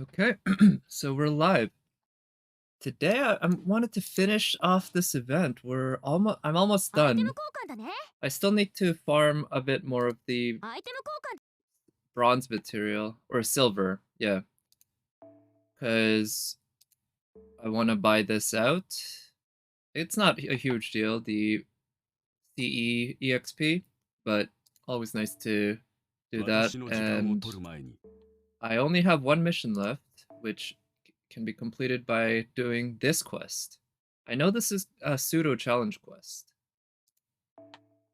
Okay, so we're live. Today I wanted to finish off this event. I'm almost アイテム done. 交換だね。 I still need to farm a bit more of the アイテム交換 bronze material or silver. Yeah, cuz I want to buy this out. It's not a huge deal, the CE EXP, but always nice to do that. 私の時間を And 取る前に I only have one mission left, which can be completed by doing this quest. I know this is a pseudo challenge quest.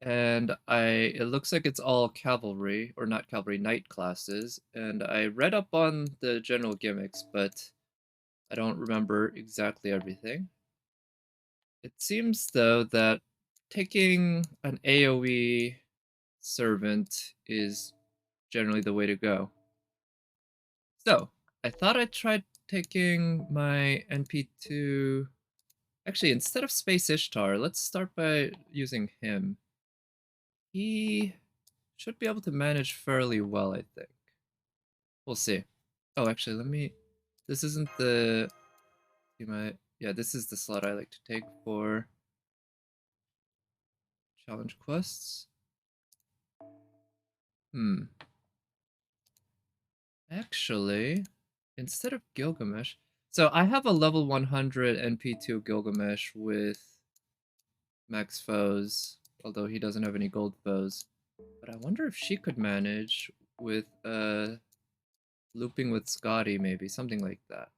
And it looks like it's all cavalry, or not cavalry, knight classes. And I read up on the general gimmicks, but I don't remember exactly everything. It seems, though, that taking an AoE servant is generally the way to go. So, I thought I'd try taking my NP2. Actually, instead of Space Ishtar, let's start by using him. He should be able to manage fairly well, I think. We'll see. Oh, actually, let me... This isn't the... Yeah, this is the slot I like to take for challenge quests. Actually, instead of Gilgamesh... So I have a level 100 NP2 Gilgamesh with max foes, although he doesn't have any gold foes. But I wonder if she could manage with looping with Scotty, maybe, something like that.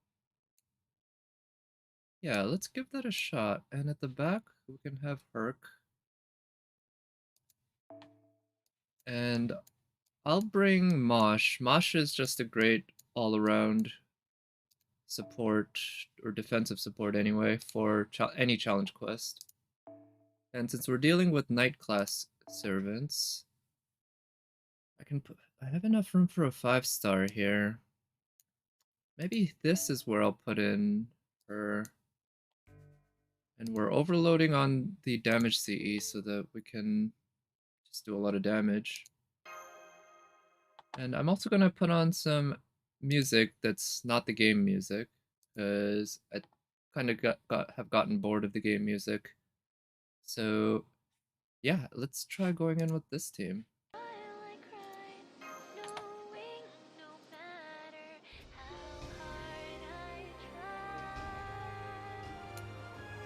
Yeah, let's give that a shot. And at the back, we can have Herc. And I'll bring Mosh. Mosh is just a great all-around support, or defensive support anyway, for any challenge quest. And since we're dealing with Knight class servants, I have enough room for a 5-star here. Maybe this is where I'll put in her. And we're overloading on the damage CE so that we can just do a lot of damage. And I'm also going to put on some music that's not the game music, because I kind of have gotten bored of the game music. So yeah, let's try going in with this team.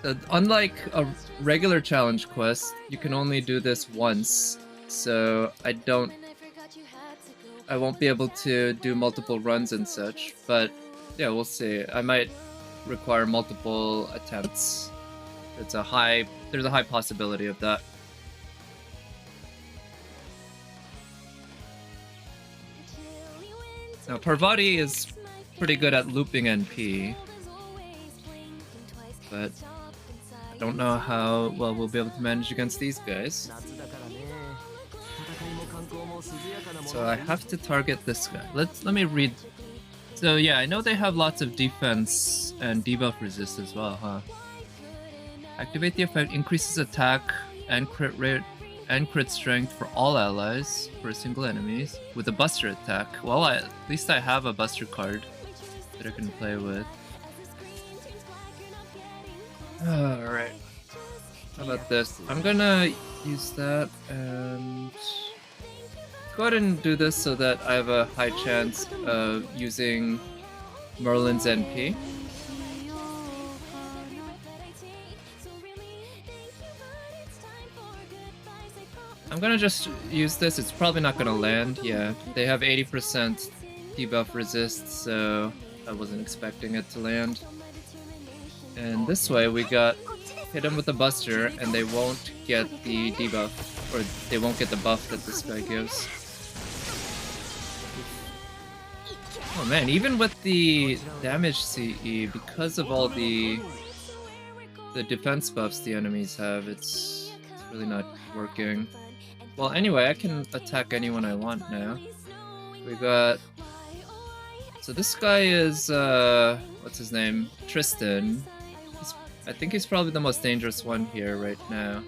So unlike a regular challenge quest, you can only do this once, so I won't be able to do multiple runs and such, but yeah, we'll see. I might require multiple attempts. There's a high possibility of that. Now, Parvati is pretty good at looping NP, but I don't know how well we'll be able to manage against these guys. So I have to target this guy. Let me read. So yeah, I know they have lots of defense and debuff resist as well, huh? Activate the effect, increases attack and crit rate and crit strength for all allies for single enemies with a buster attack. Well, at least I have a buster card that I can play with. Alright. How about this? I'm gonna use that and go ahead and do this so that I have a high chance of using Merlin's NP. I'm gonna just use this. It's probably not gonna land. Yeah, they have 80% debuff resist, so I wasn't expecting it to land. And this way we got hit them with a buster and they won't get the debuff, or they won't get the buff that this guy gives. Oh man, even with the damage CE, because of all the defense buffs the enemies have, it's really not working. Well, anyway, I can attack anyone I want now. We got... So this guy is, what's his name? Tristan. I think he's probably the most dangerous one here right now.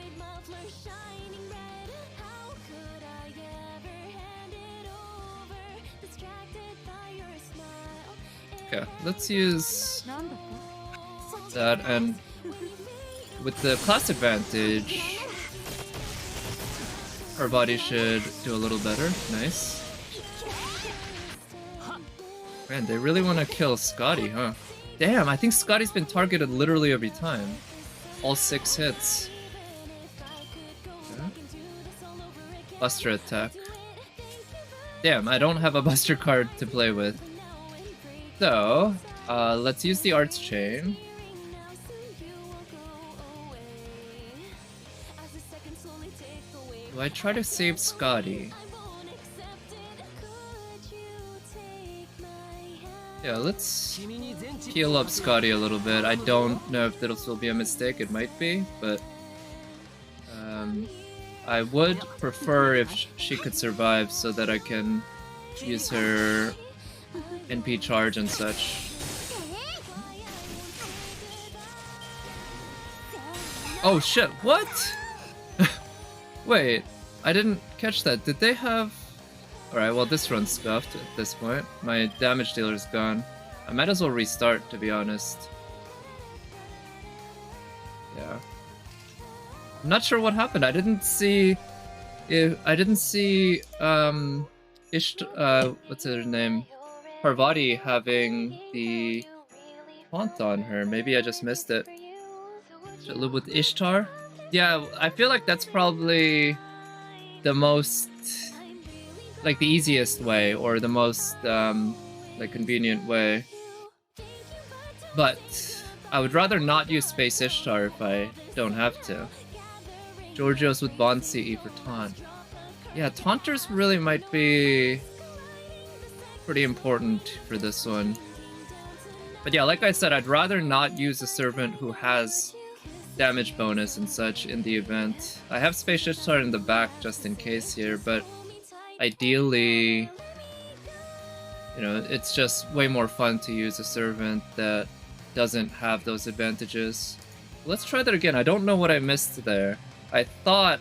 Okay, let's use that, and with the class advantage, our body should do a little better. Nice. Man, they really want to kill Scotty, huh? Damn, I think Scotty's been targeted literally every time. All 6 hits. Okay. Buster attack. Damn, I don't have a Buster card to play with. So, let's use the Arts Chain. Do I try to save Scotty? Yeah, let's heal up Scotty a little bit. I don't know if that'll still be a mistake. It might be, but I would prefer if she could survive so that I can use her NP charge and such. Oh shit, what? Wait, I didn't catch that. Did they have... Alright, well this run's scuffed at this point. My damage dealer's gone. I might as well restart, to be honest. Yeah. I'm not sure what happened. I didn't see... what's her name? Parvati having the taunt on her. Maybe I just missed it. Should I live with Ishtar? Yeah, I feel like that's probably the most, like, the easiest way, or the most, like, convenient way. But I would rather not use Space Ishtar if I don't have to. Georgios with Bond CE for taunt. Yeah, taunters really might be pretty important for this one. But yeah, like I said, I'd rather not use a servant who has damage bonus and such in the event. I have Space Ishtar in the back just in case here, but ideally, you know, it's just way more fun to use a servant that doesn't have those advantages. Let's try that again. I don't know what I missed there. I thought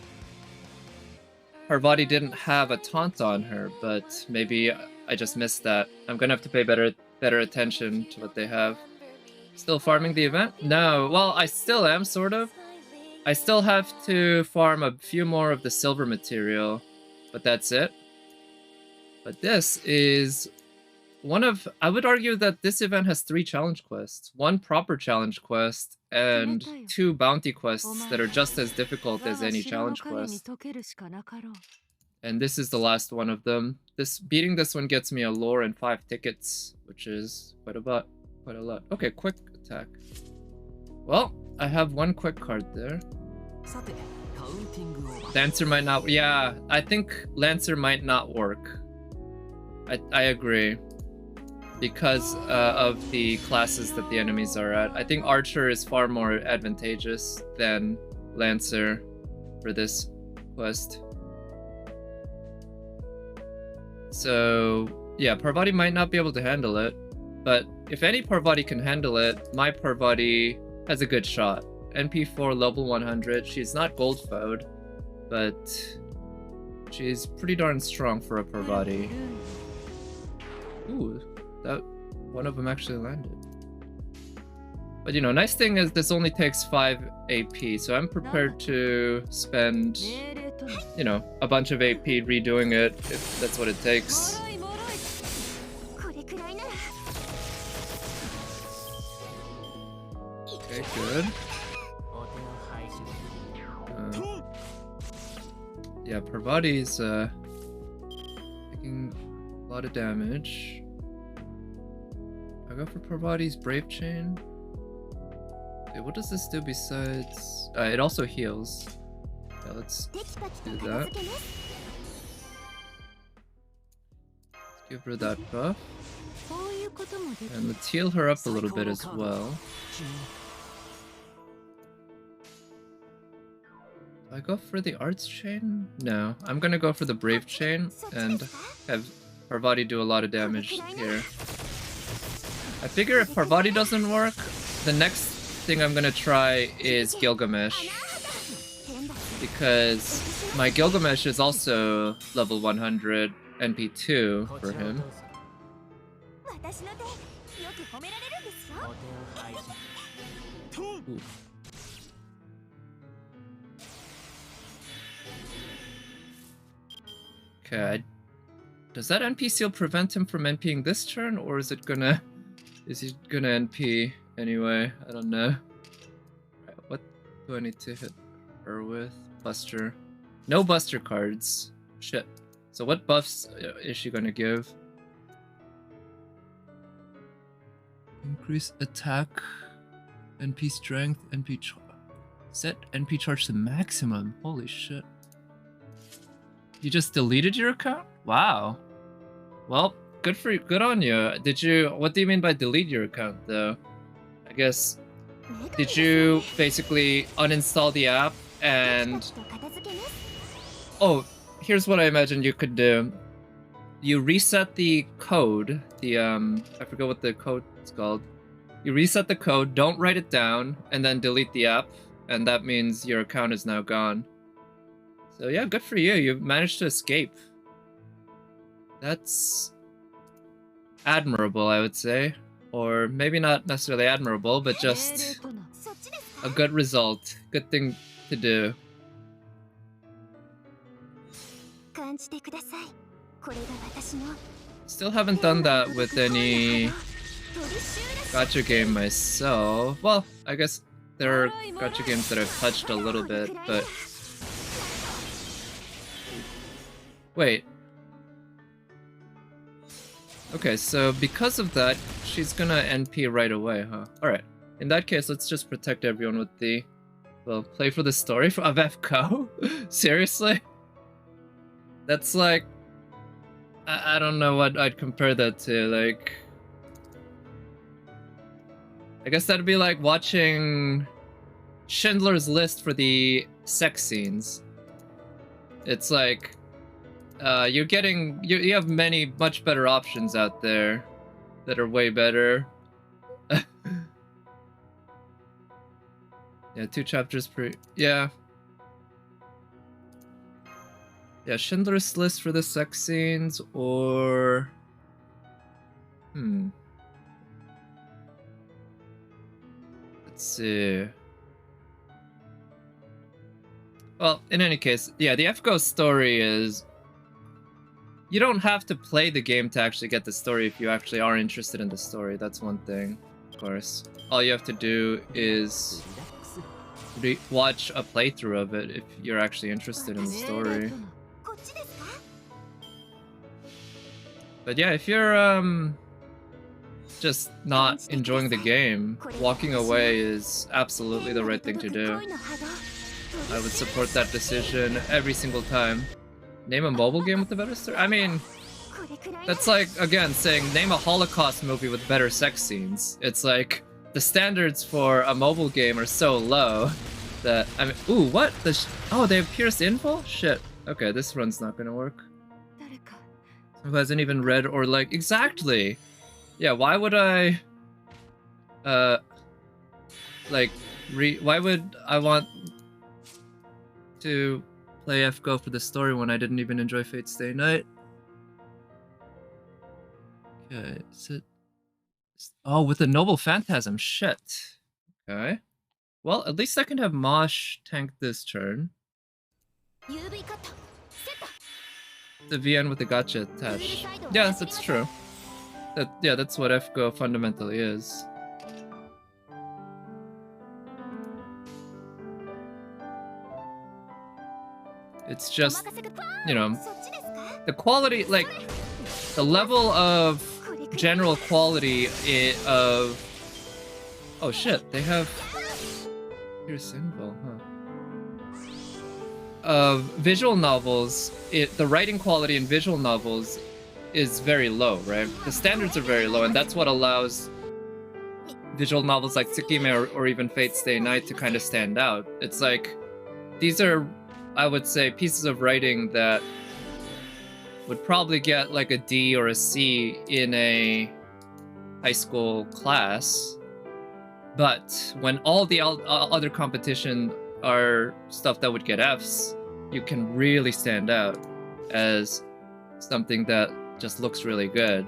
Parvati didn't have a taunt on her, but maybe I just missed that. I'm gonna have to pay better attention to what they have. Still farming the event? No, well, I still am, sort of. I still have to farm a few more of the silver material, but that's it. But this is one of... I would argue that this event has 3 challenge quests. 1 proper challenge quest, and 2 bounty quests that are just as difficult as any challenge quest. And this is the last one of them. Beating this one gets me a lore and 5 tickets, which is quite a lot. Okay, quick attack. Well, I have 1 quick card there. Lancer might not... Yeah, I think Lancer might not work. I agree. Because of the classes that the enemies are at. I think Archer is far more advantageous than Lancer for this quest. So, yeah, Parvati might not be able to handle it. But if any Parvati can handle it, my Parvati has a good shot. NP4 level 100. She's not gold foed, but she's pretty darn strong for a Parvati. Ooh, that one of them actually landed. But you know, nice thing is this only takes 5 AP, so I'm prepared to spend, you know, a bunch of AP redoing it if that's what it takes. Okay, good. Yeah, Parvati's taking a lot of damage. I go for Parvati's Brave Chain. Okay, what does this do besides... it also heals. Yeah, let's do that. Let's give her that buff. And let's heal her up a little bit as well. Do I go for the Arts Chain? No, I'm gonna go for the Brave Chain and have Parvati do a lot of damage here. I figure if Parvati doesn't work, the next thing I'm gonna try is Gilgamesh. Because my Gilgamesh is also level 100 NP2 for him. Ooh. Okay, does that NP seal prevent him from NPing this turn, or is it gonna... Is he gonna NP anyway? I don't know. Right, what do I need to hit her with? Buster. No Buster cards. Shit. So what buffs is she gonna give? Increase attack, NP strength, NP set NP charge to maximum. Holy shit. You just deleted your account? Wow. Well, good on you. What do you mean by delete your account though? I guess, did you basically uninstall the app and... Oh, here's what I imagine you could do. You reset the code, I forget what the code is called. You reset the code, don't write it down, and then delete the app, and that means your account is now gone. So yeah, good for you. You managed to escape. That's admirable, I would say. Or maybe not necessarily admirable, but just a good result. Good thing to do. Still haven't done that with any gacha game myself. Well, I guess there are gacha games that I've touched a little bit, but... Wait. Okay, so because of that, she's gonna NP right away, huh? Alright. In that case, let's just protect everyone with the... Well, play for the story of FGO? Seriously? That's like... I don't know what I'd compare that to, like... I guess that'd be like watching Schindler's List for the sex scenes. It's like... you have many much better options out there that are way better. Yeah, 2 chapters per... Yeah. Yeah, Schindler's List for the sex scenes, or... Let's see... Well, in any case, yeah, the FGO story is... You don't have to play the game to actually get the story if you actually are interested in the story. That's one thing, of course. All you have to do is watch a playthrough of it if you're actually interested in the story. But yeah, if you're just not enjoying the game, walking away is absolutely the right thing to do. I would support that decision every single time. Name a mobile game with a better story? I mean, that's like, again, saying name a Holocaust movie with better sex scenes. It's like, the standards for a mobile game are so low that, I mean, ooh, what? Oh, they have pierced info? Shit. Okay, this run's not gonna work. Who hasn't even read or like, exactly! Yeah, why would I, why would I want to play FGO for the story when I didn't even enjoy Fate's Stay Night? Okay, is it... Oh, with the Noble Phantasm, shit. Okay. Well, at least I can have Mosh tank this turn. The VN with the gacha attached. Yeah, that's true. Yeah, that's what FGO fundamentally is. It's just, you know, the quality, like, the level of general quality of... Oh shit, they have... Here's Sinville, huh? Visual novels, the writing quality in visual novels is very low, right? The standards are very low, and that's what allows visual novels like Tsukime or even Fate's Stay Night to kind of stand out. It's like, these are, I would say, pieces of writing that would probably get like a D or a C in a high school class, but when all the other competition are stuff that would get Fs, you can really stand out as something that just looks really good.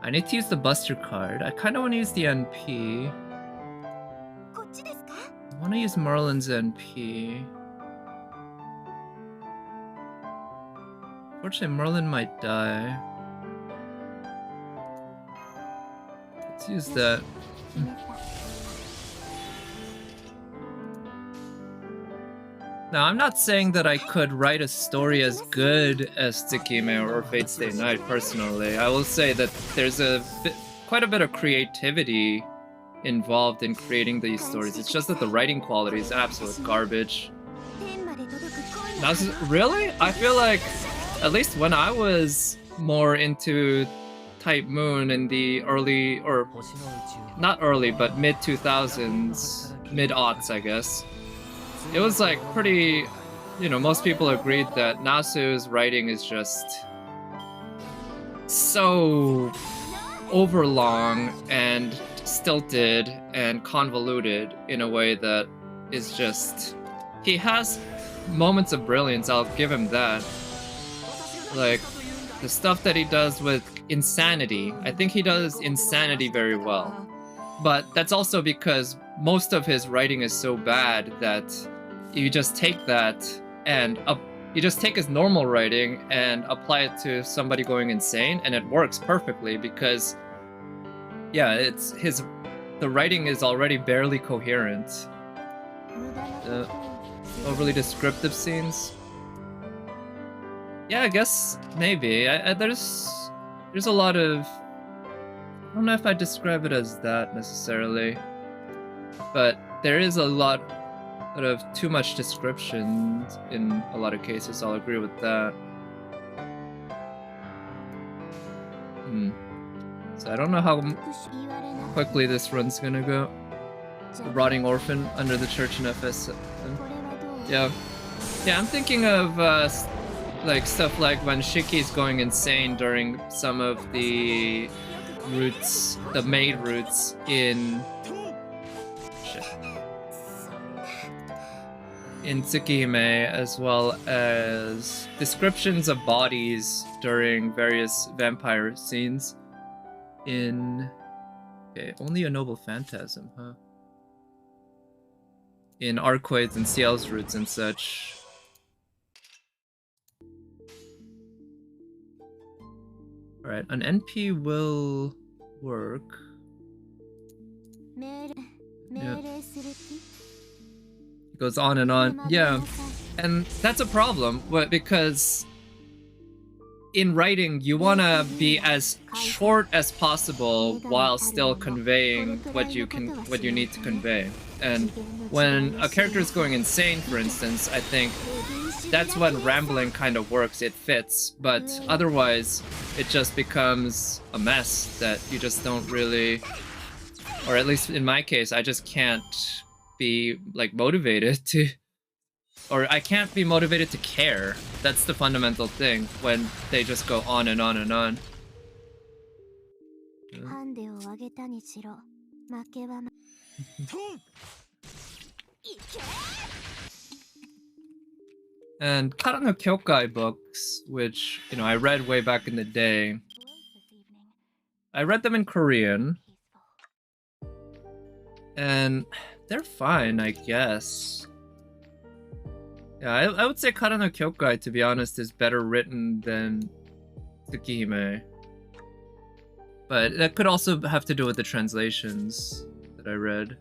I need to use the Buster card. I kind of want to use the NP. I want to use Merlin's NP. Fortunately, Merlin might die. Let's use that. Now, I'm not saying that I could write a story as good as Tsukime or Fate Stay Night, personally. I will say that there's quite a bit of creativity involved in creating these stories. It's just that the writing quality is absolute garbage. Now, really? I feel like, at least when I was more into Type Moon in the early, or not early, but mid-2000s, mid-aughts, I guess, it was like pretty, most people agreed that Nasu's writing is just so overlong and stilted and convoluted in a way that is just... He has moments of brilliance, I'll give him that. Like, the stuff that he does with Insanity, I think he does Insanity very well. But that's also because most of his writing is so bad that you just take that and you just take his normal writing and apply it to somebody going insane, and it works perfectly because, yeah, the writing is already barely coherent. Overly descriptive scenes. Yeah, I guess maybe. There's a lot of... I don't know if I describe it as that necessarily, but there is a lot of too much description in a lot of cases. I'll agree with that. So I don't know how quickly this run's gonna go. The Rotting Orphan under the Church in FS. Yeah, I'm thinking of like stuff like when Shiki's going insane during some of the routes, the maid routes in Tsukihime, as well as descriptions of bodies during various vampire scenes in... Okay, only a noble phantasm, huh? In Arquades and CL's routes and such. Alright, an NP will work. Yeah. It goes on and on. Yeah, and that's a problem, because in writing, you want to be as short as possible while still conveying what you need to convey. And when a character is going insane, for instance, I think that's when rambling kind of works. It fits, but otherwise it just becomes a mess that you just don't really, or at least in my case, I just can't be like motivated to, or I can't be motivated to care. That's the fundamental thing when they just go on and on and on. And Kara no Kyokai books, which, I read way back in the day. I read them in Korean. And they're fine, I guess. Yeah, I would say Kara no Kyokai, to be honest, is better written than Tsukihime. But that could also have to do with the translations that I read.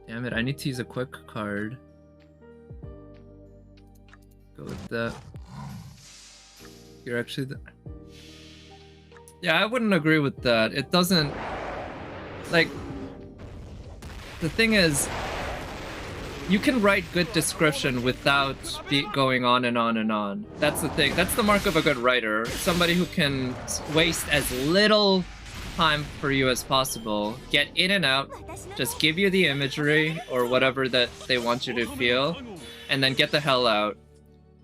Damn it, I need to use a quick card. Go with that. You're actually the... Yeah, I wouldn't agree with that. It doesn't... Like... The thing is... You can write good description without going on and on and on. That's the thing. That's the mark of a good writer. Somebody who can waste as little time for you as possible. Get in and out. Just give you the imagery or whatever that they want you to feel. And then get the hell out.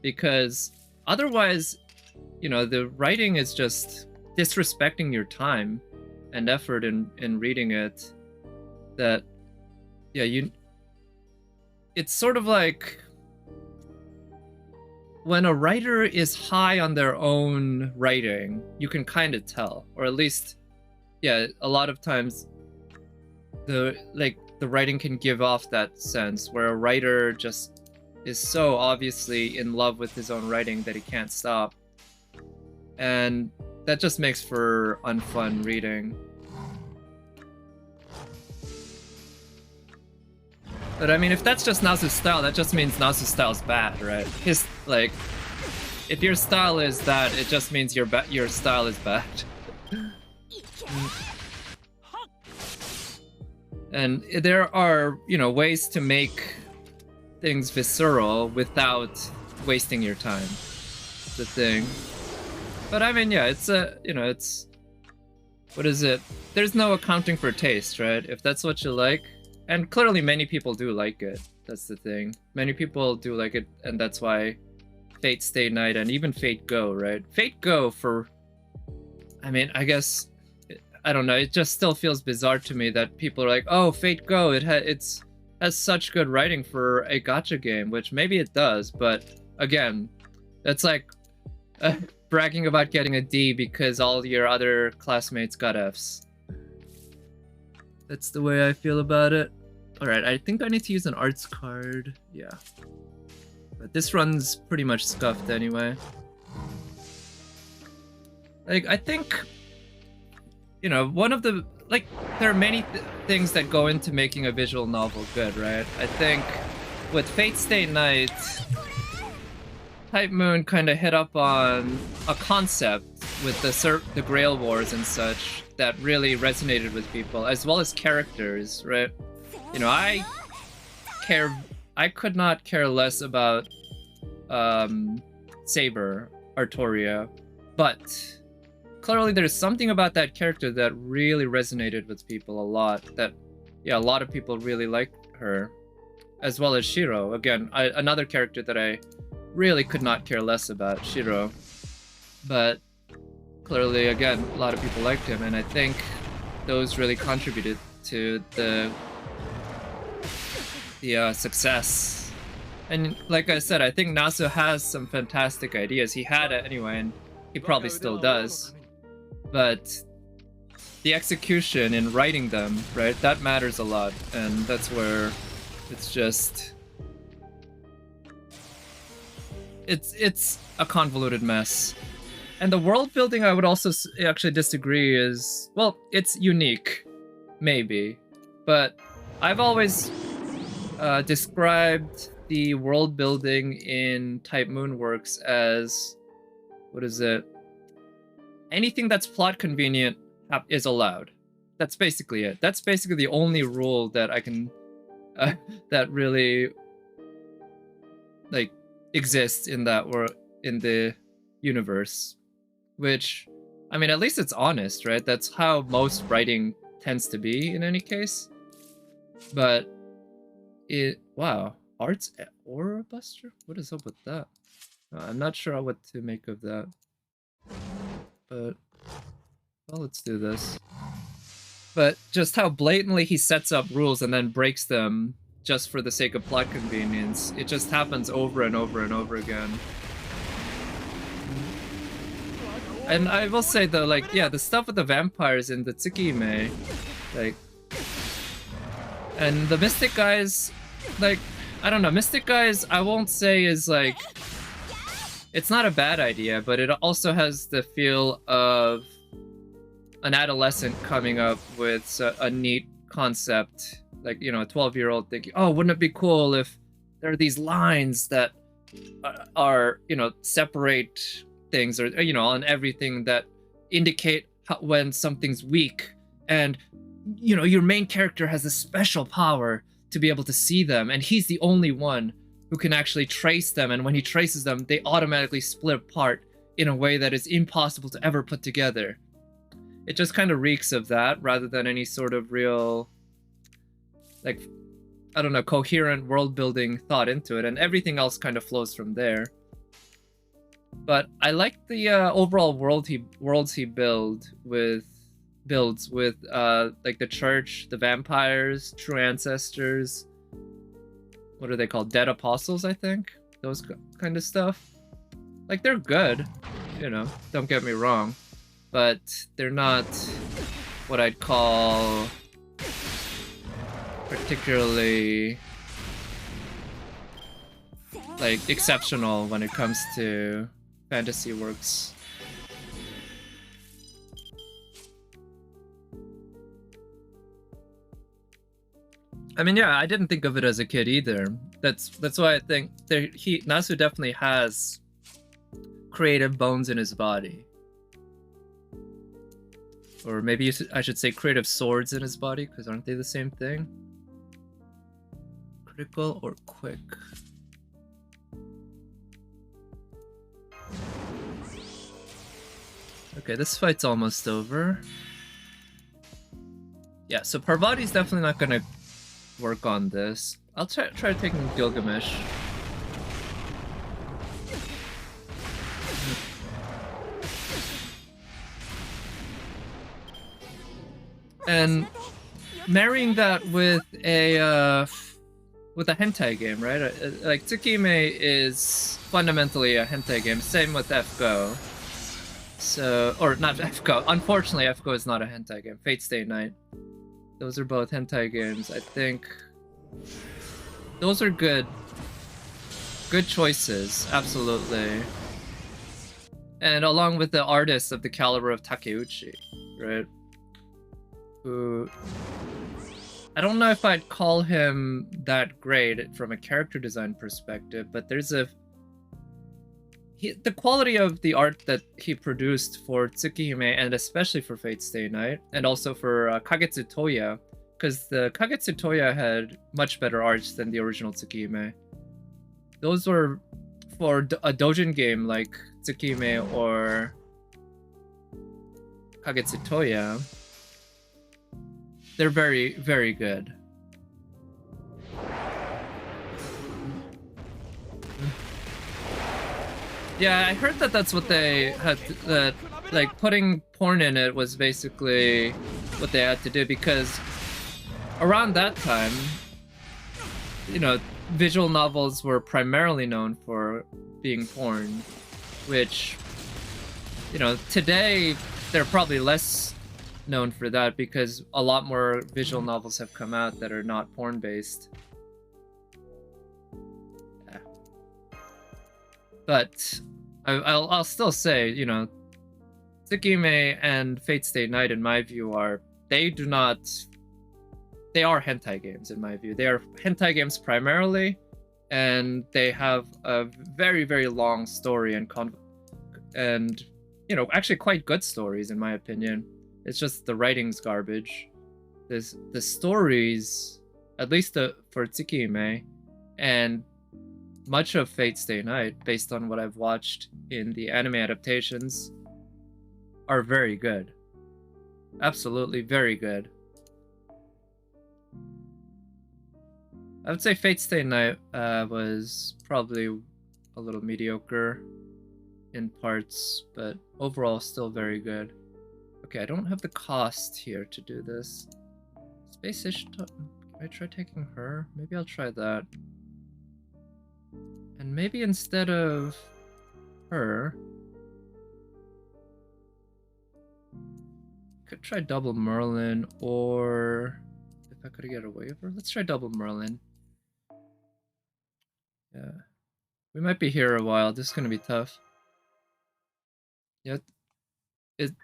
Because otherwise, the writing is just disrespecting your time and effort in reading it. That, yeah, it's sort of like... when a writer is high on their own writing, you can kind of tell, or at least, yeah, a lot of times the writing can give off that sense where a writer just is so obviously in love with his own writing that he can't stop. And that just makes for unfun reading. But I mean, if that's just Nasu's style, that just means Nasu's style's bad, right? His, like, if your style is that, it just means your style is bad. And there are, you know, ways to make things visceral without wasting your time. The thing. But I mean, yeah, it's a, you know, it's, what is it? There's no accounting for taste, right? If that's what you like, and clearly many people do like it. That's the thing. Many people do like it, and that's why Fate Stay Night and even Fate Go, right? Fate Go for, I mean, I guess, I don't know, it just still feels bizarre to me that people are like, oh, Fate Go, it has such good writing for a gacha game, which maybe it does, but again, that's like bragging about getting a D because all your other classmates got Fs. That's the way I feel about it. Alright, I think I need to use an arts card. Yeah. But this run's pretty much scuffed anyway. Like, I think, you know, one of the, like, there are many things that go into making a visual novel good, right? I think with Fate Stay Night, Type Moon kind of hit up on a concept with the Grail Wars and such that really resonated with people, as well as characters, right? You know, I could not care less about Saber, Artoria, but clearly there's something about that character that really resonated with people a lot, that, yeah, a lot of people really like her, as well as Shiro. Again, another character that I really could not care less about, Shiro. But clearly, again, a lot of people liked him, and I think those really contributed to the success. And like I said, I think Nasu has some fantastic ideas. He had it anyway, and he probably still does. But the execution in writing them, right, that matters a lot, and that's where it's just... It's a convoluted mess. And the world building, I would also actually disagree, is, well, it's unique, maybe. But I've always described the world building in Type Moon works as, what is it? Anything that's plot convenient is allowed. That's basically it. That's basically the only rule that I can, that really, like, exists in that world, in the universe. Which, I mean, at least it's honest, right? That's how most writing tends to be in any case. But wow, Arts Aura Buster? What is up with that? I'm not sure what to make of that. But, well, let's do this. But just how blatantly he sets up rules and then breaks them just for the sake of plot convenience. It just happens over and over and over again. And I will say though, like, yeah, the stuff with the vampires in the Tsukihime, like, and the Mystic guys, like, I don't know, Mystic guys, I won't say is like, it's not a bad idea, but it also has the feel of an adolescent coming up with a neat concept, like, you know, a 12-year-old thinking, oh, wouldn't it be cool if there are these lines that are, you know, separate things, or, you know, on everything that indicate when something's weak, and, you know, your main character has a special power to be able to see them, and he's the only one who can actually trace them, and when he traces them, they automatically split apart in a way that is impossible to ever put together. It just kind of reeks of that, rather than any sort of real, like, I don't know, coherent world-building thought into it, and everything else kind of flows from there. But I like the overall worlds he builds with like the church, the vampires, true ancestors. What are they called? Dead apostles, I think. Those kind of stuff. Like, they're good, you know, don't get me wrong, but they're not what I'd call particularly like exceptional when it comes to fantasy works. I mean, yeah, I didn't think of it as a kid either. That's why I think Nasu definitely has creative bones in his body. Or maybe I should say creative swords in his body, because aren't they the same thing? Critical or quick? Okay, this fight's almost over. Yeah, so Parvati's definitely not gonna work on this. I'll try taking Gilgamesh. And marrying that with a hentai game, right? Like Tsukime is fundamentally a hentai game. Same with FGO. So, or not FGO. Unfortunately, FGO is not a hentai game. Fate Stay Night. Those are both hentai games. I think those are good choices, absolutely. And along with the artists of the caliber of Takeuchi, right? Who, I don't know if I'd call him that great from a character design perspective, but there's the quality of the art that he produced for Tsukihime, and especially for Fate Stay Night, and also for Kagetsu Toya, because the Kagetsu Toya had much better art than the original Tsukihime. Those were, for a doujin game like Tsukihime or Kagetsu Toya, they're very, very good. Yeah, I heard that that's what they had, that like putting porn in it was basically what they had to do, because around that time, you know, visual novels were primarily known for being porn, which, you know, today they're probably less known for that because a lot more visual novels have come out that are not porn based. Yeah. But I'll still say, you know, Tsukihime and Fate Stay Night, in my view, they are hentai games, in my view. They are hentai games primarily, and they have a very, very long story and you know, actually quite good stories, in my opinion. It's just the writing's garbage. The stories, at least for Tsukihime, and much of Fate Stay Night, based on what I've watched in the anime adaptations, are very good. Absolutely very good. I would say Fate Stay Night was probably a little mediocre in parts, but overall still very good. Okay, I don't have the cost here to do this. Space Ishtar. Can I try taking her? Maybe I'll try that. And maybe instead of her, I could try double Merlin, or if I could get a waiver, let's try double Merlin. Yeah, we might be here a while. This is gonna be tough. Yeah,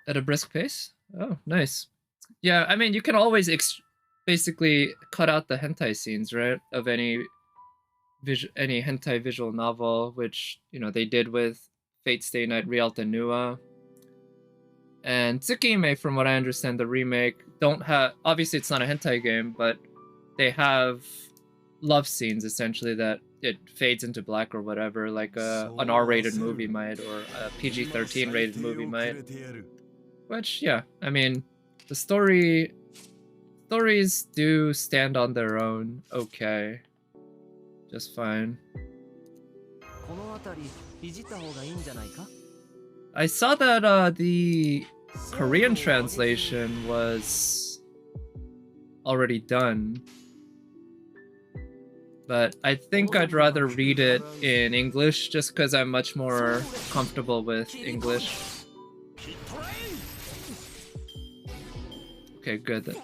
at a brisk pace. Oh, nice. Yeah, I mean, you can always basically cut out the hentai scenes, right? Of any hentai visual novel, which, you know, they did with Fate Stay Night Rialta Nua. And Tsukihime, from what I understand, the remake don't have, obviously it's not a hentai game, but they have love scenes essentially that it fades into black or whatever, like an R-rated movie might, or a PG-13 rated movie might. Which, yeah, I mean, the stories do stand on their own, okay, just fine. I saw that the Korean translation was already done. But I think I'd rather read it in English just because I'm much more comfortable with English. Okay, good.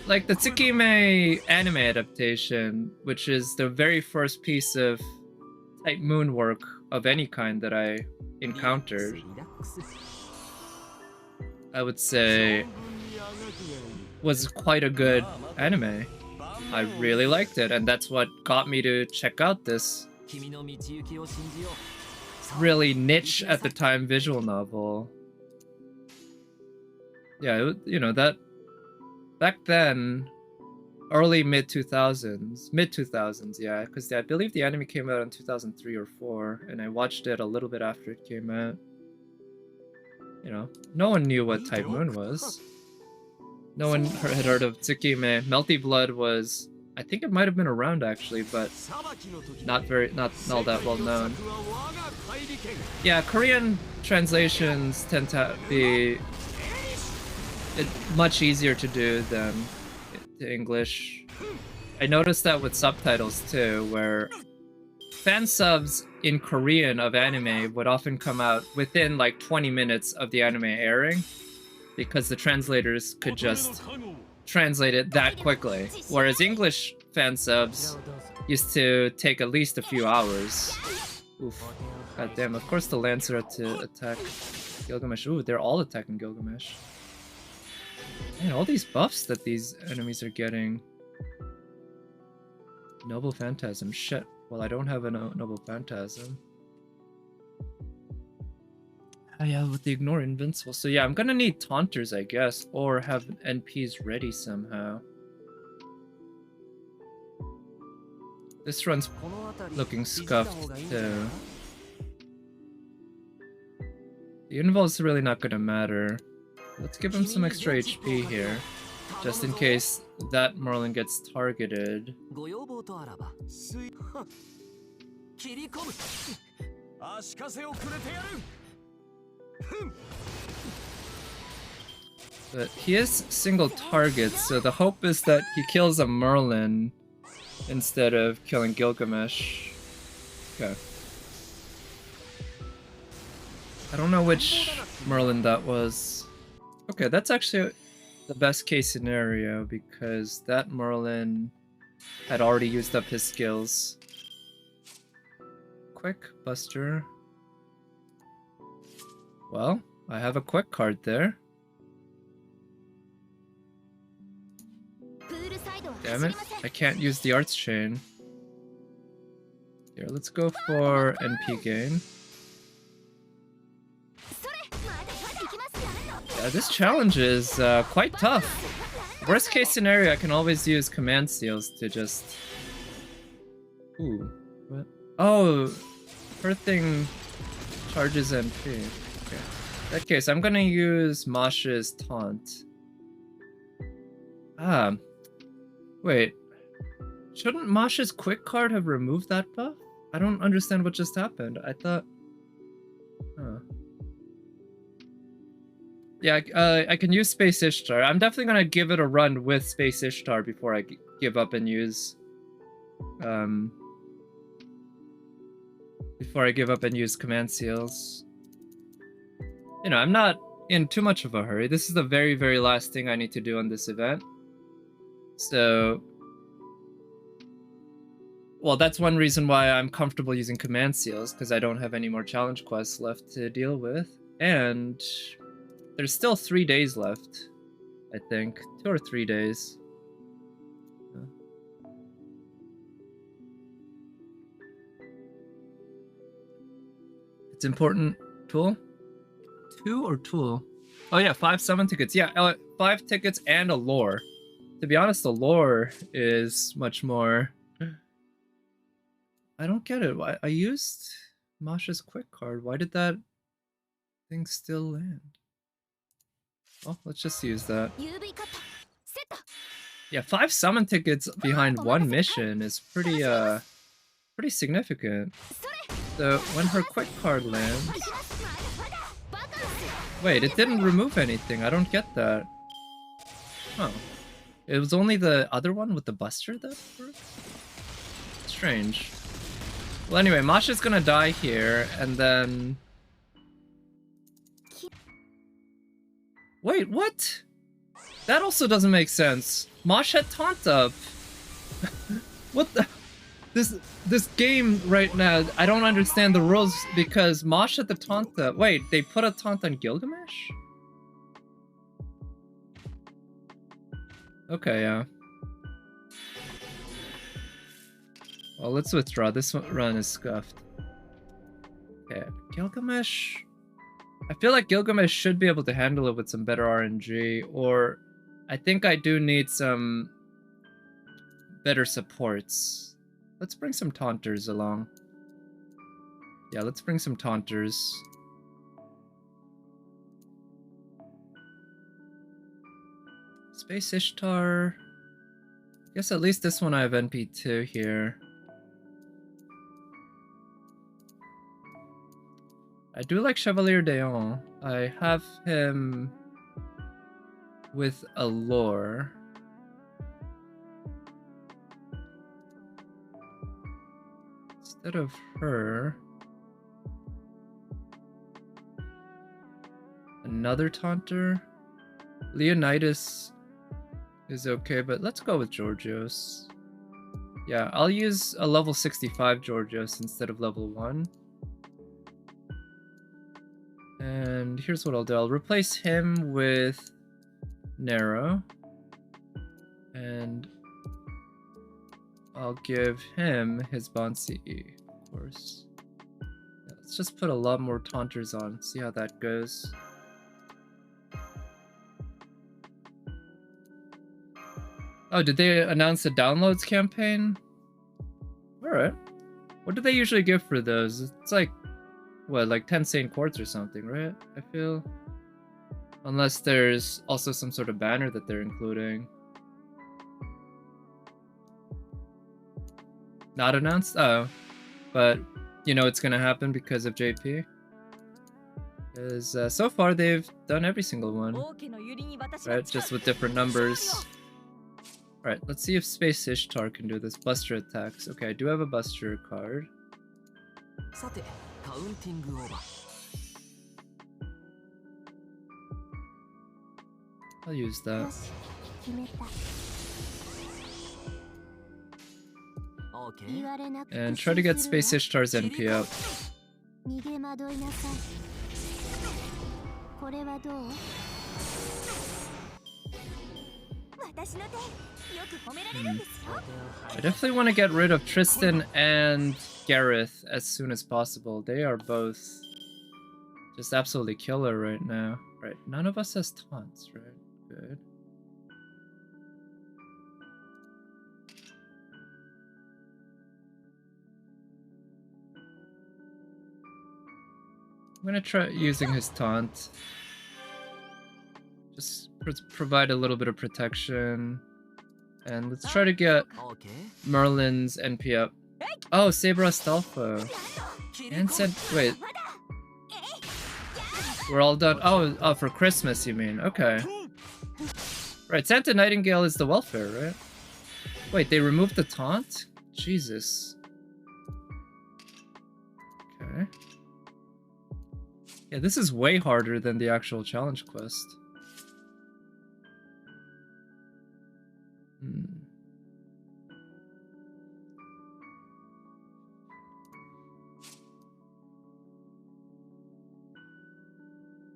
Like the Tsukime anime adaptation, which is the very first piece of Type Moon work of any kind that I encountered, I would say was quite a good anime. I really liked it, and that's what got me to check out this really niche at the time visual novel. Yeah, you know, that back then, early mid 2000s, yeah, because I believe the anime came out in 2003 or 4, and I watched it a little bit after it came out. You know, no one knew what Type Moon was. No one had heard of Tsukime. Melty Blood was, I think it might have been around actually, but not all that well known. Yeah, Korean translations tend to be much easier to do than to English. I noticed that with subtitles too, where fan subs in Korean of anime would often come out within like 20 minutes of the anime airing, because the translators could just translate it that quickly, whereas English fan subs used to take at least a few hours. Oof. God damn, of course the Lancer had to attack Gilgamesh. Ooh, they're all attacking Gilgamesh. Man, all these buffs that these enemies are getting. Noble Phantasm. Shit. Well, I don't have a Noble Phantasm. Oh yeah, with the Ignore Invincible. So yeah, I'm gonna need Taunters, I guess, or have NPs ready somehow. This run's looking scuffed too. The Invol's really not gonna matter. Let's give him some extra HP here, just in case that Merlin gets targeted. But he is single target, so the hope is that he kills a Merlin instead of killing Gilgamesh. Okay. I don't know which Merlin that was. Okay, that's actually the best case scenario, because that Merlin had already used up his skills. Quick Buster. Well, I have a quick card there. Damn it, I can't use the Arts Chain. Here, let's go for NP gain. Yeah, this challenge is quite tough. Worst case scenario, I can always use command seals to just... Ooh, what? Oh, her thing charges NP. Okay. In that case, I'm gonna use Masha's taunt. Ah, wait. Shouldn't Masha's quick card have removed that buff? I don't understand what just happened. I thought... Huh. Yeah, I can use Space Ishtar. I'm definitely gonna give it a run with Space Ishtar before I give up and use... before I give up and use command seals. You know, I'm not in too much of a hurry. This is the very, very last thing I need to do on this event. So... Well, that's one reason why I'm comfortable using command seals, because I don't have any more challenge quests left to deal with. And... there's still 3 days left, I think. 2 or 3 days. It's important. Tool? 2 or tool? Oh yeah, 5 summon tickets. Yeah, 5 tickets and a lore. To be honest, the lore is much more... I don't get it. I used Masha's quick card. Why did that thing still land? Well, let's just use that. Yeah, 5 summon tickets behind 1 mission is pretty significant. So when her quick card lands... Wait, it didn't remove anything. I don't get that. Huh. It was only the other one with the Buster that worked? Strange. Well, anyway, Masha's gonna die here, and then... Wait, what? That also doesn't make sense. Mosh had taunt up. What the... This game right now, I don't understand the rules because Mosh had the taunt up. Wait, they put a taunt on Gilgamesh? Okay, yeah. Well, let's withdraw. This run is scuffed. Okay, Gilgamesh... I feel like Gilgamesh should be able to handle it with some better RNG, or I think I do need some better supports. Let's bring some Taunters along. Yeah, let's bring some Taunters. Space Ishtar. I guess at least this one I have NP2 here. I do like Chevalier Deon. I have him with Allure. Instead of her, another Taunter. Leonidas is okay, but let's go with Georgios. Yeah, I'll use a level 65 Georgios instead of level 1. And here's what I'll do. I'll replace him with Nero. And I'll give him his Bounty, of course. Yeah, let's just put a lot more Taunters on, see how that goes. Oh, did they announce the downloads campaign? Alright. What do they usually give for those? It's like, what, like 10 Saint Quartz or something, right? I feel. Unless there's also some sort of banner that they're including. Not announced? Oh. But, you know it's gonna happen because of JP? Because so far they've done every single one. Right? Just with different numbers. Alright, let's see if Space Ishtar can do this. Buster attacks. Okay, I do have a Buster card. I'll use that. And try to get Space Ishtar's NP up. I definitely want to get rid of Tristan and Gareth as soon as possible. They are both just absolutely killer right now. Right, none of us has taunts, right? Good. I'm gonna try using his taunt. Just provide a little bit of protection. And let's try to get Merlin's NP up. Oh, Saber Astolfo. And said, wait. We're all done. Oh, for Christmas, you mean? Okay. Right, Santa Nightingale is the welfare, right? Wait, they removed the taunt? Jesus. Okay. Yeah, this is way harder than the actual challenge quest.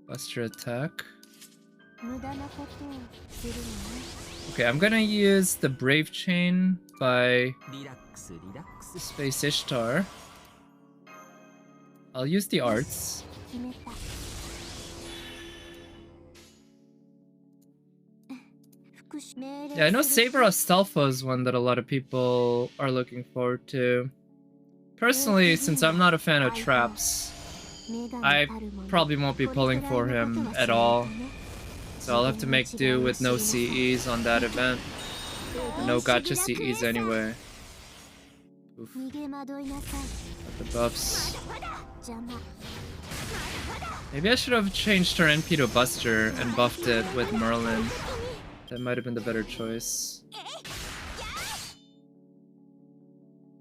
Buster attack. Okay, I'm gonna use the Brave Chain by Space Ishtar. I'll use the arts. Yeah, I know Saber Astolfo is one that a lot of people are looking forward to. Personally, since I'm not a fan of traps, I probably won't be pulling for him at all. So I'll have to make do with no CEs on that event. No gacha CEs anyway. Oof. Got the buffs. Maybe I should have changed her NP to Buster and buffed it with Merlin. That might have been the better choice.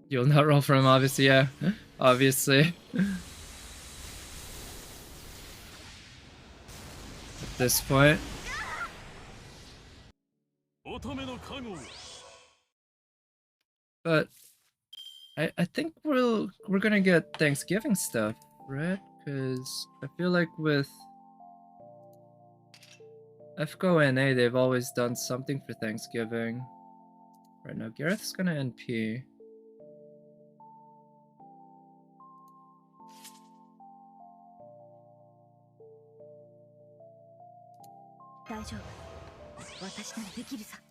You'll not roll for him, obviously, yeah. Obviously. At this point. But I think we're gonna get Thanksgiving stuff, right? Because I feel like with FGO NA, they've always done something for Thanksgiving. Right now, Gareth's gonna NP.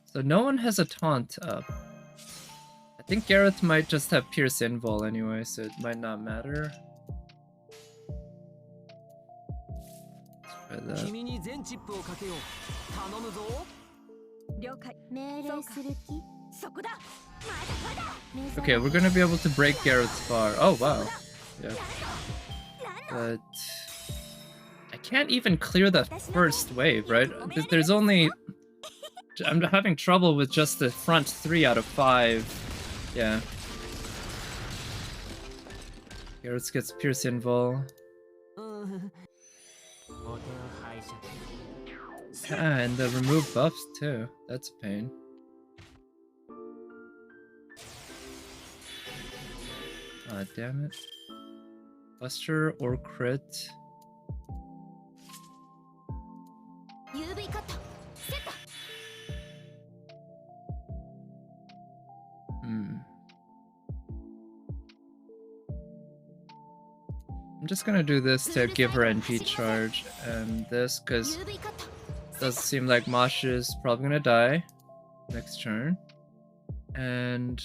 So no one has a taunt up. I think Gareth might just have Pierce Invul anyway, so it might not matter. Let's try that. Okay, we're gonna be able to break Gareth's bar. Oh wow. Yeah. But I can't even clear that first wave, right? There's only... I'm having trouble with just the front 3 out of 5. Yeah. Gareth gets Pierce Invul. Yeah, and the remove buffs too. That's a pain. Ah, damn it. Buster or crit. I'm just gonna do this to give her NP charge, and this because it does seem like Mosh is probably gonna die next turn. And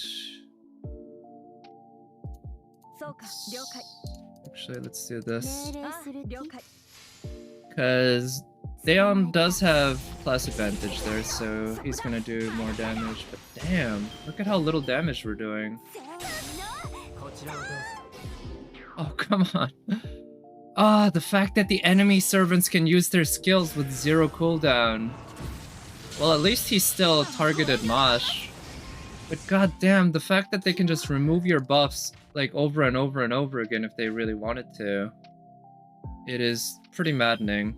actually, let's do this because Daeon does have class advantage there, so he's gonna do more damage. But damn, look at how little damage we're doing. Oh, come on. Ah, the fact that the enemy servants can use their skills with 0 cooldown. Well, at least he still targeted Mosh. But goddamn, the fact that they can just remove your buffs like over and over and over again if they really wanted to. It is pretty maddening.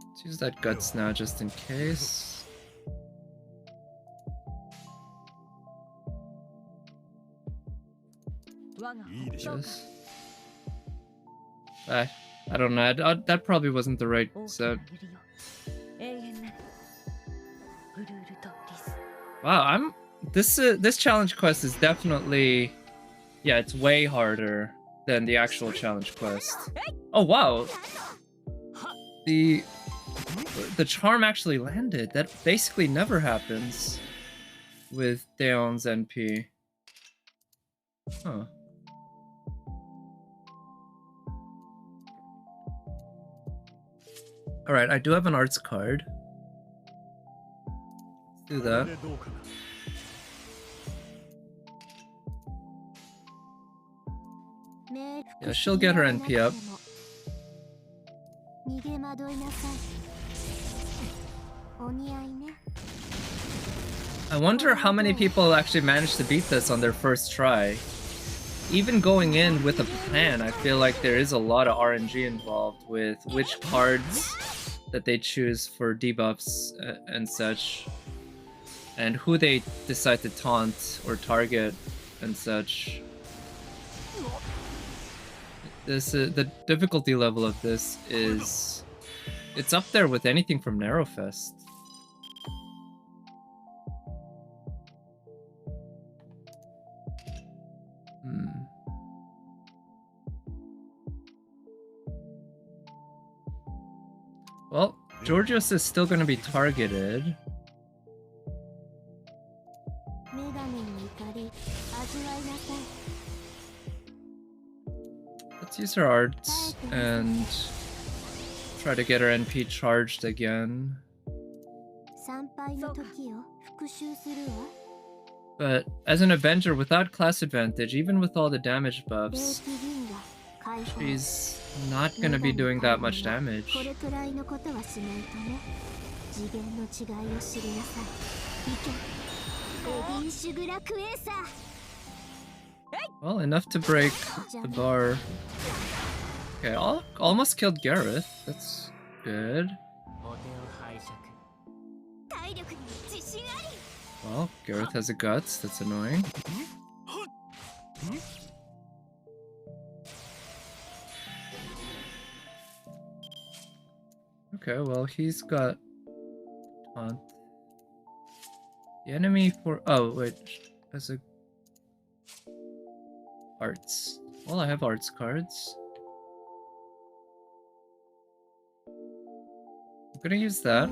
Let's use that guts now just in case. Yes. I don't know. That probably wasn't the right set. Wow, this challenge quest is definitely, yeah, it's way harder than the actual challenge quest. Oh wow, the charm actually landed. That basically never happens with Daeon's NP. Huh. Alright, I do have an arts card. Let's do that. Yeah, she'll get her NP up. I wonder how many people actually managed to beat this on their first try. Even going in with a plan, I feel like there is a lot of RNG involved with which cards that they choose for debuffs and such, and who they decide to taunt or target and such. The difficulty level of this is, it's up there with anything from Narrowfest. Well, Georgios is still going to be targeted. Let's use her arts and try to get her NP charged again. But as an Avenger without class advantage, even with all the damage buffs, she's not gonna be doing that much damage. Well, enough to break the bar. Okay, almost killed Gareth. That's good. Well, Gareth has a guts. That's annoying. Okay, well, he's got taunt. The enemy for... Oh, wait. Has a... Arts. Well, I have arts cards. I'm gonna use that.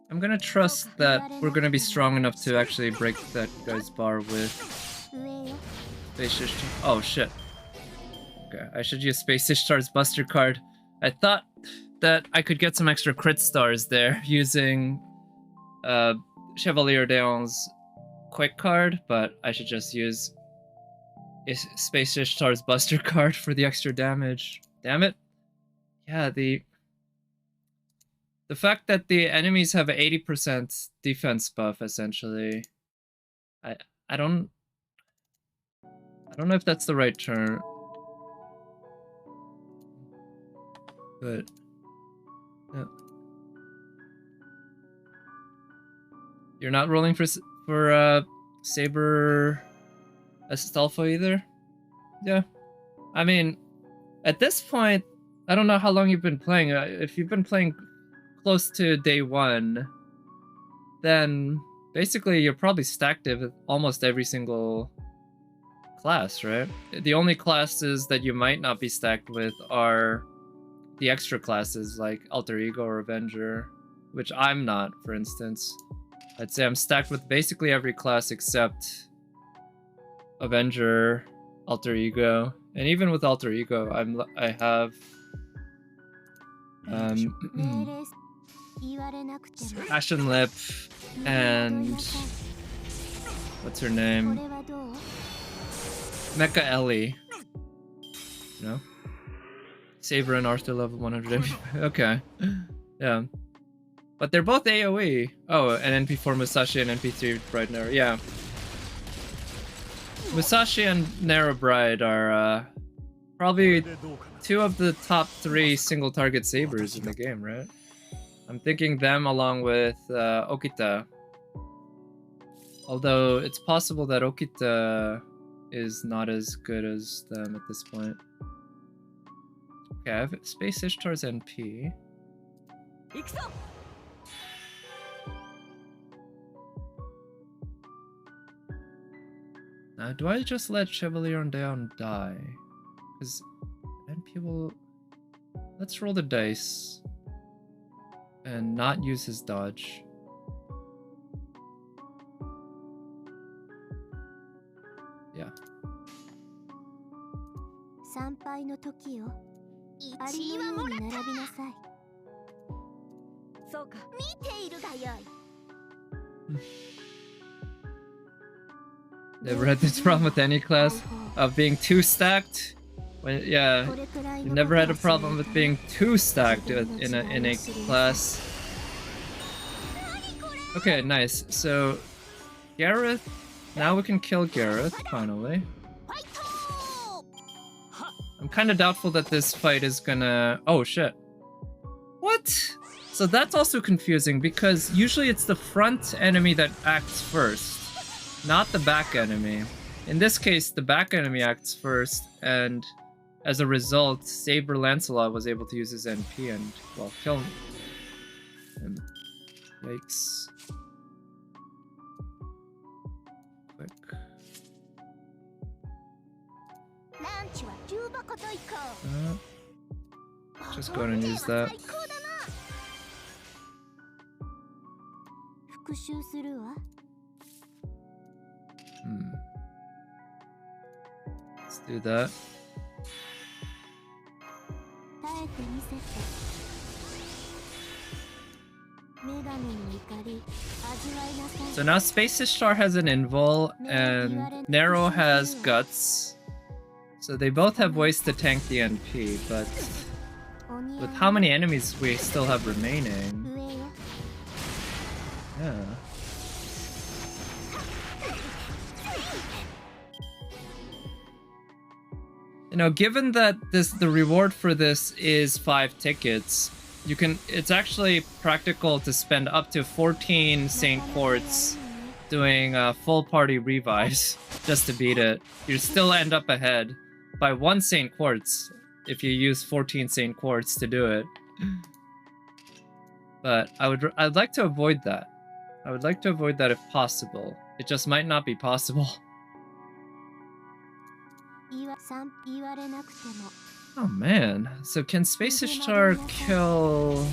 I'm gonna trust that we're gonna be strong enough to actually break that guy's bar with Space Ishtar. Oh shit. Okay, I should use Space Ishtar's Buster card. I thought that I could get some extra crit stars there using Chevalier d'Eon's quick card, but I should just use Space Ishtar's Buster card for the extra damage. Damn it. Yeah, the fact that the enemies have an 80% defense buff, essentially, I don't know if that's the right term, but no. You're not rolling for Saber Astolfo either? Yeah, I mean, at this point, I don't know how long you've been playing. If you've been playing close to day 1, then basically you're probably stacked with almost every single class, right? The only classes that you might not be stacked with are the extra classes like Alter Ego or Avenger, which I'm not, for instance. I'd say I'm stacked with basically every class except Avenger, Alter Ego, and even with Alter Ego, I have Ashen Lip and what's her name? Mecha Ellie. No? Saber and Arthur level 100 MP. Okay. Yeah. But they're both AoE. Oh, and NP4 Musashi and NP3 Bride Nara. Yeah. Musashi and Nara Bride are probably 2 of the top 3 single target sabers in the game, right? I'm thinking them along with Okita. Although it's possible that Okita is not as good as them at this point. Okay, I have Space Ishtar's NP. Now, do I just let Chevalier d'Eon die? Because NP will... Let's roll the dice and not use his dodge. Yeah. Never had this problem with any class of being too stacked. Yeah, you never had a problem with being too stacked in a class. Okay, nice. So Gareth, now we can kill Gareth finally. I'm kind of doubtful that this fight is gonna... Oh shit. What? So that's also confusing because usually it's the front enemy that acts first, not the back enemy. In this case, the back enemy acts first, and as a result, Saber Lancelot was able to use his NP and, well, kill him. Yikes. Quick. Just go ahead and use that. Let's do that. So now Space Ishtar has an invul and Nero has guts. So they both have ways to tank the NP, but with how many enemies we still have remaining. Yeah. You know, given that the reward for this is 5 tickets, it's actually practical to spend up to 14 Saint Quartz doing full party revives just to beat it. You still end up ahead by 1 Saint Quartz if you use 14 Saint Quartz to do it. But I'd like to avoid that. I would like to avoid that if possible. It just might not be possible. Oh man, so can Space Ishtar kill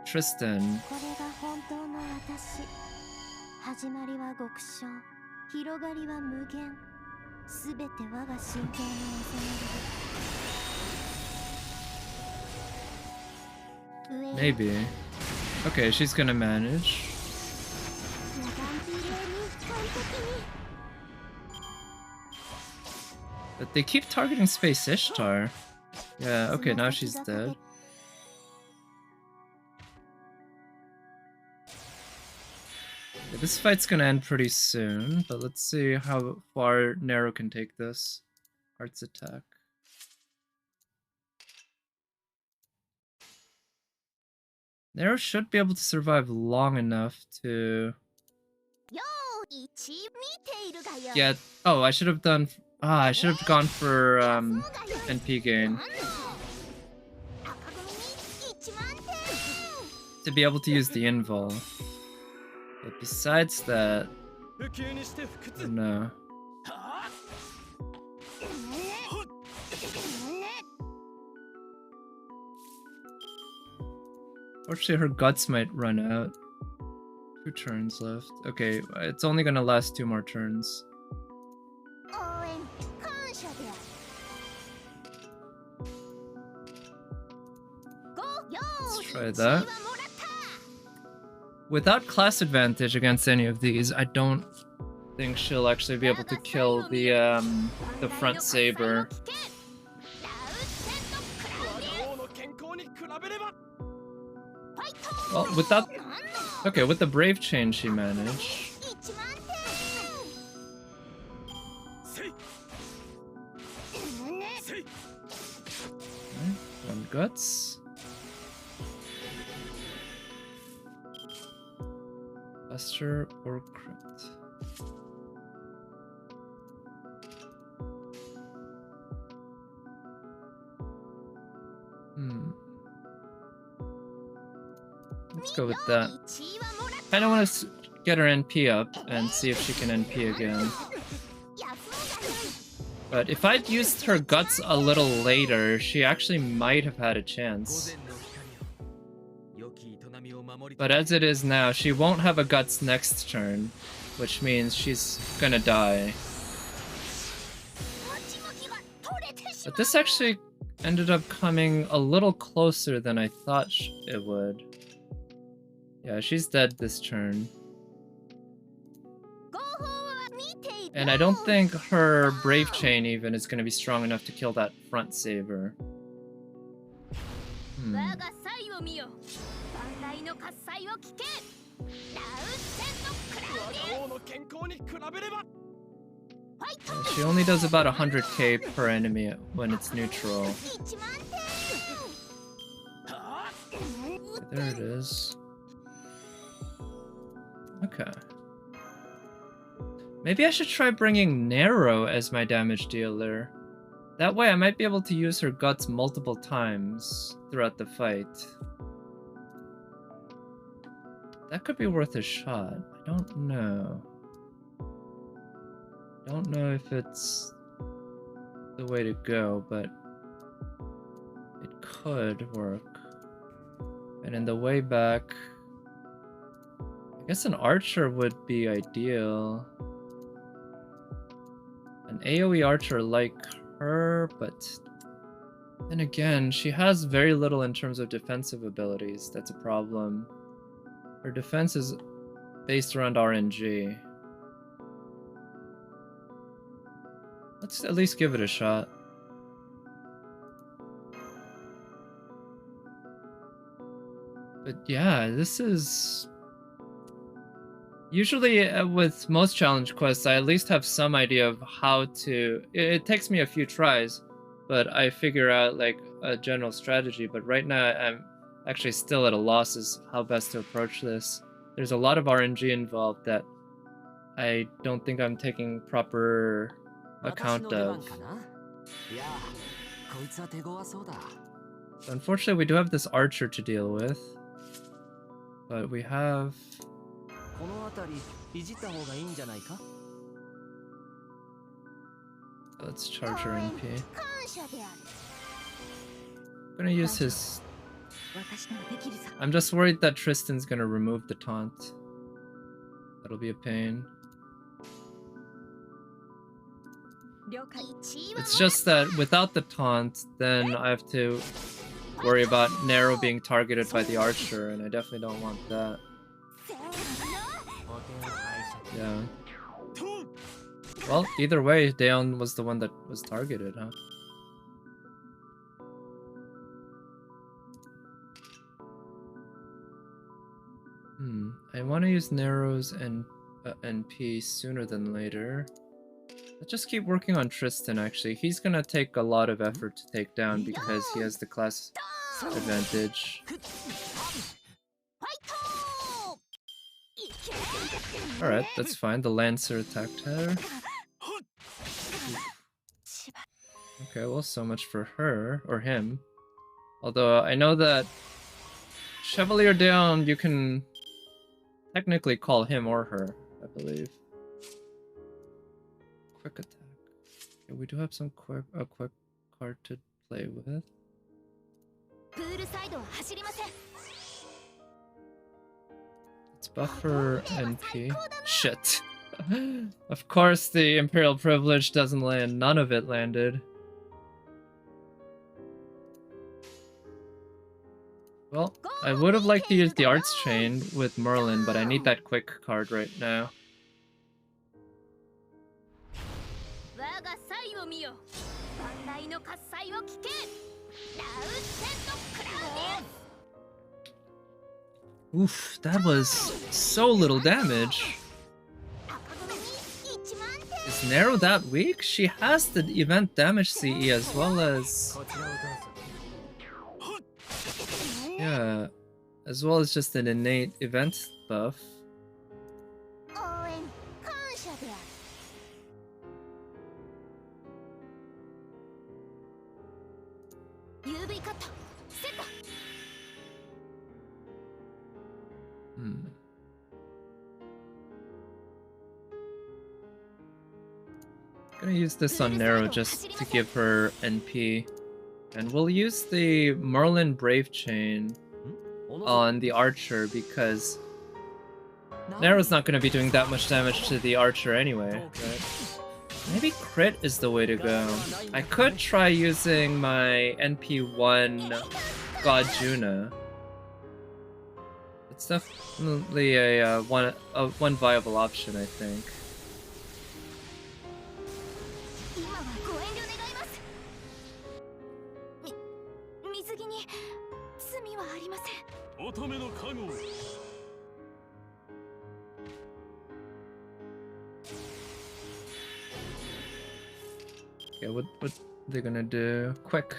Tristan? Maybe. Okay, she's gonna manage. But they keep targeting Space Ishtar. Yeah, okay, now she's dead. Yeah, this fight's gonna end pretty soon, but let's see how far Nero can take this. Heart's attack. Nero should be able to survive long enough to get... Oh, I should have done... I should have gone for NP gain. To be able to use the invul. But besides that... Oh no. Fortunately, her guts might run out. 2 turns left. Okay, it's only gonna last 2 more turns. Let's try that. Without class advantage against any of these, I don't think she'll actually be able to kill the front Saber. Well, with that... Okay, with the Brave Chain she managed. Okay, 1 guts. Buster or crit. Let's go with that. Kinda want to get her NP up and see if she can NP again. But if I'd used her guts a little later, she actually might have had a chance. But as it is now, she won't have a guts next turn, which means she's gonna die. But this actually ended up coming a little closer than I thought it would. Yeah, she's dead this turn. And I don't think her Brave Chain even is going to be strong enough to kill that front Saber. She only does about 100k per enemy when it's neutral. There it is. Okay. Maybe I should try bringing Nero as my damage dealer. That way I might be able to use her guts multiple times throughout the fight. That could be worth a shot. I don't know. Don't know if it's the way to go, but it could work. And in the way back, I guess an archer would be ideal. An AoE archer like her, but And again, she has very little in terms of defensive abilities. That's a problem. Her defense is based around RNG. Let's at least give it a shot. But yeah, this is... Usually with most challenge quests, I at least have some idea of how to... It takes me a few tries, but I figure out like a general strategy. But right now I'm actually still at a loss as how best to approach this. There's a lot of RNG involved that I don't think I'm taking proper account of. So unfortunately, we do have this archer to deal with, but we have... Let's charge her NP. I'm gonna use his... I'm just worried that Tristan's gonna remove the taunt. That'll be a pain. It's just that without the taunt, then I have to worry about Nero being targeted by the archer, and I definitely don't want that. Yeah. Well, either way, Daeon was the one that was targeted, huh? I want to use Nero's NP sooner than later. Let's just keep working on Tristan, actually. He's gonna take a lot of effort to take down because he has the class advantage. Alright, that's fine. The Lancer attacked her. Okay, well, so much for her, or him. Although, I know that Chevalier Daeon, you can technically call him or her, I believe. Quick attack. Okay, we do have a quick card to play with. Let's buffer NP. Shit. Of course the Imperial Privilege doesn't land. None of it landed. Well, I would have liked to use the Arts Chain with Merlin, but I need that quick card right now. Oof, that was so little damage. Is Nero that weak? She has the event damage CE as well as... Yeah, as well as just an innate event buff. Gonna use this on Nero just to give her NP. And we'll use the Merlin Brave Chain on the Archer because Nero's not gonna be doing that much damage to the Archer anyway, right? Maybe crit is the way to go. I could try using my NP1 God Juna. It's definitely a one viable option, I think. Okay, what they're gonna do? Quick.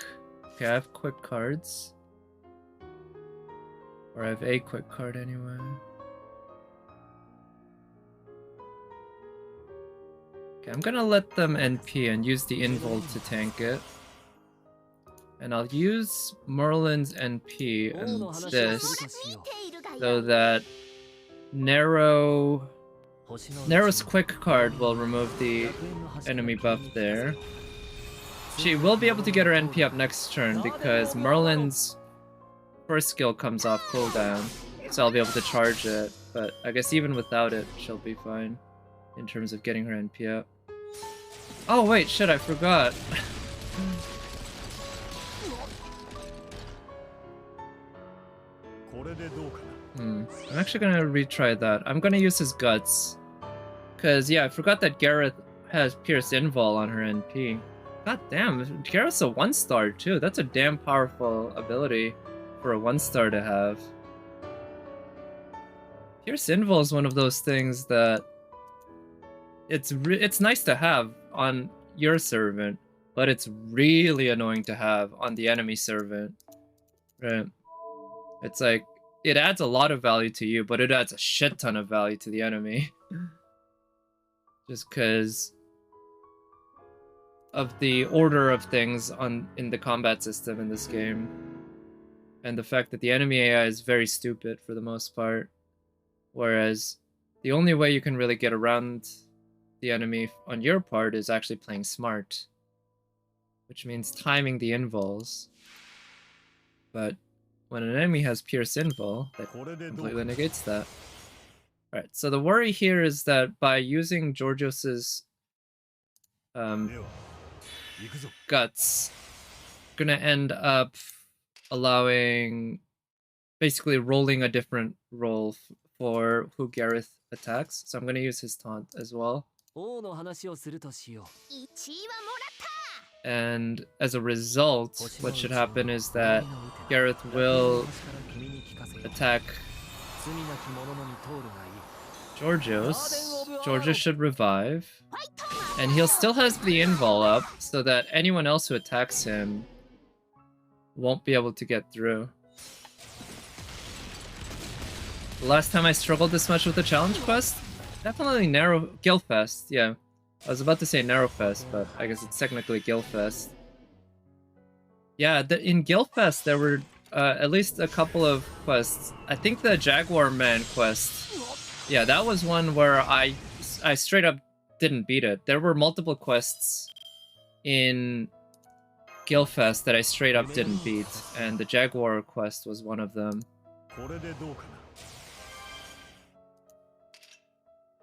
Okay, I have quick cards. Or I have a quick card anyway. Okay, I'm gonna let them NP and use the Involt to tank it. And I'll use Merlin's NP and this so that Nero's quick card will remove the enemy buff there. She will be able to get her NP up next turn because Merlin's first skill comes off cooldown, so I'll be able to charge it, but I guess even without it, she'll be fine in terms of getting her NP up. Oh wait, shit, I forgot. I'm actually gonna retry that. I'm gonna use his guts. Cause yeah, I forgot that Gareth has Pierce Invul on her NP. God damn, Gareth's a 1-star too. That's a damn powerful ability for a 1-star to have. Pierce Invul is one of those things that it's nice to have on your servant, but it's really annoying to have on the enemy servant. Right? It's like it adds a lot of value to you, but it adds a shit ton of value to the enemy. Just because of the order of things in the combat system in this game. And the fact that the enemy AI is very stupid for the most part. Whereas the only way you can really get around the enemy on your part is actually playing smart. Which means timing the invuls. But when an enemy has Pierce Invul, that completely negates that. Alright, so the worry here is that by using Georgios's guts, gonna end up allowing, basically rolling a different roll for who Gareth attacks. So I'm gonna use his taunt as well. And as a result, what should happen is that Gareth will attack Georgios. Georgios should revive. And he'll still has the invul up, so that anyone else who attacks him won't be able to get through. The last time I struggled this much with a challenge quest? Definitely Guildfest, yeah. I was about to say Narrowfest, but I guess it's technically Guildfest. Yeah, in Guildfest there were at least a couple of quests. I think the Jaguar Man quest, yeah, that was one where I straight up didn't beat it. There were multiple quests in Guildfest that I straight up didn't beat, and the Jaguar quest was one of them.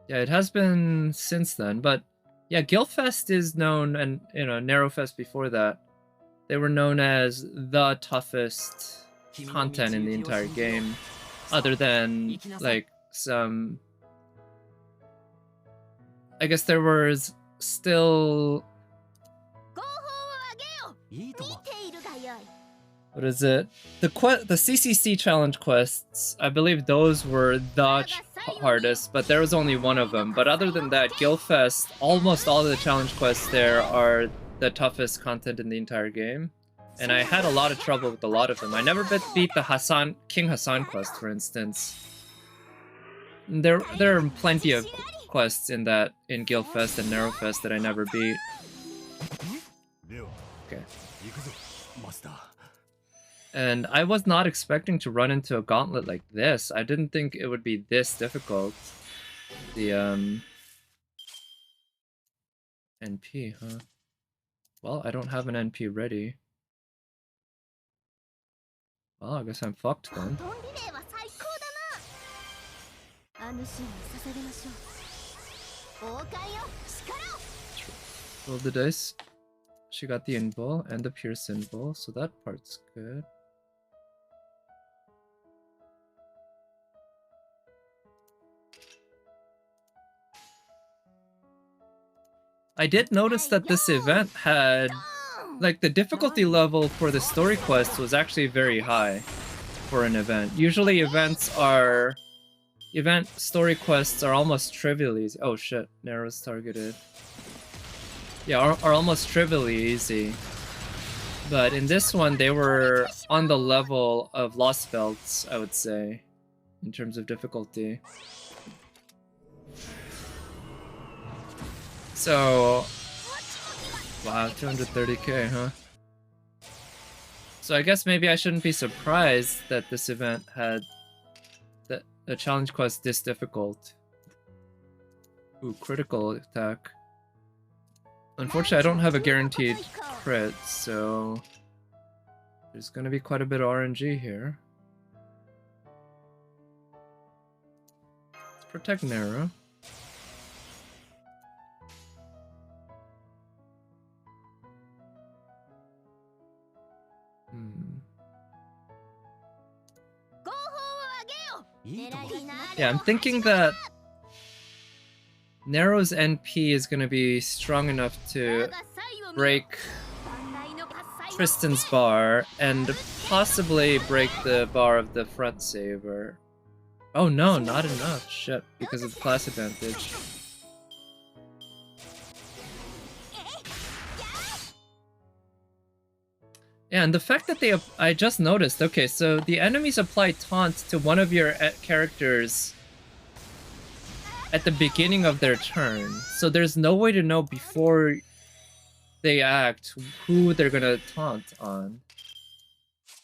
Yeah, it has been since then, but yeah, Guildfest is known, and you know, Narrowfest before that, they were known as the toughest content in the entire game, other than like some, I guess there was still, what is it? The CCC challenge quests, I believe those were the hardest, but there was only one of them. But other than that, Guildfest, almost all of the challenge quests there are the toughest content in the entire game. And I had a lot of trouble with a lot of them. I never beat the King Hassan quest, for instance. There are plenty of quests in Guildfest and Narrowfest that I never beat. Okay. And I was not expecting to run into a gauntlet like this. I didn't think it would be this difficult. The NP, huh? Well, I don't have an NP ready. Well, I guess I'm fucked then. Roll the dice. She got the invul and the Pierce invul, so that part's good. I did notice that this event had, like, the difficulty level for the story quest was actually very high for an event. Usually story quests are almost trivially easy. Oh shit, Narrow's targeted. Yeah, are almost trivially easy. But in this one, they were on the level of Lost Belts, I would say, in terms of difficulty. So, wow, 230k, huh? So I guess maybe I shouldn't be surprised that this event had the challenge quest this difficult. Ooh, critical attack. Unfortunately, I don't have a guaranteed crit, so there's gonna be quite a bit of RNG here. Let's protect Narrow. Yeah, I'm thinking that Narrow's NP is gonna be strong enough to break Tristan's bar and possibly break the bar of the front Saber. Oh no, not enough. Shit, because of the class advantage. Yeah, and the fact that I just noticed, okay, so the enemies apply taunt to one of your characters at the beginning of their turn. So there's no way to know before they act who they're gonna taunt on.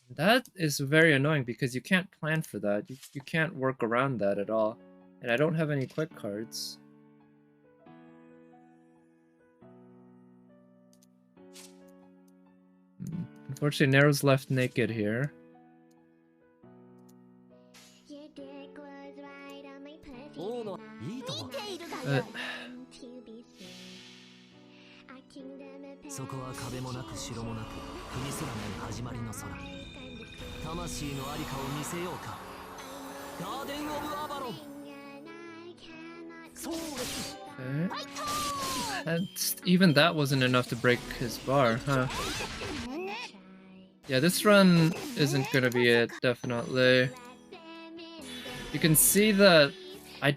That is very annoying because you can't plan for that. You can't work around that at all. And I don't have any quick cards. Unfortunately, Narrow's left naked here. But... Okay. And even that wasn't enough to break his bar, huh? Yeah, this run isn't gonna be it, definitely. You can see that I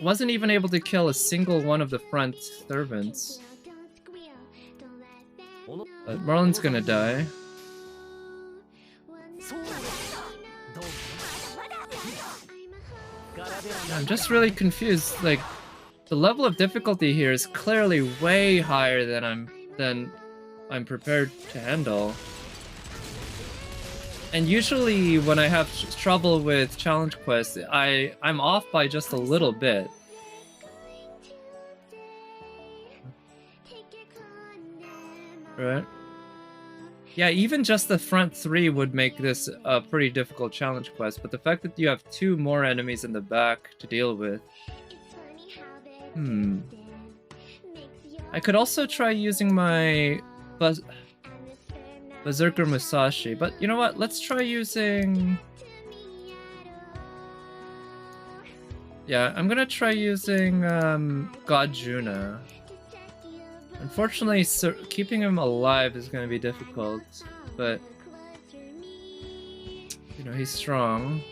wasn't even able to kill a single one of the front servants. But Marlon's gonna die. I'm just really confused, like, the level of difficulty here is clearly way higher than I'm prepared to handle. And usually when I have trouble with challenge quests, I'm off by just a little bit. Right? Yeah, even just the front three would make this a pretty difficult challenge quest, but the fact that you have two more enemies in the back to deal with... I could also try using my Berserker Musashi, but you know what? Let's try using... Yeah, I'm gonna try using God Juna. Unfortunately, keeping him alive is gonna be difficult, but you know, he's strong.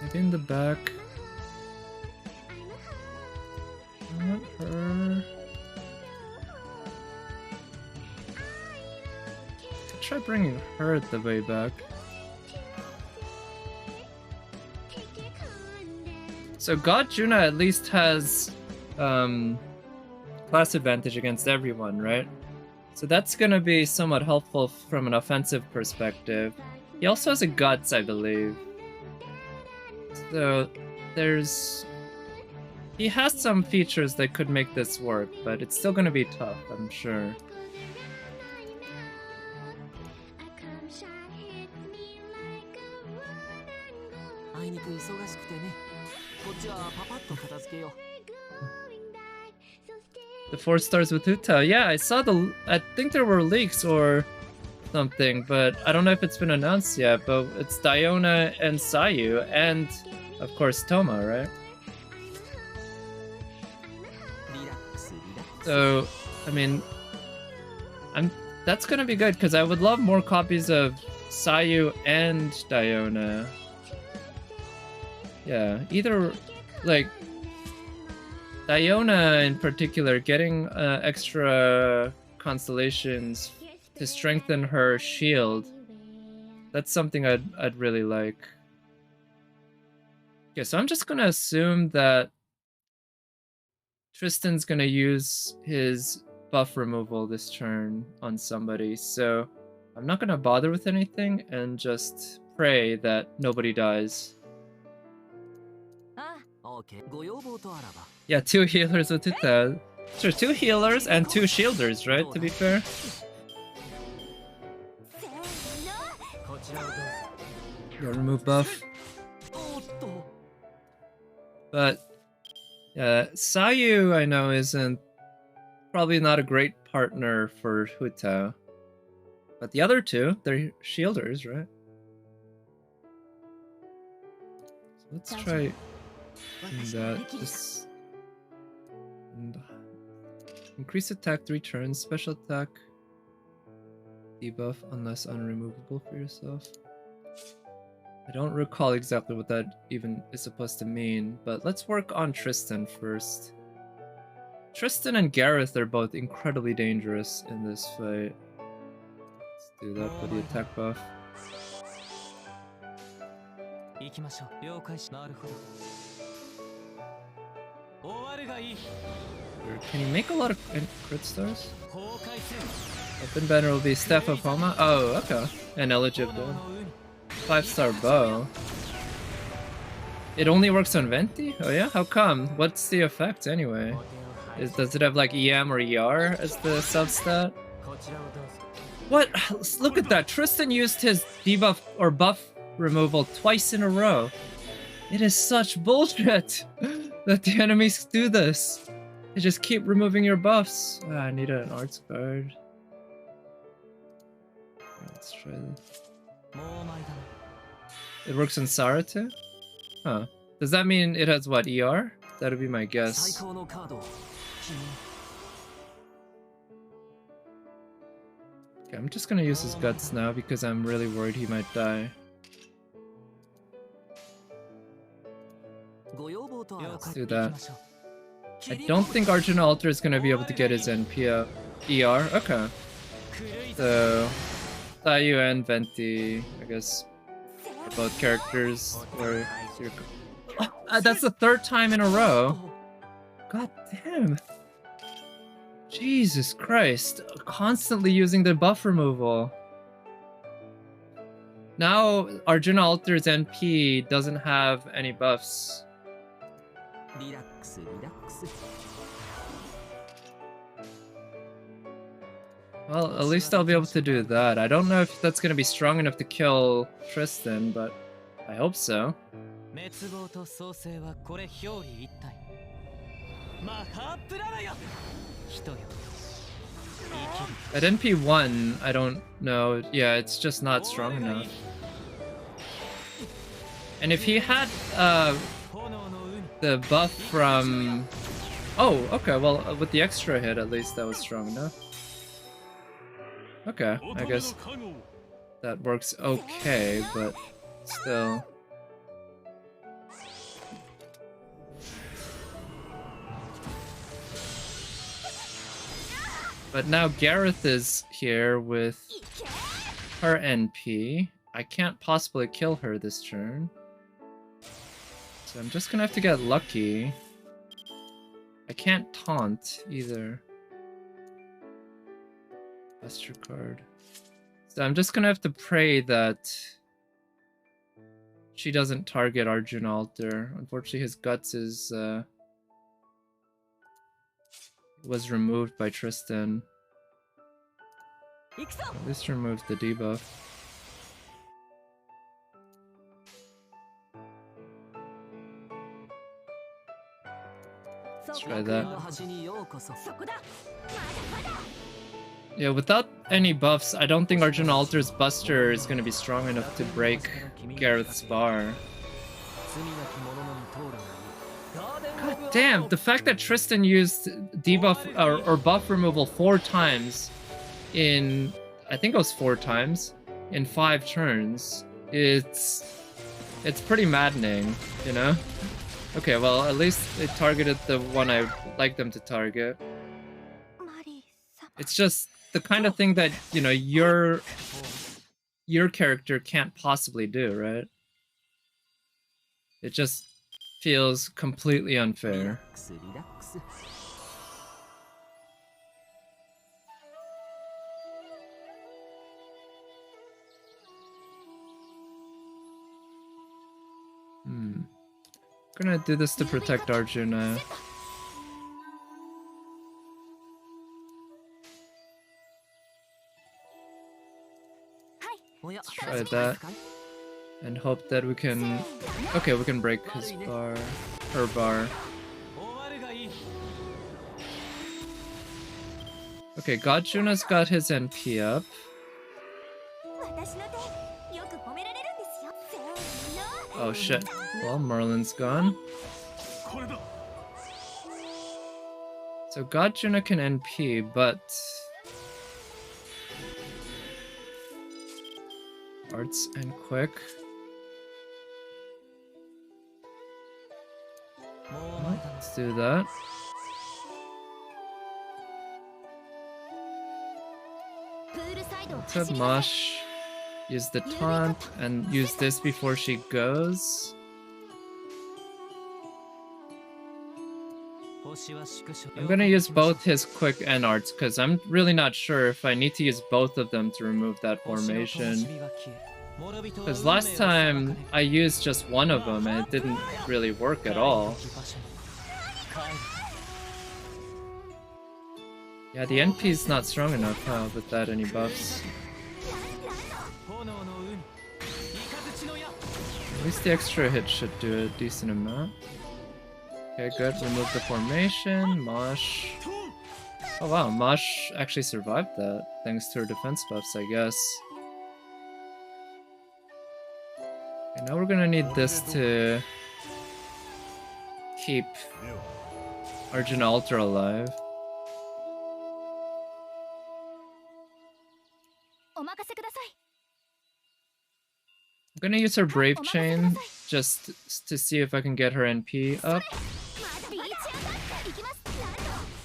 Maybe in the back. Not her. Could try bringing her at the way back. So God Juna at least has class advantage against everyone, right? So that's gonna be somewhat helpful from an offensive perspective. He also has a Guts, I believe. So he has some features that could make this work, but it's still gonna be tough, I'm sure. The 4 stars with Uta. Yeah, I saw I think there were leaks or something, but I don't know if it's been announced yet, but it's Diona and Sayu, and of course Toma, right? So, I mean, that's gonna be good, because I would love more copies of Sayu and Diona. Yeah, either, like, Diona in particular, getting extra constellations to strengthen her shield, that's something I'd really like. Okay, so I'm just gonna assume that Tristan's gonna use his buff removal this turn on somebody, so I'm not gonna bother with anything and just pray that nobody dies. Yeah, 2 healers with Uta. Sure, 2 healers and 2 shielders, right? To be fair. Yeah, remove buff. But Sayu, I know, isn't probably not a great partner for Huta. But the other two, they're shielders, right? So let's try that. Just and increase attack 3 turns, special attack debuff unless unremovable for yourself. I don't recall exactly what that even is supposed to mean, but let's work on Tristan first. Tristan and Gareth are both incredibly dangerous in this fight. Let's do that for the attack buff. Can you make a lot of crit stars? Open banner will be Staff of Homa. Oh, okay. And eligible. 5-star bow. It only works on Venti? Oh yeah? How come? What's the effect anyway? Does it have like EM or ER as the substat? What? Look at that. Tristan used his debuff or buff removal twice in a row. It is such bullshit that the enemies do this. They just keep removing your buffs. I need an arts card. Let's try this. It works on Sara too? Huh. Does that mean it has what, ER? That'd be my guess. Okay, I'm just gonna use his guts now because I'm really worried he might die. Let's do that. I don't think Arjuna Alter is gonna be able to get his NP up. ER? Okay. So, Tayu and Venti, I guess, are both characters where you're... Oh, that's the 3rd time in a row. God damn. Jesus Christ. Constantly using the buff removal. Now Arjuna Alter's NP doesn't have any buffs. Well, at least I'll be able to do that. I don't know if that's gonna be strong enough to kill Tristan, but I hope so. At NP1, I don't know. Yeah, it's just not strong enough. And if he had the buff from... Oh, okay, well, with the extra hit, at least that was strong enough. Okay, I guess that works okay, but still. But now Gareth is here with her NP. I can't possibly kill her this turn. So I'm just gonna have to get lucky. I can't taunt either. Buster card. So I'm just gonna have to pray that she doesn't target Arjuna Alter. Unfortunately, his guts is was removed by Tristan. At least remove the debuff. Let's try that. Yeah, without any buffs, I don't think Arjuna Alter's Buster is going to be strong enough to break Gareth's bar. God damn, the fact that Tristan used debuff or buff removal 4 times in, I think it was 4 times, in 5 turns, it's pretty maddening, you know? Okay, well, at least they targeted the one I like them to target. It's just the kind of thing that, you know, your character can't possibly do, right? It just feels completely unfair. I'm gonna do this to protect Arjuna. Let's try that and hope that we can... Okay, we can break his bar, her bar. Okay, Godjuna's got his NP up. Oh shit. Well, Merlin's gone. So Godjuna can NP, but Arts and Quick. Well, let's do that. Let's have Mosh use the taunt and use this before she goes. I'm gonna use both his Quick and Arts because I'm really not sure if I need to use both of them to remove that formation. Because last time I used just one of them and it didn't really work at all. Yeah, the NP is not strong enough, huh, without any buffs. At least the extra hit should do a decent amount. Okay, good. Remove the formation. Mosh. Oh wow, Mosh actually survived that, thanks to her defense buffs, I guess. Okay, now we're gonna need this to keep Arjuna Ultra alive. I'm gonna use her Brave Chain just to see if I can get her NP up.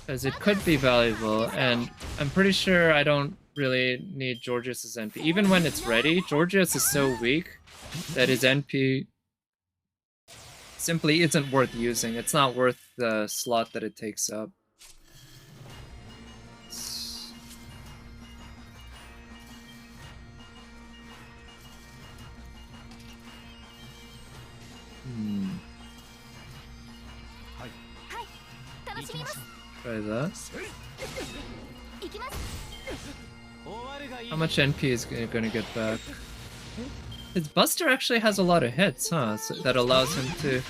Because it could be valuable, and I'm pretty sure I don't really need Georgius's NP. Even when it's ready, Georgius is so weak that his NP simply isn't worth using. It's not worth the slot that it takes up. Try that. How much NP is gonna get back? His Buster actually has a lot of hits, huh? So that allows him to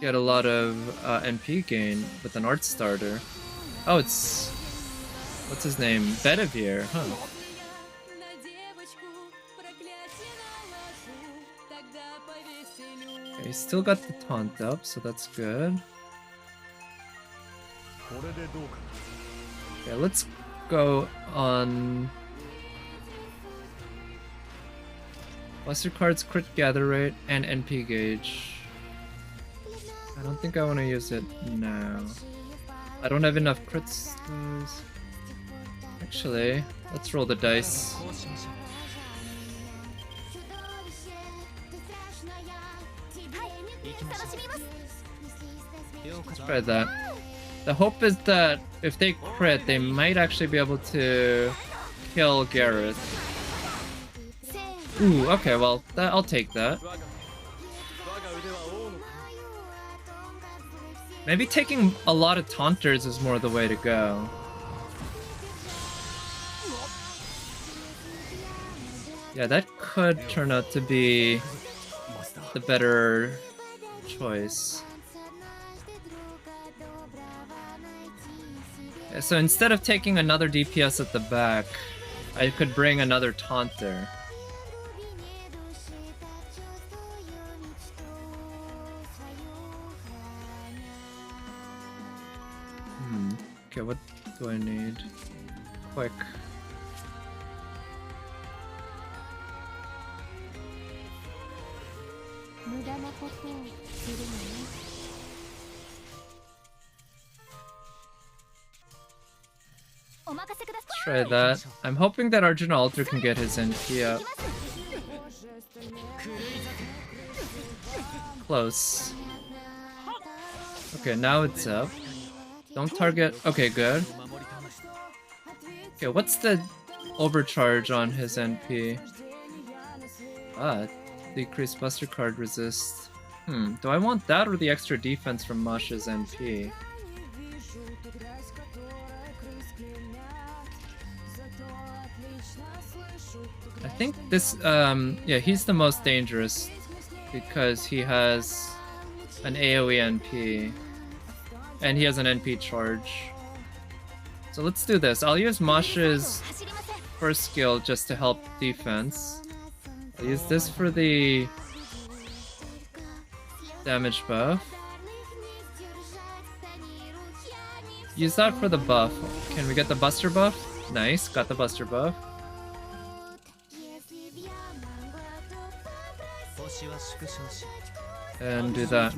get a lot of NP gain with an art starter. Oh, it's... what's his name? Bedivere, huh? Okay, he's still got the taunt up, so that's good. Okay, let's go on Buster cards, crit gather rate, and NP gauge. I don't think I want to use it now. I don't have enough crits. Actually, let's roll the dice. Let's try that. The hope is that if they crit, they might actually be able to kill Gareth. Ooh, okay, well, I'll take that. Maybe taking a lot of taunters is more the way to go. Yeah, that could turn out to be the better choice. Yeah, so instead of taking another DPS at the back, I could bring another taunter. Okay, what do I need? Quick. Let's try that. I'm hoping that Arjuna Alter can get his NP up. Close. Okay, now it's up. Don't target. Okay, good. Okay, what's the overcharge on his NP? Decreased Buster card resist. Do I want that or the extra defense from Mosh's NP? I think this, yeah, he's the most dangerous because he has an AoE NP and he has an NP charge. So let's do this. I'll use Masha's first skill just to help defense. I'll use this for the damage buff. Use that for the buff. Can we get the buster buff? Nice, got the buster buff. And do that.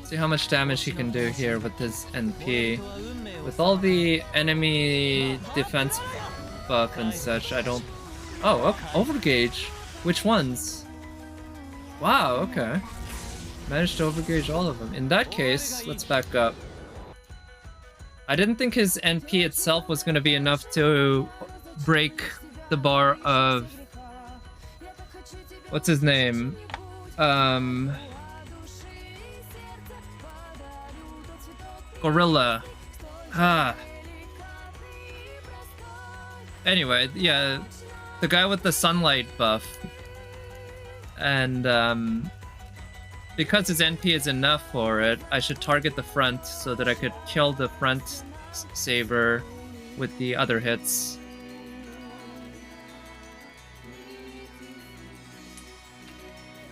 See how much damage he can do here with his NP. With all the enemy defense buff and such, I don't... Oh, okay. Overgauge. Which ones? Wow, okay. Managed to overgauge all of them. In that case, let's back up. I didn't think his NP itself was going to be enough to break the bar of... What's his name? Gorilla. Anyway, yeah, the guy with the sunlight buff. And because his NP is enough for it, I should target the front so that I could kill the front Saber with the other hits.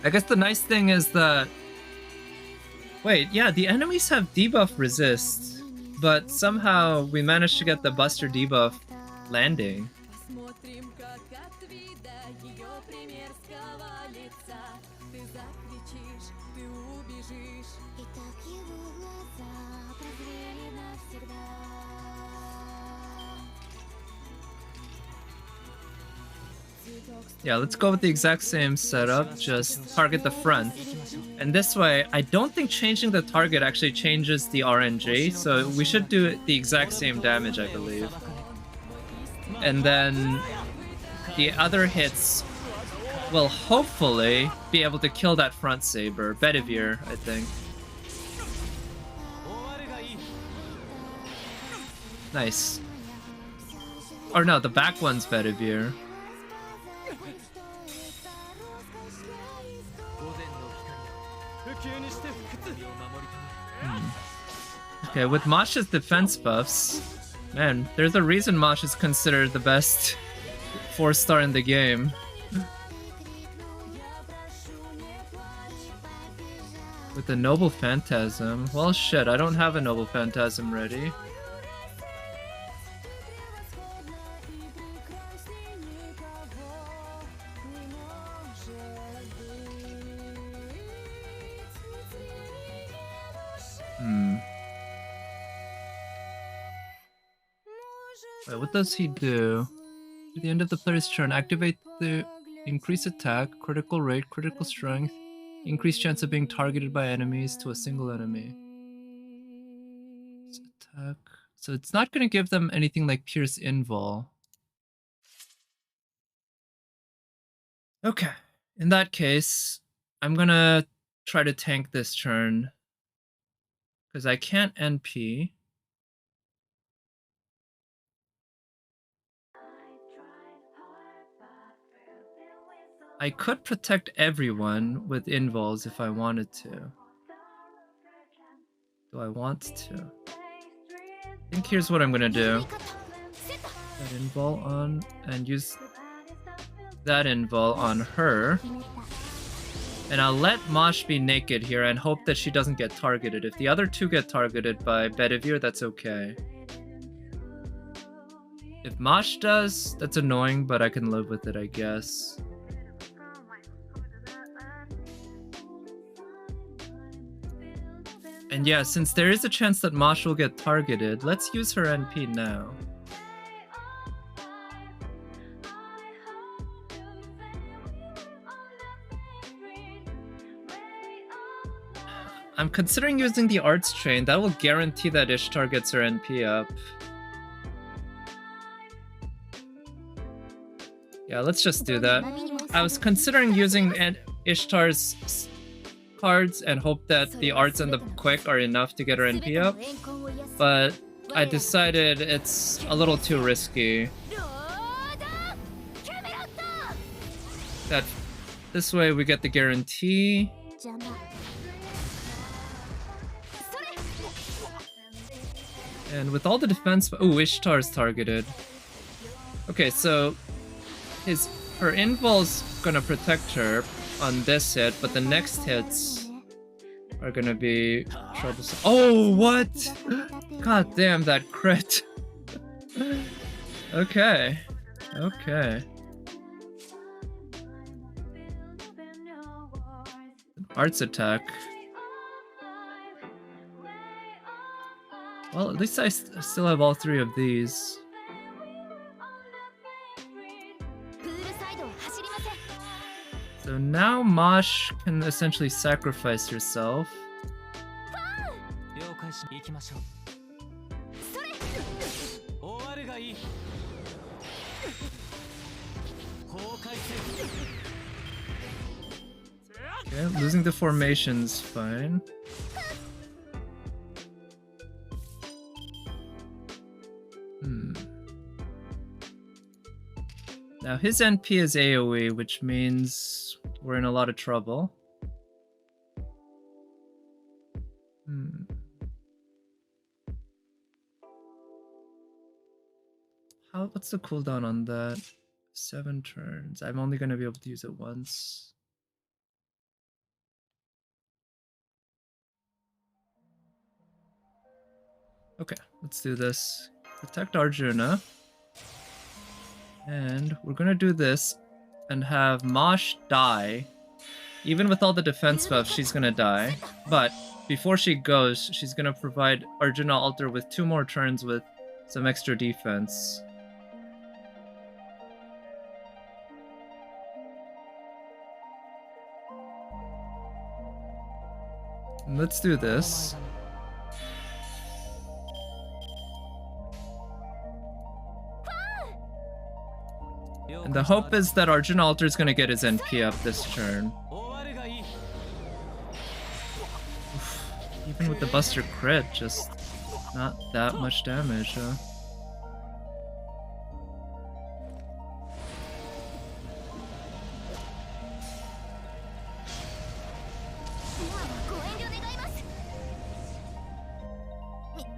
I guess the nice thing is that... Wait, yeah, the enemies have debuff resist, but somehow we managed to get the Buster debuff landing. Yeah, let's go with the exact same setup, just target the front. And this way, I don't think changing the target actually changes the RNG, so we should do the exact same damage, I believe. And then the other hits will hopefully be able to kill that front Saber. Bedivere, I think. Nice. Or no, the back one's Bedivere. Okay, with Masha's defense buffs, man, there's a reason Mash is considered the best 4-star in the game. With the Noble Phantasm, well shit, I don't have a Noble Phantasm ready. Wait, what does he do? At the end of the player's turn, activate the increase attack, critical rate, critical strength, increased chance of being targeted by enemies to a single enemy. Attack. So it's not going to give them anything like Pierce Invul. Okay, in that case, I'm going to try to tank this turn. Because I can't NP. I could protect everyone with invuls if I wanted to. Do I want to? I think here's what I'm gonna do. That invul on and use that invul on her. And I'll let Mosh be naked here and hope that she doesn't get targeted. If the other two get targeted by Bedivere, that's okay. If Mosh does, that's annoying, but I can live with it, I guess. And yeah, since there is a chance that Mosh will get targeted, let's use her NP now. I'm considering using the Arts Train. That will guarantee that Ishtar gets her NP up. Yeah, let's just do that. I was considering using Ishtar's cards and hope that the Arts and the Quick are enough to get her NP up, but I decided it's a little too risky. That this way we get the guarantee. And with all the defense... Oh, Ishtar's targeted. Okay, so her invul's gonna protect her on this hit, but the next hits are gonna be troublesome. Oh, what? God damn, that crit. Okay. Okay. Arts attack. Well, at least I still have all three of these. So now Mosh can essentially sacrifice herself. Okay, losing the formation's fine. Now his NP is AoE, which means we're in a lot of trouble. What's the cooldown on that? 7 turns. I'm only gonna be able to use it once. Okay, let's do this. Protect Arjuna. And we're gonna do this and have Mosh die. Even with all the defense buffs, she's gonna die. But before she goes, she's gonna provide Arjuna Alter with 2 more turns with some extra defense. Let's do this. And the hope is that Arjuna Alter is going to get his NP up this turn. Oof. Even with the Buster crit, just not that much damage, huh?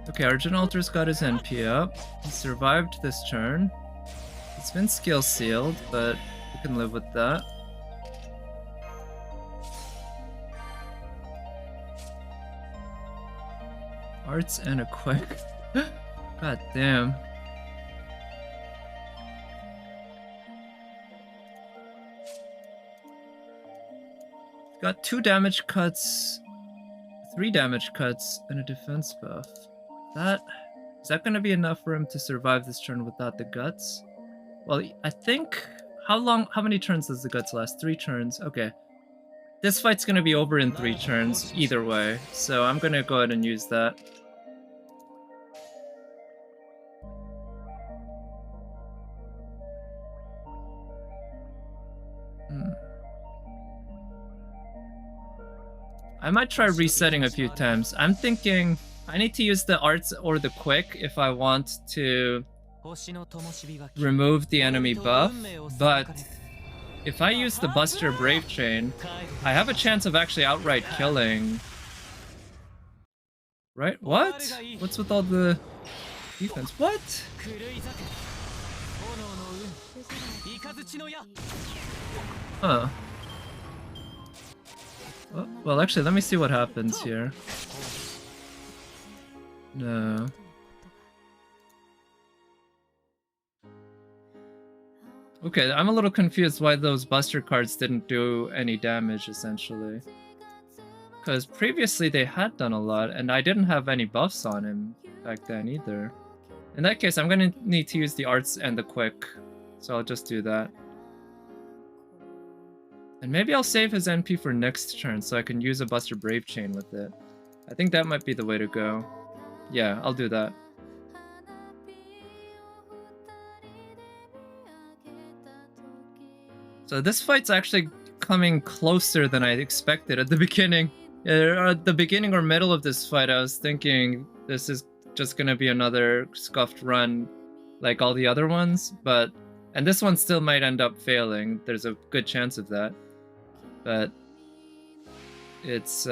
Okay, Arjuna Alter's got his NP up. He survived this turn. It's been skill sealed, but we can live with that. Arts and a quick. God damn. Got 2 damage cuts, 3 damage cuts, and a defense buff. Is that gonna be enough for him to survive this turn without the guts? Well, I think... How many turns does the guts last? 3 turns. Okay. This fight's gonna be over in 3 turns, either way. So I'm gonna go ahead and use that. I might try resetting a few times. I'm thinking I need to use the arts or the quick if I want to remove the enemy buff, but if I use the Buster Brave Chain, I have a chance of actually outright killing. Right? What? What's with all the defense? What? Huh. Well, actually, let me see what happens here. No. Okay, I'm a little confused why those Buster cards didn't do any damage, essentially. Because previously they had done a lot, and I didn't have any buffs on him back then either. In that case, I'm gonna need to use the arts and the quick, so I'll just do that. And maybe I'll save his NP for next turn so I can use a Buster Brave Chain with it. I think that might be the way to go. Yeah, I'll do that. So this fight's actually coming closer than I expected at the beginning. At the beginning or middle of this fight, I was thinking this is just gonna be another scuffed run like all the other ones, and this one still might end up failing. There's a good chance of that. But it's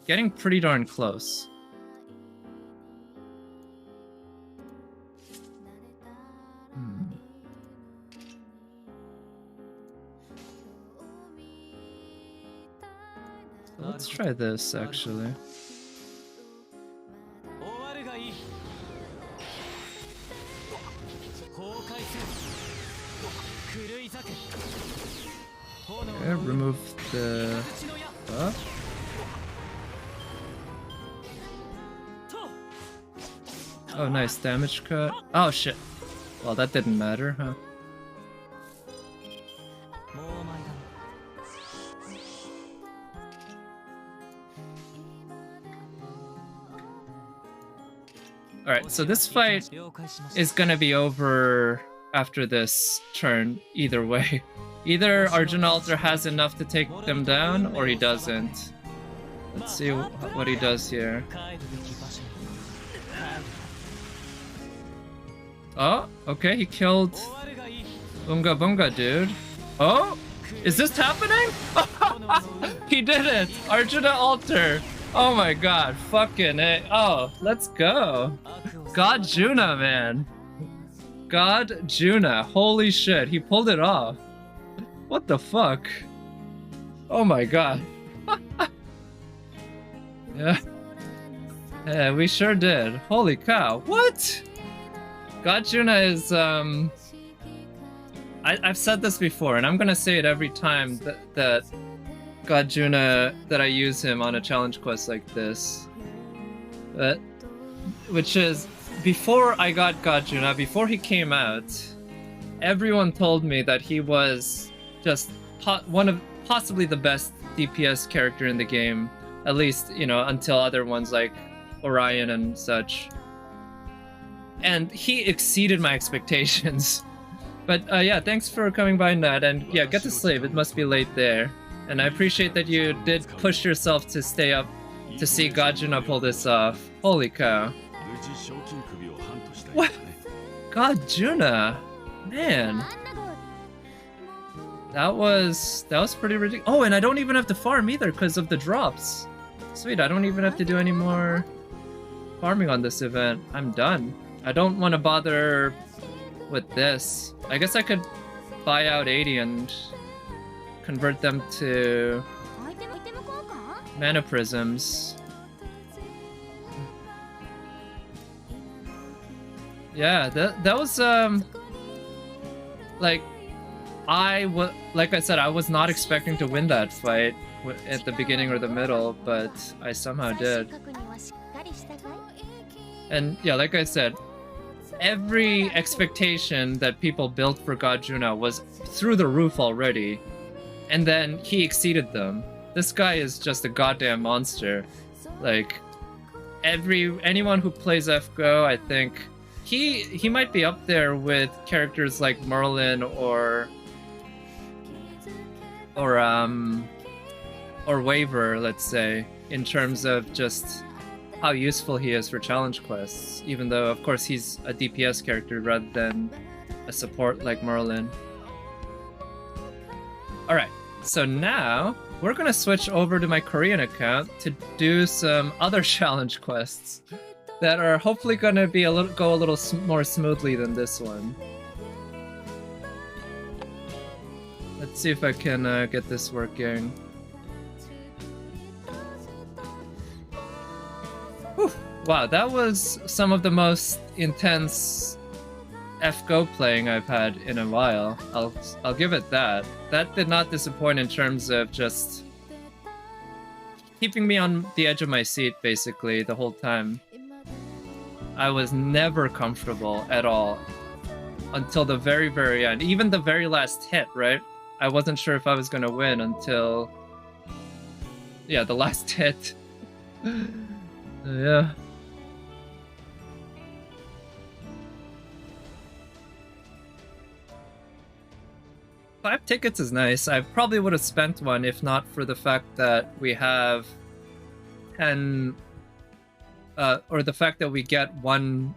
getting pretty darn close. Let's try this actually. Okay, remove the buff. Oh, nice damage cut. Oh shit. Well, that didn't matter, huh? Alright, so this fight is gonna be over after this turn, either way. Either Arjun Alter has enough to take them down, or he doesn't. Let's see what he does here. Oh, okay, he killed Bunga Bunga, dude. Oh, is this happening? He did it! Arjuna Alter! Oh my god, fucking A. Oh, let's go. God Juna, man. God Juna, holy shit, he pulled it off. What the fuck? Oh my god. Yeah. Yeah, we sure did. Holy cow. What? God Juna is, I've said this before, and I'm gonna say it every time that God Juna, that I use him on a challenge quest like this. Which is, before I got God Juna, before he came out, everyone told me that he was just one of possibly the best DPS character in the game, at least, you know, until other ones like Orion and such. And he exceeded my expectations. But yeah, thanks for coming by, Nat, and yeah, get to sleep, it must be late there. And I appreciate that you did push yourself to stay up to see God Juna pull this off. Holy cow. What? God Juna? Man. That was pretty ridiculous. Oh, and I don't even have to farm either because of the drops. Sweet, I don't even have to do any more farming on this event. I'm done. I don't want to bother with this. I guess I could buy out 80 and convert them to mana prisms. Yeah, that was like I said, I was not expecting to win that fight at the beginning or the middle, but I somehow did. And yeah, like I said, every expectation that people built for God Juna was through the roof already, and then he exceeded them. This guy is just a goddamn monster. Like, anyone who plays FGO, I think he might be up there with characters like Merlin or Waver, let's say, in terms of just how useful he is for challenge quests, even though of course he's a DPS character rather than a support like Merlin. Alright, so now we're gonna switch over to my Korean account to do some other challenge quests that are hopefully gonna be go a little more smoothly than this one. Let's see if I can get this working. Whew. Wow, that was some of the most intense FGO playing I've had in a while. I'll give it that. That did not disappoint in terms of just keeping me on the edge of my seat basically the whole time. I was never comfortable at all until the very, very end. Even the very last hit, right? I wasn't sure if I was gonna win until, yeah, the last hit. Yeah. Five tickets is nice. I probably would have spent one if not for the fact that we have 10, or the fact that we get one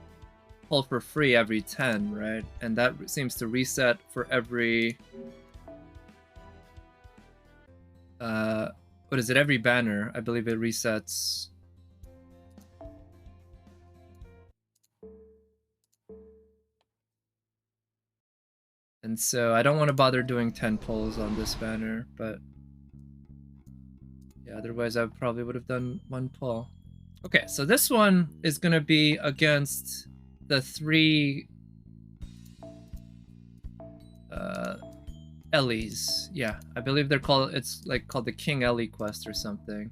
pull for free every 10, right? And that seems to reset for every, what is it? Every banner, I believe it resets. And so I don't want to bother doing 10 pulls on this banner, but Yeah, otherwise I probably would have done one pull. Okay, so this one is gonna be against the 3 Ellies. Yeah, I believe they're called, it's like called the King Ellie quest or something.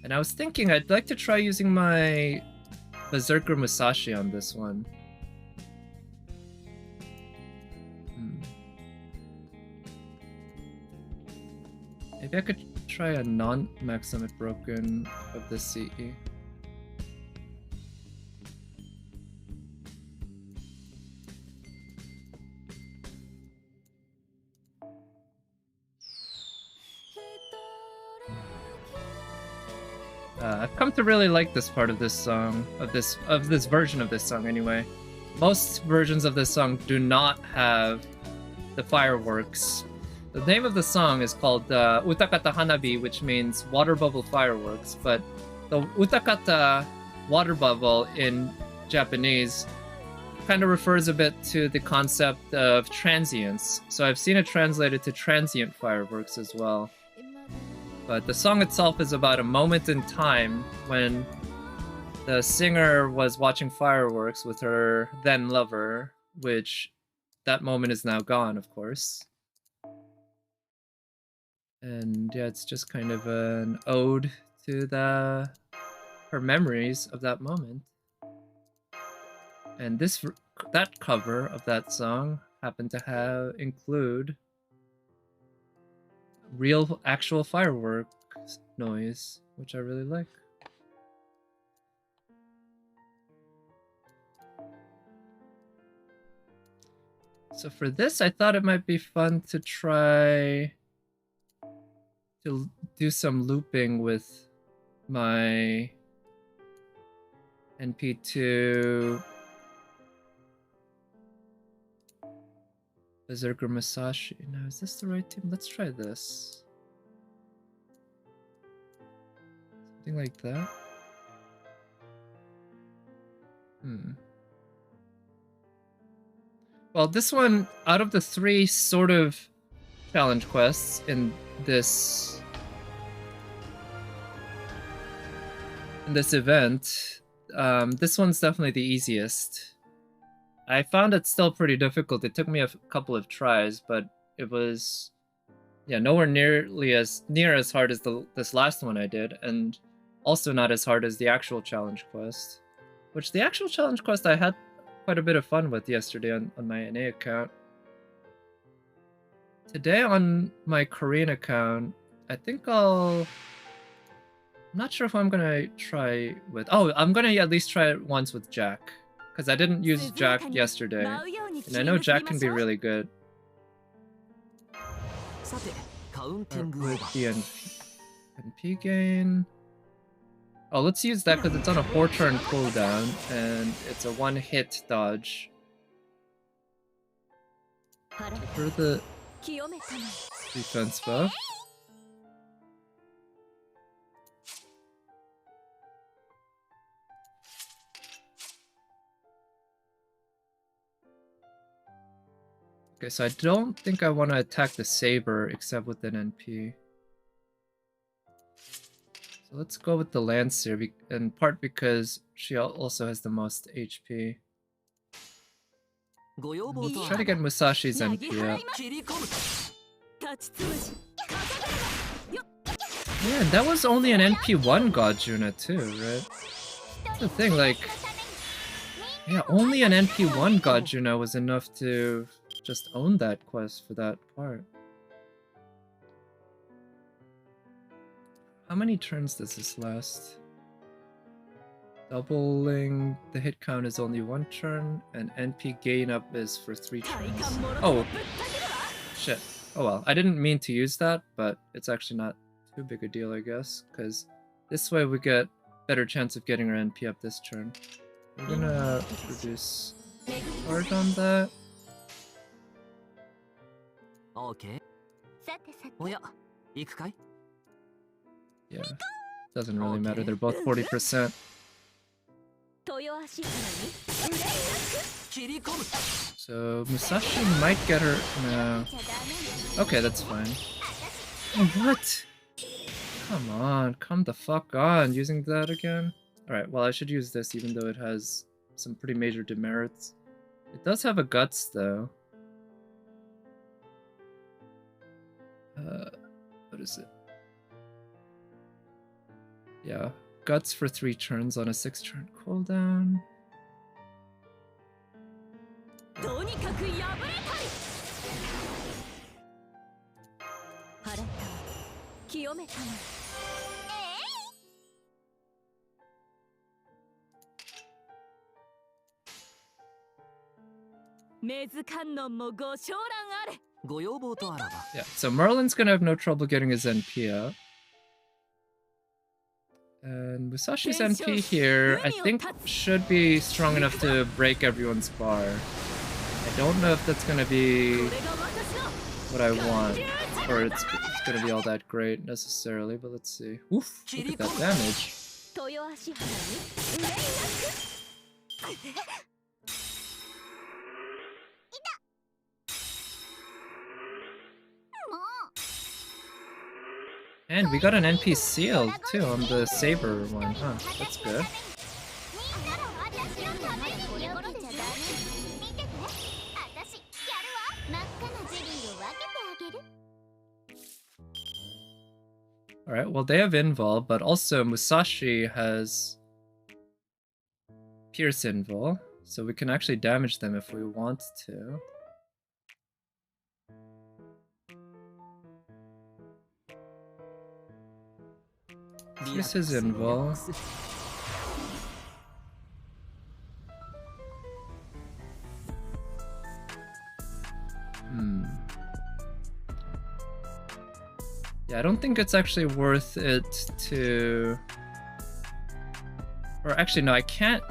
And I was thinking I'd like to try using my Berserker Musashi on this one. Maybe I could try a non-max limit broken of the CE. I've come to really like this part of this song, of this version of this song anyway. Most versions of this song do not have the fireworks. The name of the song is called Utakata Hanabi, which means water bubble fireworks, but the Utakata water bubble in Japanese kind of refers a bit to the concept of transience. So I've seen it translated to transient fireworks as well. But the song itself is about a moment in time when the singer was watching fireworks with her then lover, which that moment is now gone, of course. And yeah, it's just kind of an ode to her memories of that moment. And that cover of that song happened to include real actual fireworks noise, which I really like. So for this, I thought it might be fun to try to do some looping with my NP2 Berserker Musashi. Now, is this the right team? Let's try this. Something like that. Well, this one, out of the 3 sort of challenge quests in this event, this one's definitely the easiest. I found it still pretty difficult. It took me a couple of tries, but it was, yeah, nowhere nearly as hard as this last one I did, and also not as hard as the actual challenge quest. Which the actual challenge quest I had quite a bit of fun with yesterday on my NA account. Today on my Korean account, I think I'm not sure if I'm gonna try with... Oh, I'm gonna at least try it once with Jack. Because I didn't use Jack yesterday, and I know Jack can be really good. With the NP gain... Oh, let's use that because it's on a 4-turn cooldown, and it's a 1-hit dodge. For the defense buff. Okay, so I don't think I want to attack the Saber except with an NP. So let's go with the Lancer, in part because she also has the most HP. Let's try to get Musashi's NP up. Yeah, that was only an NP1 God Juna too, right? That's the thing, like... Yeah, only an NP1 God Juna was enough to just own that quest for that part. How many turns does this last? Doubling the hit count is only 1 turn, and NP gain up is for 3 turns. Oh, shit. Oh well, I didn't mean to use that, but it's actually not too big a deal, I guess, because this way we get better chance of getting our NP up this turn. We're gonna reduce charge on that. Okay. Yeah, doesn't really matter. They're both 40%. So Musashi might get her. No. Okay, that's fine. Oh, what? Come on, come the fuck on, using that again? Alright, well I should use this even though it has some pretty major demerits. It does have a guts though. What is it? Yeah, guts for 3 turns on a 6-turn cooldown. Yeah, so Merlin's gonna have no trouble getting his NP up. And Musashi's NP here, I think, should be strong enough to break everyone's bar. I don't know if that's gonna be what I want, or it's gonna be all that great necessarily, but let's see. Oof, look at that damage. And we got an NP sealed too on the Saber one, huh? That's good. Alright, well they have Invul, but also Musashi has Pierce Invul, so we can actually damage them if we want to. This is Invul. Yeah, I don't think it's actually worth it to... Or actually, no, I can't...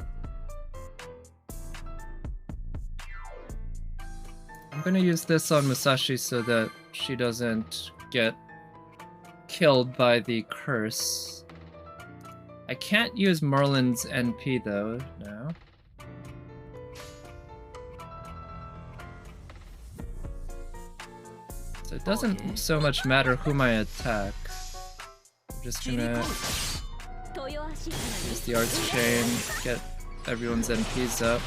I'm gonna use this on Musashi so that she doesn't get killed by the curse. I can't use Merlin's NP though, now. So it doesn't so much matter whom I attack. I'm just gonna use the Arts Chain, get everyone's NPs up.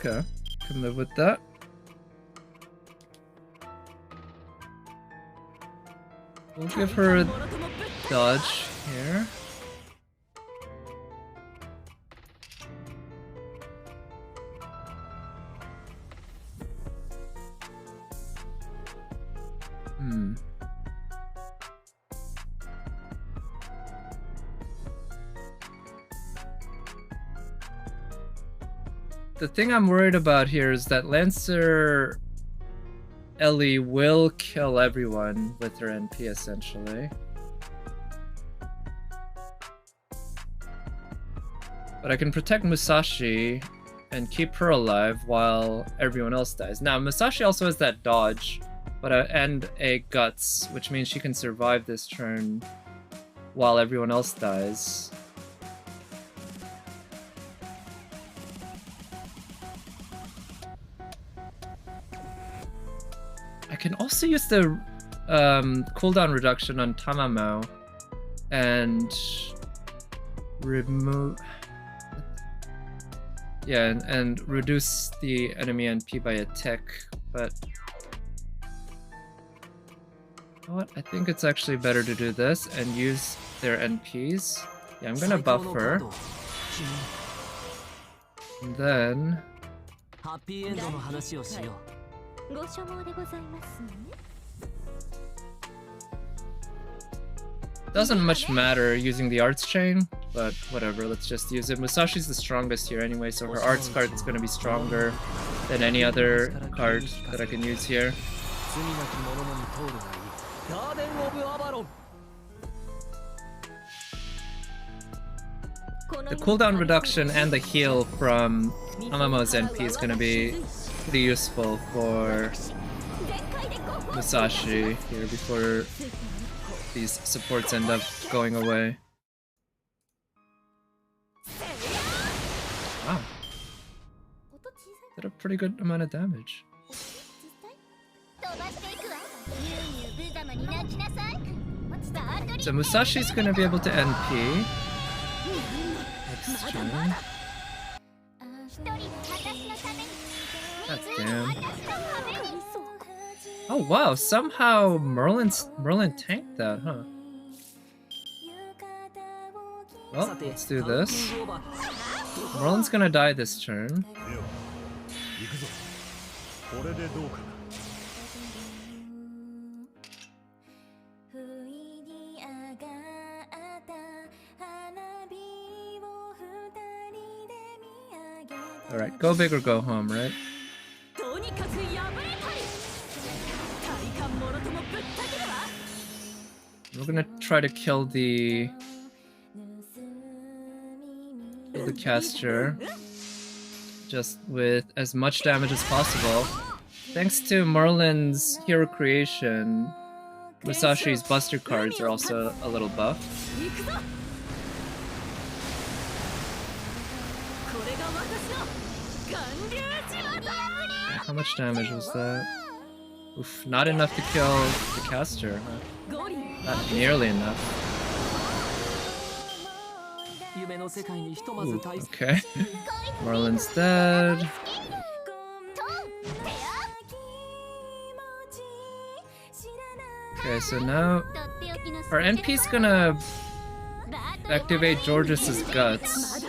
Okay, can live with that. We'll give her a dodge here. The thing I'm worried about here is that Lancer Ellie will kill everyone with her NP, essentially. But I can protect Musashi and keep her alive while everyone else dies. Now, Musashi also has that dodge, but and a guts, which means she can survive this turn while everyone else dies. I can also use the cooldown reduction on Tamamo and remove... Yeah, and reduce the enemy NP by a tick, but... You know what? I think it's actually better to do this and use their NPs. Yeah, I'm gonna buff her. And then... Doesn't much matter using the Arts Chain, but whatever, let's just use it. Musashi's the strongest here anyway, so her Arts card is going to be stronger than any other card that I can use here. the cooldown reduction and the heal from Amamo's NP is gonna be pretty useful for Musashi here before these supports end up going away. Wow. Did a pretty good amount of damage. So Musashi's gonna be able to NP next turn. God damn. Oh wow, somehow Merlin tanked that, huh? Well, let's do this. Merlin's gonna die this turn. Alright, go big or go home, right? We're gonna try to kill the caster just with as much damage as possible. Thanks to Merlin's hero creation, Musashi's buster cards are also a little buffed. How much damage was that? Oof, not enough to kill the caster, huh? Not nearly enough. Ooh, okay. Merlin's dead. Okay, so now our NP's gonna activate Georgius's guts.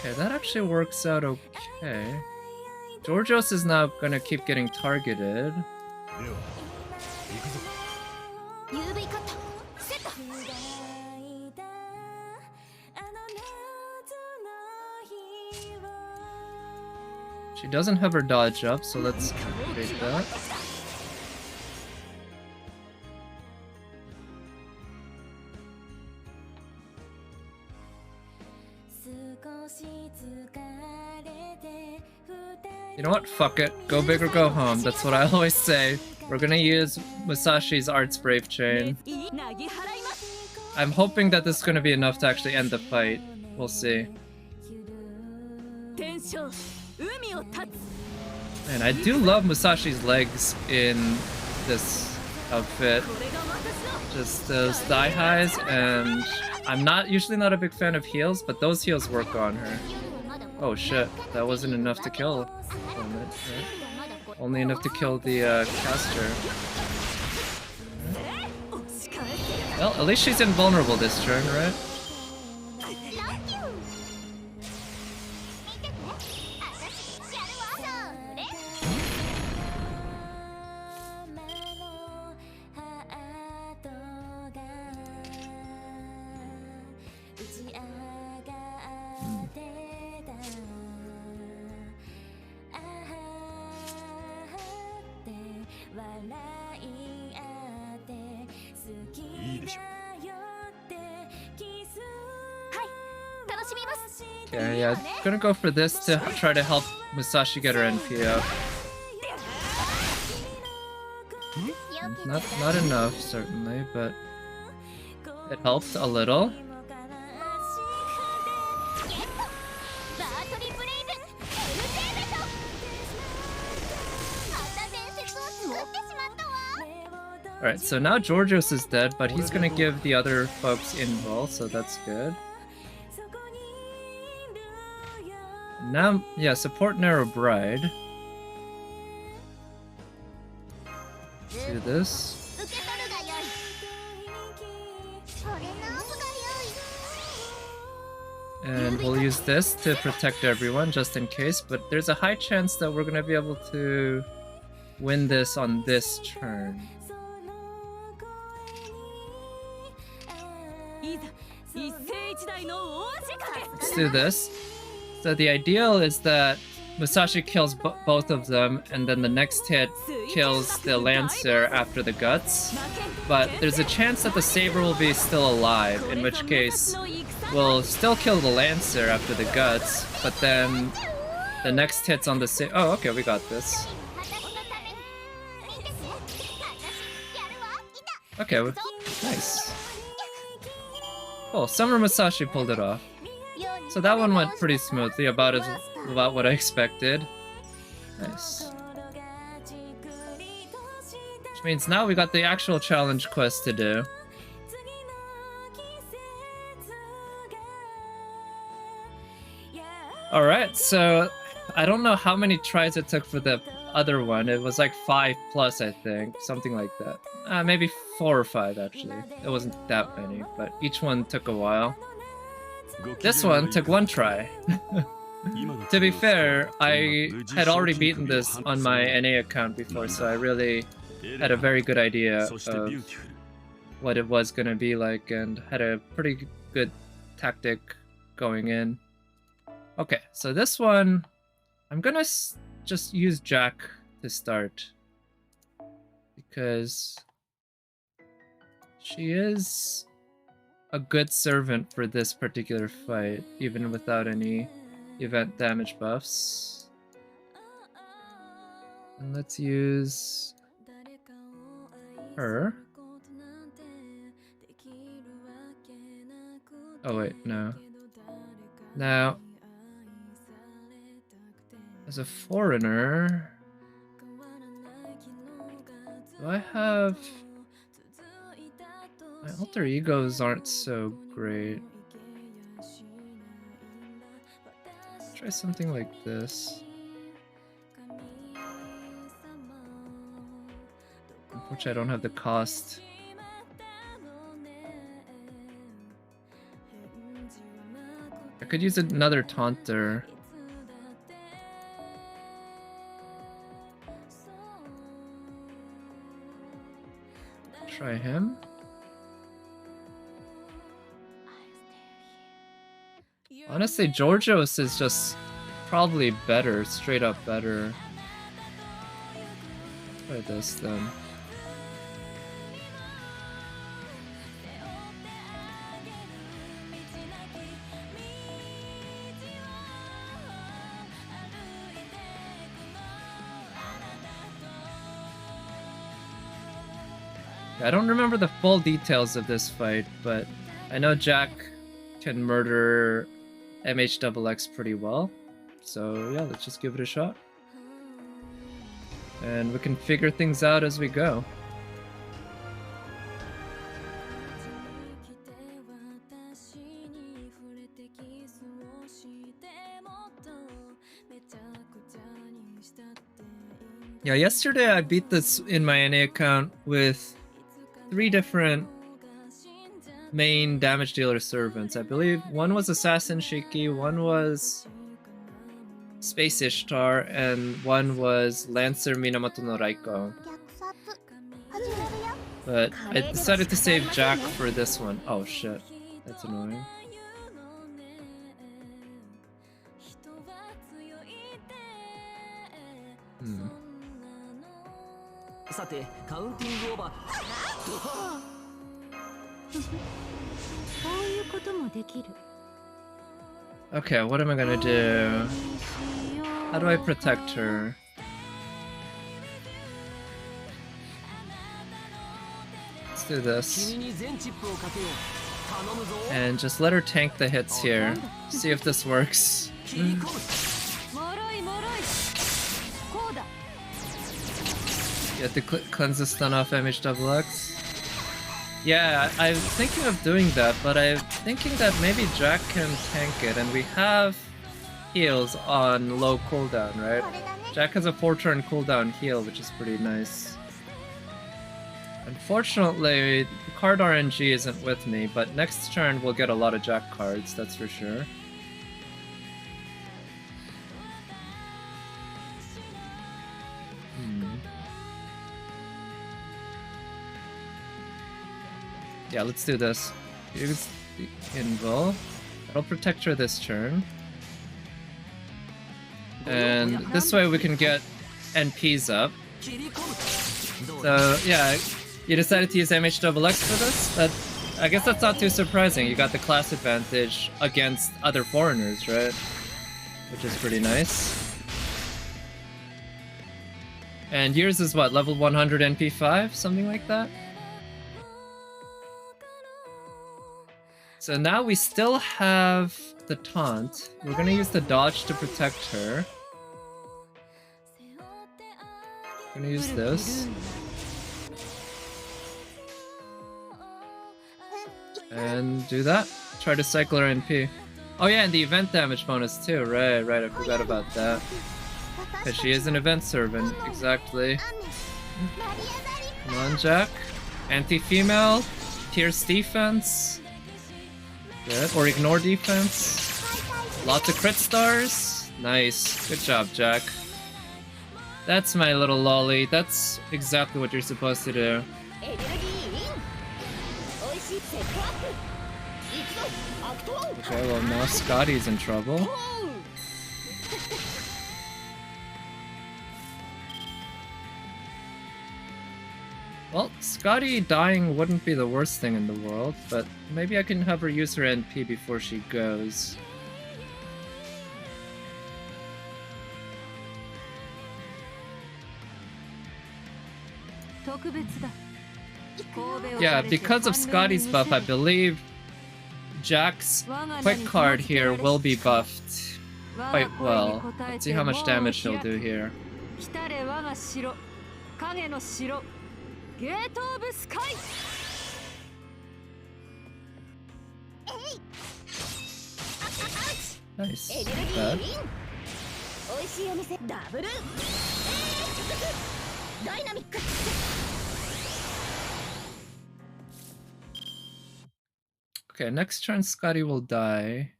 Okay, that actually works out okay. Georgios is now gonna keep getting targeted. She doesn't have her dodge up, so let's activate that. You know what? Fuck it. Go big or go home. That's what I always say. We're gonna use Musashi's Arts Brave Chain. I'm hoping that this is gonna be enough to actually end the fight. We'll see. Man, I do love Musashi's legs in this outfit. Just those thigh highs, and I'm usually not a big fan of heals, but those heals work on her. Oh shit, that wasn't enough to kill. Right? Only enough to kill the caster. Right. Well, at least she's invulnerable this turn, right? Okay, yeah, gonna go for this to try to help Musashi get her NP up. Not enough, certainly, but it helped a little. Alright, so now Georgios is dead, but he's gonna give the other folks invul, so that's good. Now, yeah, support Narrow Bride. Do this. And we'll use this to protect everyone, just in case, but there's a high chance that we're gonna be able to win this on this turn. Let's do this. So the ideal is that Musashi kills both of them, and then the next hit kills the Lancer after the guts. But there's a chance that the Saber will be still alive, in which case we'll still kill the Lancer after the guts, but then the next hit's on the Saber. Oh, okay, we got this. Okay, nice. Cool, Summer Musashi pulled it off. So that one went pretty smoothly, about what I expected. Nice. Which means now we got the actual challenge quest to do. Alright, so I don't know how many tries it took for the other one. It was like 5+, I think. Something like that. Maybe 4 or 5, actually. It wasn't that many, but each one took a while. This one took 1 try. To be fair, I had already beaten this on my NA account before, so I really had a very good idea of what it was gonna be like and had a pretty good tactic going in. Okay, so this one, I'm gonna just use Jack to start because she is a good servant for this particular fight, even without any event damage buffs. And let's use her. Oh wait, no. Now, as a foreigner, do I have... My alter egos aren't so great. Let's try something like this. Unfortunately, I don't have the cost. I could use another taunter. Try him. Honestly, Georgios is just probably better, straight up better. Try this then. I don't remember the full details of this fight, but I know Jack can murder MHXX pretty well. So yeah, let's just give it a shot. And we can figure things out as we go. Yeah, yesterday I beat this in my NA account with 3 different main damage dealer servants. I believe one was Assassin Shiki, one was Space Ishtar, and one was Lancer Minamoto no Raiko. But I decided to save Jack for this one. Oh shit, that's annoying. Okay, what am I gonna do? How do I protect her? Let's do this. And just let her tank the hits here. See if this works. You have to cleanse the stun off MHXX. Yeah, I'm thinking of doing that, but I'm thinking that maybe Jack can tank it, and we have heals on low cooldown, right? Jack has a 4-turn cooldown heal, which is pretty nice. Unfortunately, the card RNG isn't with me, but next turn we'll get a lot of Jack cards, that's for sure. Yeah, let's do this. Use the Invul. That'll protect her this turn. And this way we can get NPs up. So yeah, you decided to use MHXX for this? I guess that's not too surprising. You got the class advantage against other foreigners, right? Which is pretty nice. And yours is what, level 100 NP5? Something like that? So now we still have the taunt. We're gonna use the dodge to protect her. Gonna use this. And do that. Try to cycle her NP. Oh yeah, and the event damage bonus too. Right, I forgot about that. Because she is an event servant, exactly. Come on, Jack. Anti-female. Pierce defense. Good. Or ignore defense. Lots of crit stars. Nice. Good job, Jack. That's my little lolly. That's exactly what you're supposed to do. Okay, well now Scotty's in trouble. Well, Scotty dying wouldn't be the worst thing in the world, but maybe I can have her use her NP before she goes. Yeah, because of Scotty's buff, I believe Jack's quick card here will be buffed quite well. Let's see how much damage he'll do here. Nice. Not bad. Okay, next turn Scotty will die.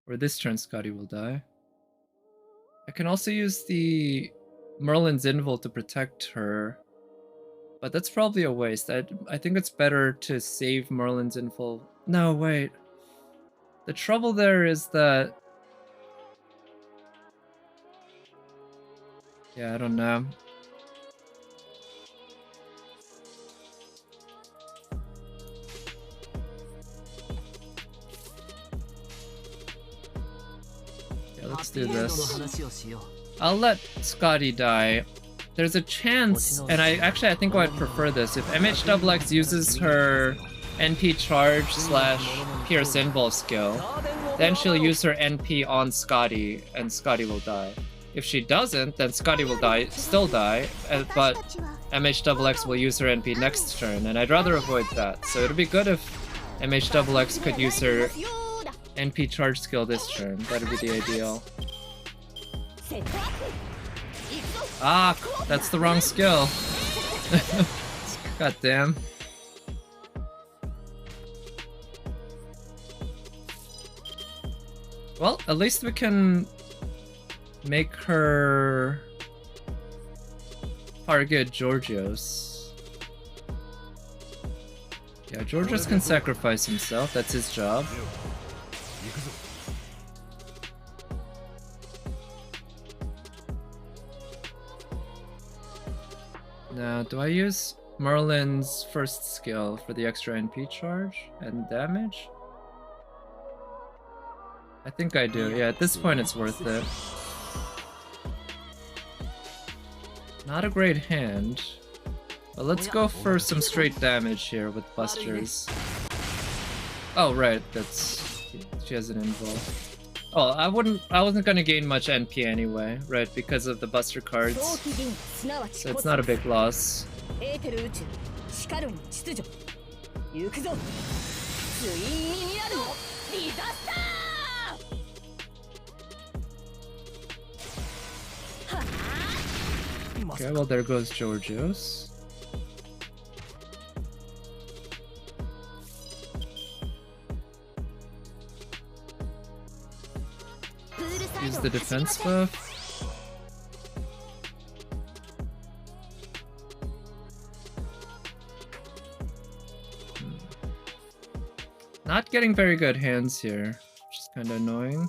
Or this turn Scotty will die. I can also use the Merlin's Invul to protect her. But that's probably a waste. I think it's better to save Merlin's Invul. No, wait. The trouble there is that... Yeah, I don't know. Yeah, let's do this. I'll let Scotty die. There's a chance, and I think I'd prefer this. If MHXX uses her NP charge / Pierce Invul skill, then she'll use her NP on Scotty, and Scotty will die. If she doesn't, then Scotty will still die, but MHXX will use her NP next turn, and I'd rather avoid that. So it'd be good if MHXX could use her NP charge skill this turn. That'd be the ideal. Ah, that's the wrong skill. God damn. Well, at least we can make her target Georgios. Yeah, Georgios can sacrifice himself, that's his job. Now, do I use Merlin's first skill for the extra NP charge and damage? I think I do. Yeah, at this point it's worth it. Not a great hand. But let's go for some straight damage here with busters. Oh, right, she has an invul. Oh, I wasn't gonna gain much NP anyway, right, because of the buster cards. So it's not a big loss. Okay, well there goes Georgios. Use the defense buff. Not getting very good hands here, which is kind of annoying.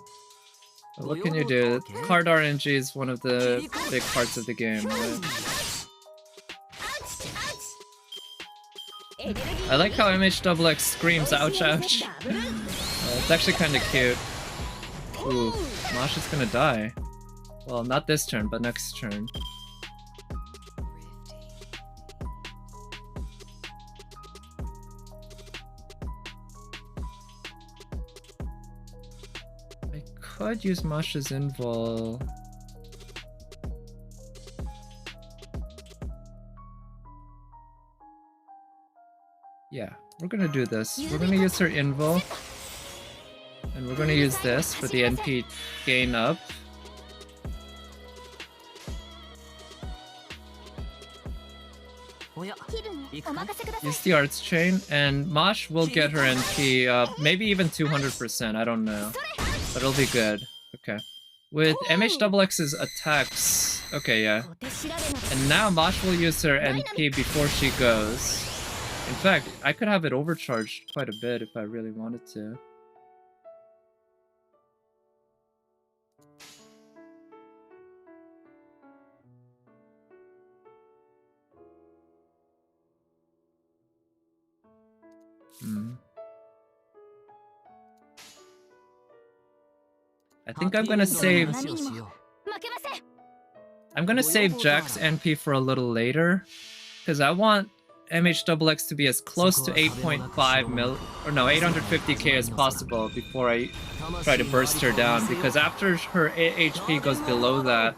But what can you do? Card RNG is one of the big parts of the game, right? I like how MHXX screams ouch ouch. It's actually kind of cute. Ooh, Mosh is gonna die. Well, not this turn, but next turn. I could use Mosh's invul. Yeah, we're gonna do this. We're gonna use her invul. And we're gonna use this for the NP gain up. Use the arts chain, and Mosh will get her NP up, maybe even 200%, I don't know. But it'll be good. Okay. With MHXX's attacks... Okay, yeah. And now Mosh will use her NP before she goes. In fact, I could have it overcharged quite a bit if I really wanted to. I think I'm gonna save... I'm gonna save Jack's NP for a little later, because I want MHXX to be as close to 8.5 mil... or no, 850k as possible before I try to burst her down, because after her HP goes below that,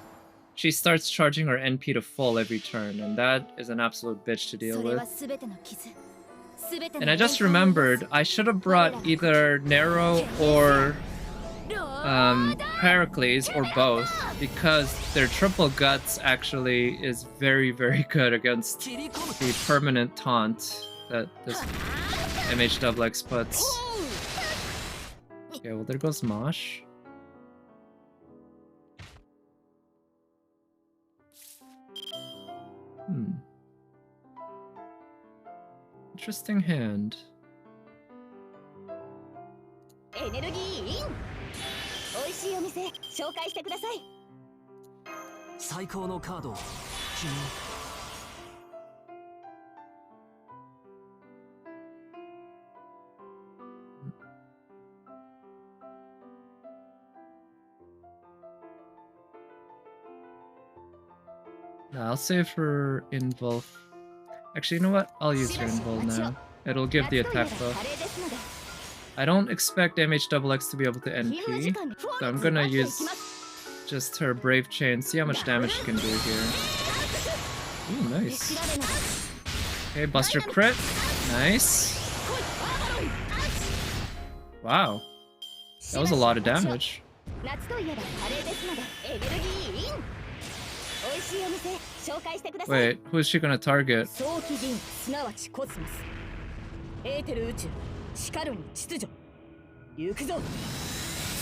she starts charging her NP to full every turn, and that is an absolute bitch to deal with. And I just remembered, I should have brought either Nero or Heracles, or both, because their triple guts actually is very, very good against the permanent taunt that this MHXX puts. Okay, well there goes Mosh. Interesting hand. 美味しいお店紹介してください。最高のカードを君。I'll save her invul. Actually, you know what? I'll use her invul now. It'll give the attack buff. I don't expect MHXX to be able to NP, so I'm gonna use just her Brave Chain, see how much damage she can do here. Ooh, nice. Okay, Buster crit. Nice. Wow. That was a lot of damage. Wait, who is she gonna target? I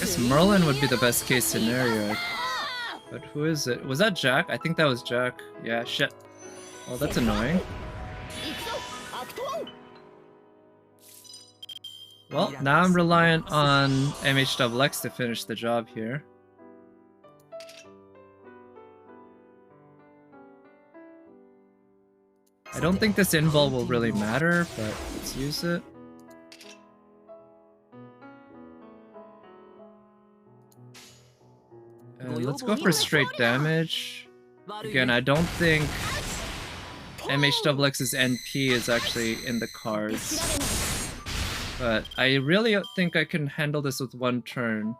guess Merlin would be the best case scenario. But who is it? Was that Jack? I think that was Jack. Yeah, shit. Oh, that's annoying. Well, now I'm reliant on MHXX to finish the job here. I don't think this invul will really matter, but let's use it. And let's go for straight damage. Again, I don't think MHXX's NP is actually in the cards. But I really think I can handle this with one turn.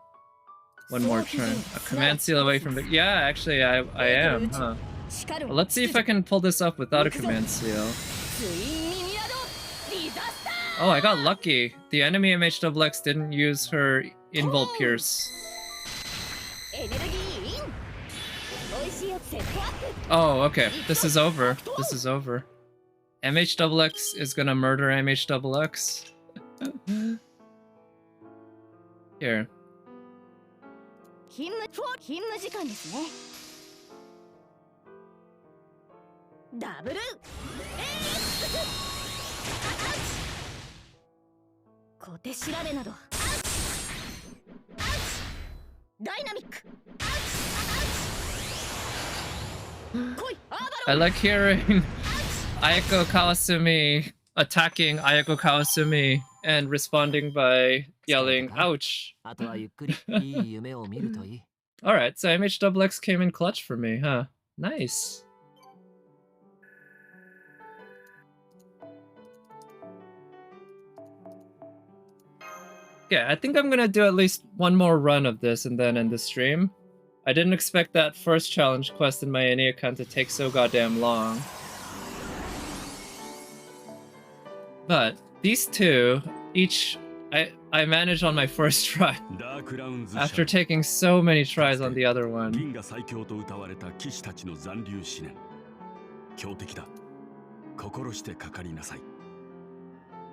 One more turn. A command seal away from the... Yeah, actually I am, huh? Well, let's see if I can pull this off without a command seal. Oh, I got lucky. The enemy MHXX didn't use her invul pierce. Oh, okay. This is over. This is over. MHXX is gonna murder MHXX. Here. Dynamic. I like hearing Ayako Kawasumi attacking Ayako Kawasumi and responding by yelling, ouch. Alright, so MHXX came in clutch for me, huh? Nice. Yeah, I think I'm gonna do at least one more run of this and then end the stream. I didn't expect that first challenge quest in my NA account to take so goddamn long. But these two, each I managed on my first try after taking so many tries on the other one.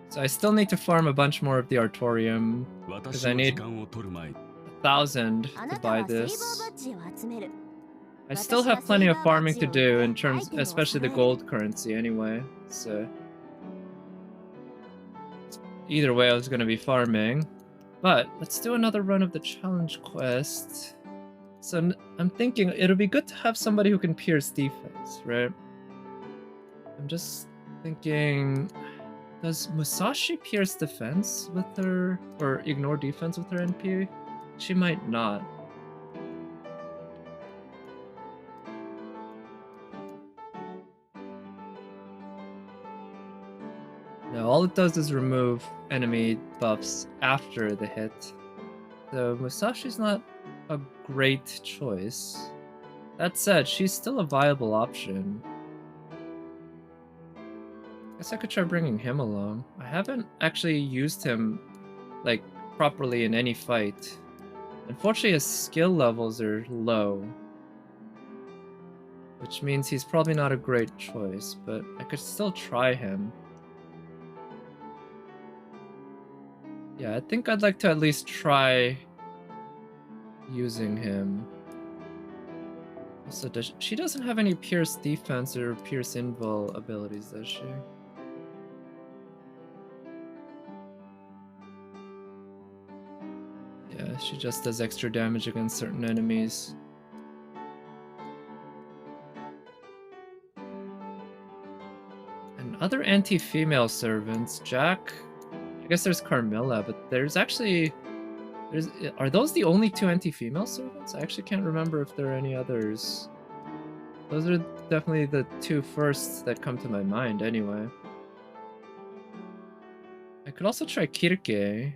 So I still need to farm a bunch more of the Artorium because I need 1,000 to buy this. I still have plenty of farming to do in terms, especially the gold currency anyway, so either way I was going to be farming. But let's do another run of the challenge quest. So I'm thinking it'll be good to have somebody who can pierce defense, right? I'm just thinking, does Musashi pierce defense with her, or ignore defense with her NP? She might not. No, all it does is remove enemy buffs after the hit. So Musashi's not a great choice. That said, she's still a viable option. Guess I could try bringing him along. I haven't actually used him, like, properly in any fight. Unfortunately, his skill levels are low, which means he's probably not a great choice, but I could still try him. Yeah, I think I'd like to at least try using him. Also, she doesn't have any pierce defense or pierce invul abilities, does she? Yeah, she just does extra damage against certain enemies. And other anti-female servants, Jack... I guess there's Carmilla, but there's actually... Are those the only two anti-female servants? I actually can't remember if there are any others. Those are definitely the two first that come to my mind, anyway. I could also try Kirke.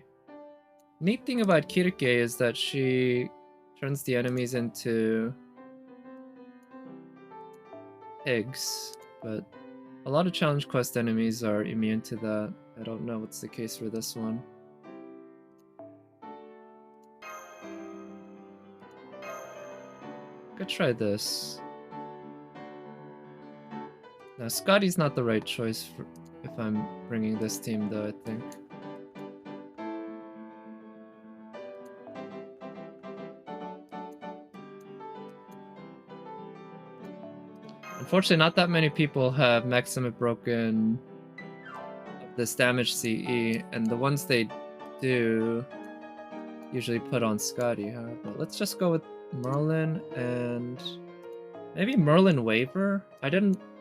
Neat thing about Kirke is that she turns the enemies into eggs, but a lot of challenge quest enemies are immune to that. I don't know what's the case for this one. Could try this. Now, Scotty's not the right choice for if I'm bringing this team, though, I think. Unfortunately, not that many people have Maximum Broken this damage CE, and the ones they do usually put on Scotty, huh? But let's just go with Merlin and maybe Merlin Waver? I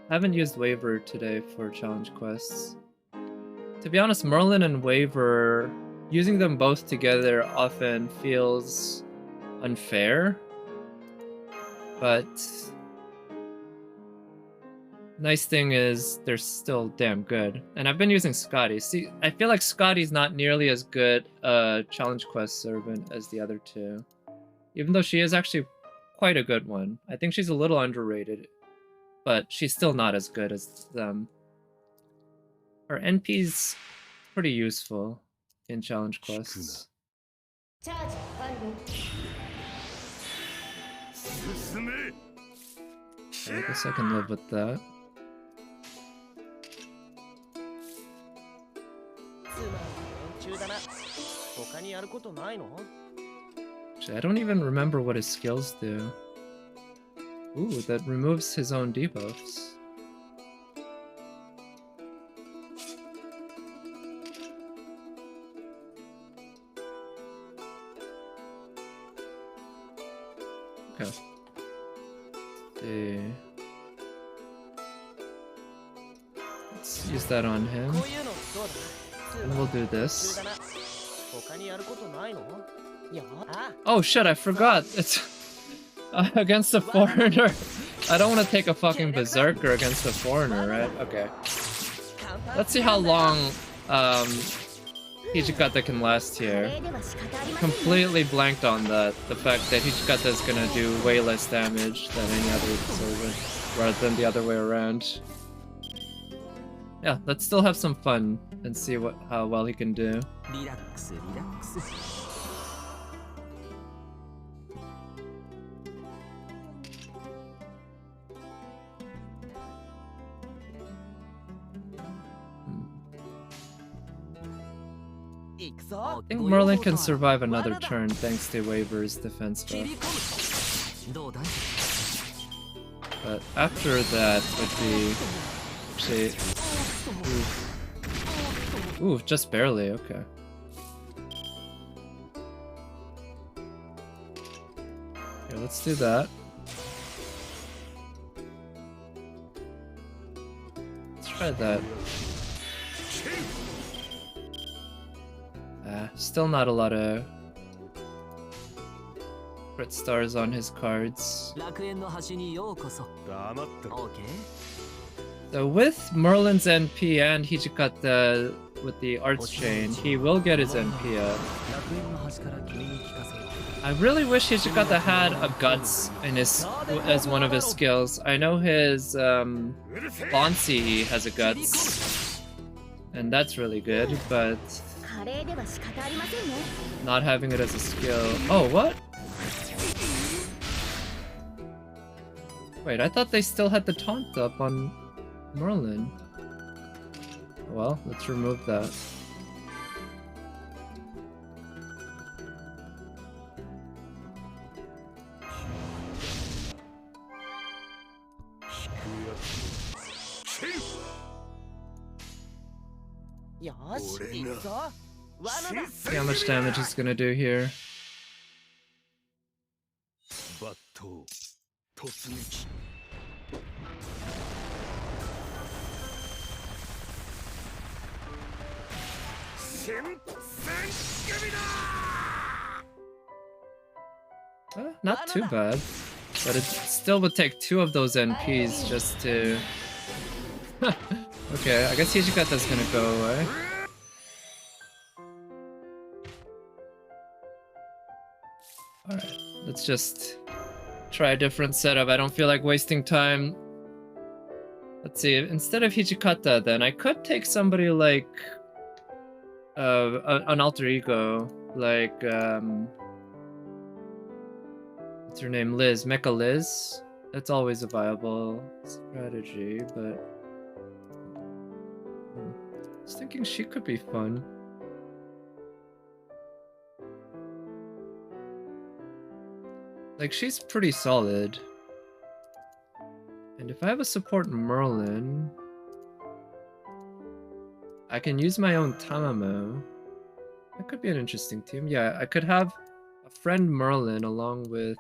haven't used Waver today for challenge quests. To be honest, Merlin and Waver, using them both together often feels unfair, but nice thing is they're still damn good. And I've been using Scotty. See, I feel like Scotty's not nearly as good a challenge quest servant as the other two, even though she is actually quite a good one. I think she's a little underrated, but she's still not as good as them. Her NP's pretty useful in challenge quests. I guess I can live with that. Actually, I don't even remember what his skills do. Ooh, that removes his own debuffs. Okay. See. let's use that on him. And we'll do this. Oh shit, I forgot. It's against the foreigner. I don't want to take a fucking berserker against the foreigner, right? Okay. Let's see how long Hijikata can last here. Completely blanked on that. The fact that Hijikata is gonna do way less damage than any other servant, rather than the other way around. Yeah, let's still have some fun and see how well he can do. Relax, relax. I think Merlin can survive another turn thanks to Waver's defense buff. But after that would be... Actually... Ooh, just barely, okay. Here, let's do that. Let's try that. Still not a lot of crit stars on his cards. So with Merlin's NP and Hijikata with the Arts Chain, he will get his NP up. I really wish Hijikata had a Guts in his as one of his skills. I know his Bounties has a Guts, and that's really good, but not having it as a skill. Oh, what? Wait, I thought they still had the taunt up on Merlin. Well, let's remove that. See how much damage he's gonna do here. Not too bad, but it still would take 2 of those NPs just to... Okay, I guess Hijikata's gonna go away. Alright, let's just try a different setup. I don't feel like wasting time. Let's see, instead of Hijikata then, I could take somebody like... an alter ego, like... what's her name? Liz. Mecha Liz. That's always a viable strategy, but... I was thinking she could be fun. Like, she's pretty solid. And if I have a support Merlin... I can use my own Tamamo. That could be an interesting team. Yeah, I could have a friend Merlin along with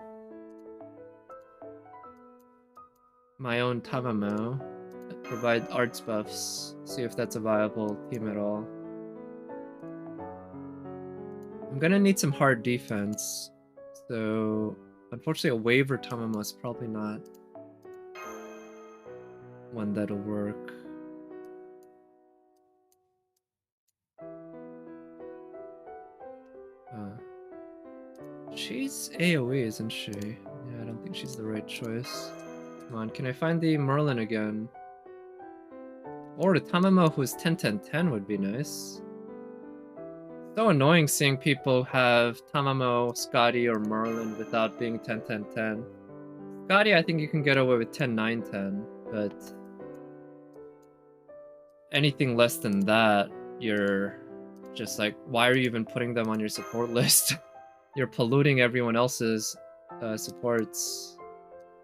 my own Tamamo. Provide arts buffs. See if that's a viable team at all. I'm gonna need some hard defense. So, unfortunately a Waver Tamamo is probably not one that'll work. She's AoE, isn't she? Yeah, I don't think she's the right choice. Come on, can I find the Merlin again? Or the Tamamo who's 10-10-10 would be nice. So annoying seeing people have Tamamo, Scotty, or Merlin without being 10-10-10. Scotty, I think you can get away with 10-9-10, but anything less than that, you're just like, why are you even putting them on your support list? You're polluting everyone else's supports.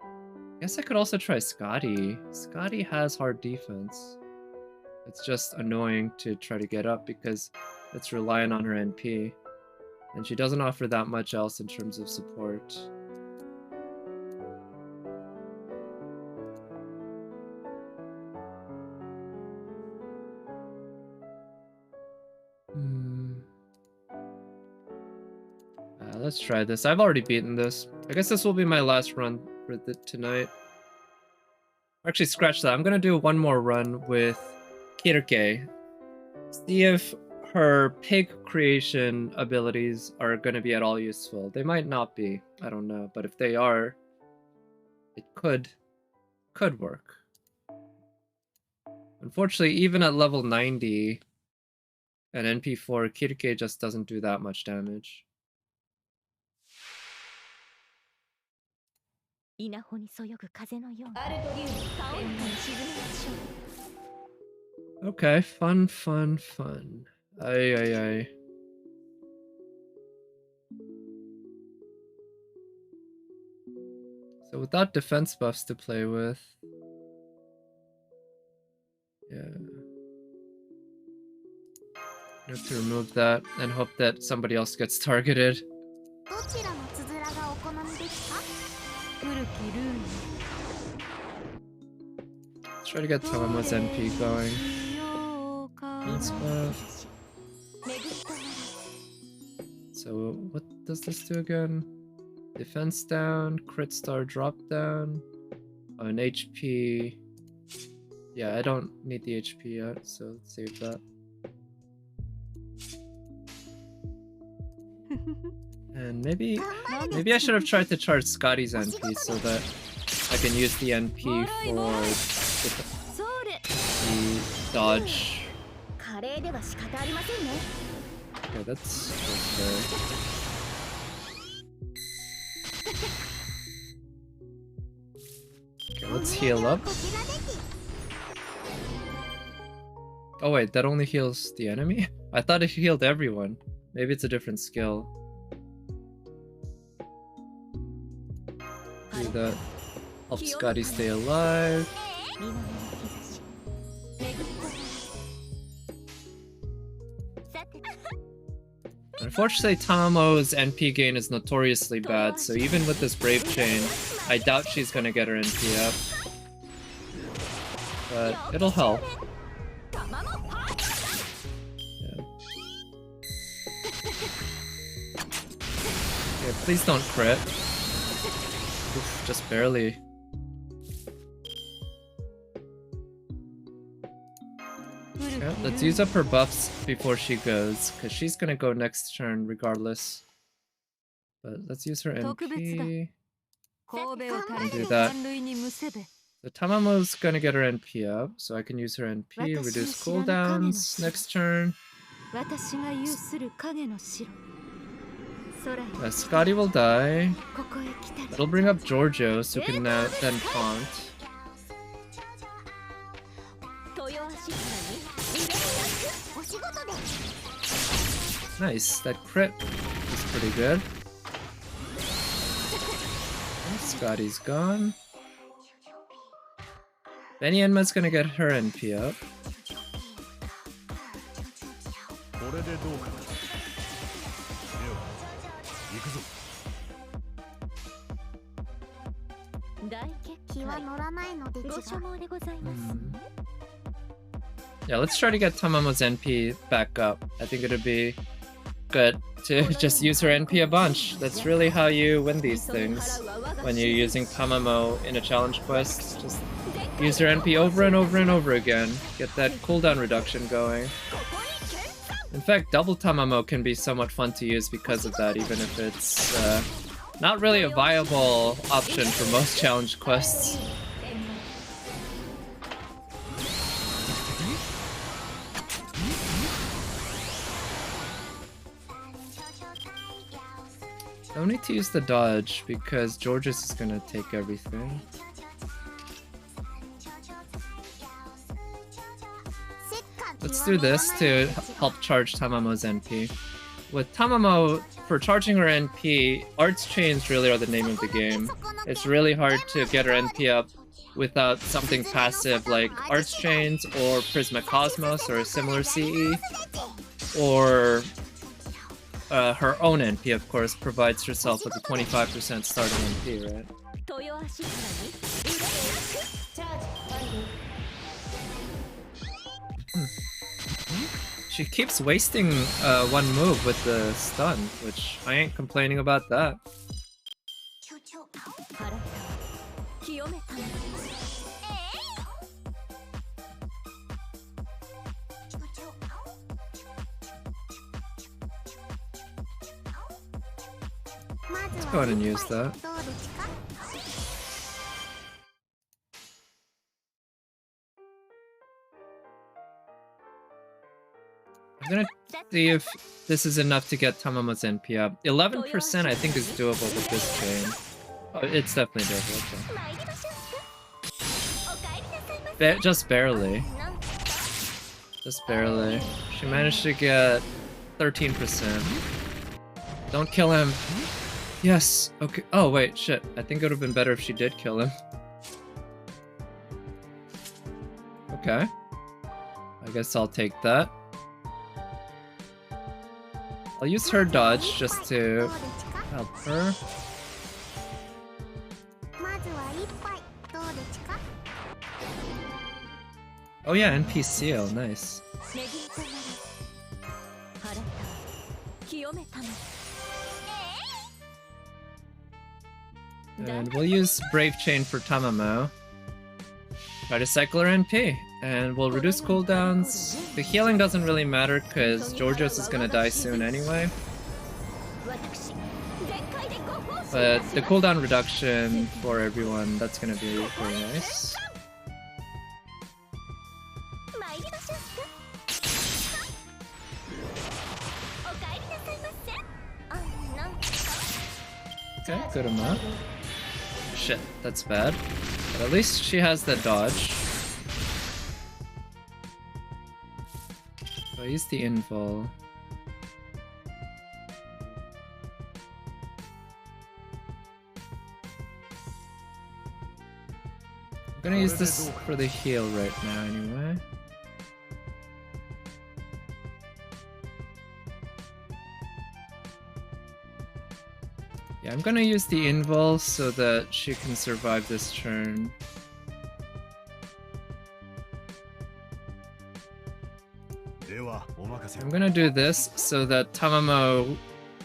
I guess I could also try Scotty. Scotty has hard defense. It's just annoying to try to get up because it's reliant on her NP. And she doesn't offer that much else in terms of support. let's try this. I've already beaten this. I guess this will be my last run for tonight. Actually, scratch that. I'm gonna do one more run with Kirke. See if her pig creation abilities are gonna be at all useful. They might not be. I don't know. But if they are, it could work. Unfortunately, even at level 90 and NP4, Kirke just doesn't do that much damage. Okay, fun. Ay. So without defense buffs to play with, yeah, I have to remove that and hope that somebody else gets targeted. Let's try to get Tamamo's NP going. So what does this do again? Defense down, crit star drop down, an HP. Yeah, I don't need the HP yet, so let's save that. And maybe I should have tried to charge Scotty's NP so that I can use the NP for the dodge. Okay, that's okay. Okay, let's heal up. Oh wait, that only heals the enemy? I thought it healed everyone. Maybe it's a different skill. Do that. Help Scotty stay alive. Unfortunately, Tamamo's NP gain is notoriously bad, so even with this Brave Chain, I doubt she's gonna get her NP up. But it'll help. Yeah. Okay, please don't crit. Oof, just barely. Yeah, let's use up her buffs before she goes, because she's gonna go next turn regardless. But let's use her NP. And do that. So Tamamo's gonna get her NP up, so I can use her NP, reduce cooldowns next turn. Scotty will die. It'll bring up Giorgio, who can now then taunt. Nice, that crit is pretty good. Scotty's gone. Benny Enma's gonna get her NP up. Yeah, let's try to get Tamamo's NP back up. I think it'd be good to just use her NP a bunch. That's really how you win these things. When you're using Tamamo in a challenge quest, just use her NP over and over and over again. Get that cooldown reduction going. In fact, double Tamamo can be somewhat fun to use because of that, even if it's not really a viable option for most challenge quests. Don't need to use the dodge because Georges is gonna take everything. Let's do this to help charge Tamamo's NP. With Tamamo, for charging her NP, Arts Chains really are the name of the game. It's really hard to get her NP up without something passive like Arts Chains or Prisma Cosmos or a similar CE, or her own NP, of course, provides herself with a 25% starting NP, right? She keeps wasting one move with the stun, which I ain't complaining about that. Let's go ahead and use that. I'm gonna see if this is enough to get Tamamo's NP up. 11% I think is doable with this chain. Oh, it's definitely doable. Okay. Just barely. Just barely. She managed to get 13%. Don't kill him. Yes. Okay. Oh, wait. Shit. I think it would have been better if she did kill him. Okay. I guess I'll take that. I'll use her dodge just to help her. Oh yeah, NP seal. Nice. And we'll use Brave Chain for Tamamo. Try to cycle her NP. And we'll reduce cooldowns. The healing doesn't really matter because Georgios is gonna die soon anyway. But the cooldown reduction for everyone, that's gonna be very nice. Okay, good amount. Shit, that's bad. But at least she has the dodge. So I use the invul. I'm gonna use this for the heal right now anyway. Yeah, I'm gonna use the invul so that she can survive this turn. I'm gonna do this so that Tamamo...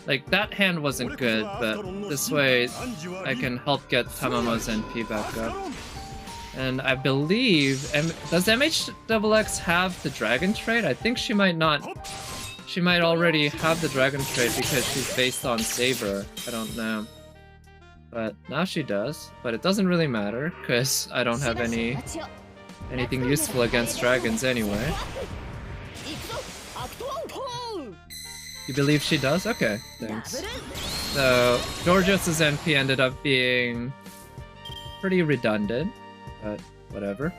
Like, that hand wasn't good, but this way I can help get Tamamo's NP back up. And I believe... does MHXX have the dragon trait? I think she might not... She might already have the dragon trait because she's based on Saber. I don't know. But now she does. But it doesn't really matter, because I don't have anything useful against dragons anyway. You believe she does? Okay, thanks. So, Georgios' NP ended up being pretty redundant, but whatever.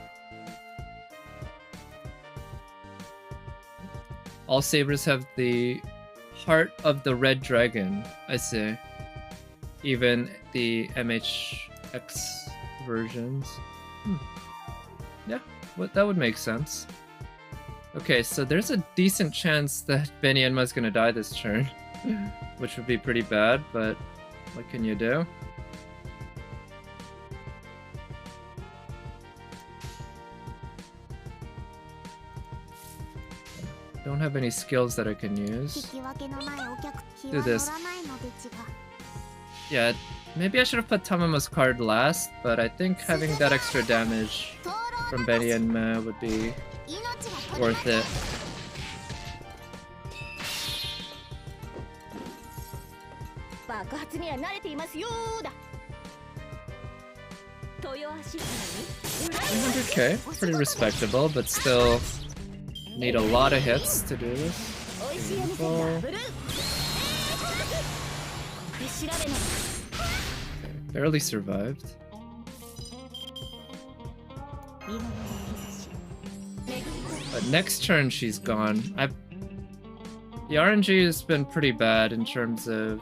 All Sabers have the heart of the red dragon, I see. Even the MHX versions. Yeah, that would make sense. Okay, so there's a decent chance that Benyenma's gonna die this turn. Which would be pretty bad, but what can you do? Don't have any skills that I can use. Do this. Yeah, maybe I should have put Tamamo's card last, but I think having that extra damage from Benyenma would be worth it. $100k, pretty respectable, but still need a lot of hits to do this. Okay, barely survived. But next turn she's gone. The RNG has been pretty bad in terms of...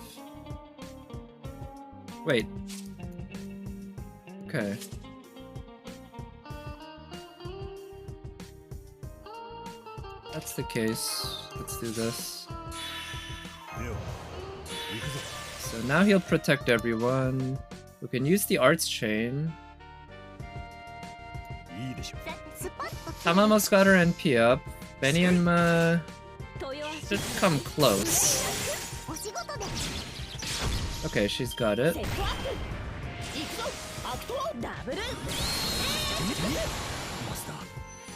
Wait. Okay. That's the case. Let's do this. So now he'll protect everyone. We can use the arts chain. Tamamo's got her NP up. Benyenma Should come close. Okay, she's got it.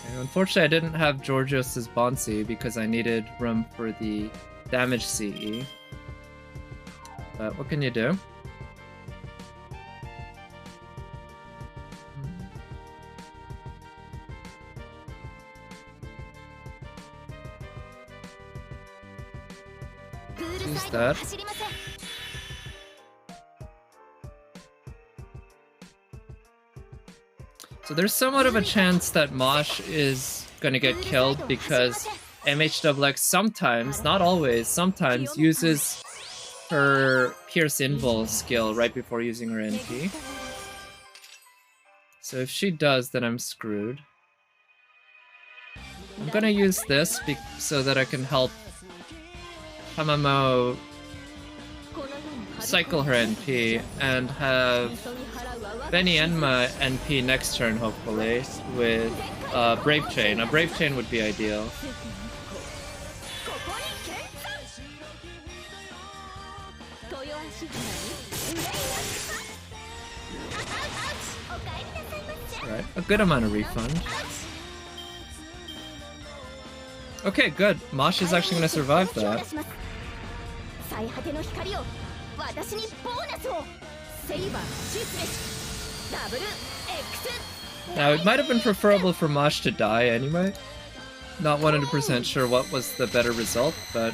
And unfortunately, I didn't have Georgios' Bounty because I needed room for the damage CE. But what can you do? Use that. So there's somewhat of a chance that Mosh is gonna get killed because MHXX sometimes, not always, sometimes uses her Pierce Invul skill right before using her NP. So if she does, then I'm screwed. I'm gonna use this so that I can help Tamamo cycle her NP and have Benny Enma NP next turn, hopefully, with Brave Chain. A Brave Chain would be ideal. Alright, a good amount of refund. Okay, good. Mosh is actually going to survive that. Now, it might have been preferable for Mosh to die anyway. Not 100% sure what was the better result, but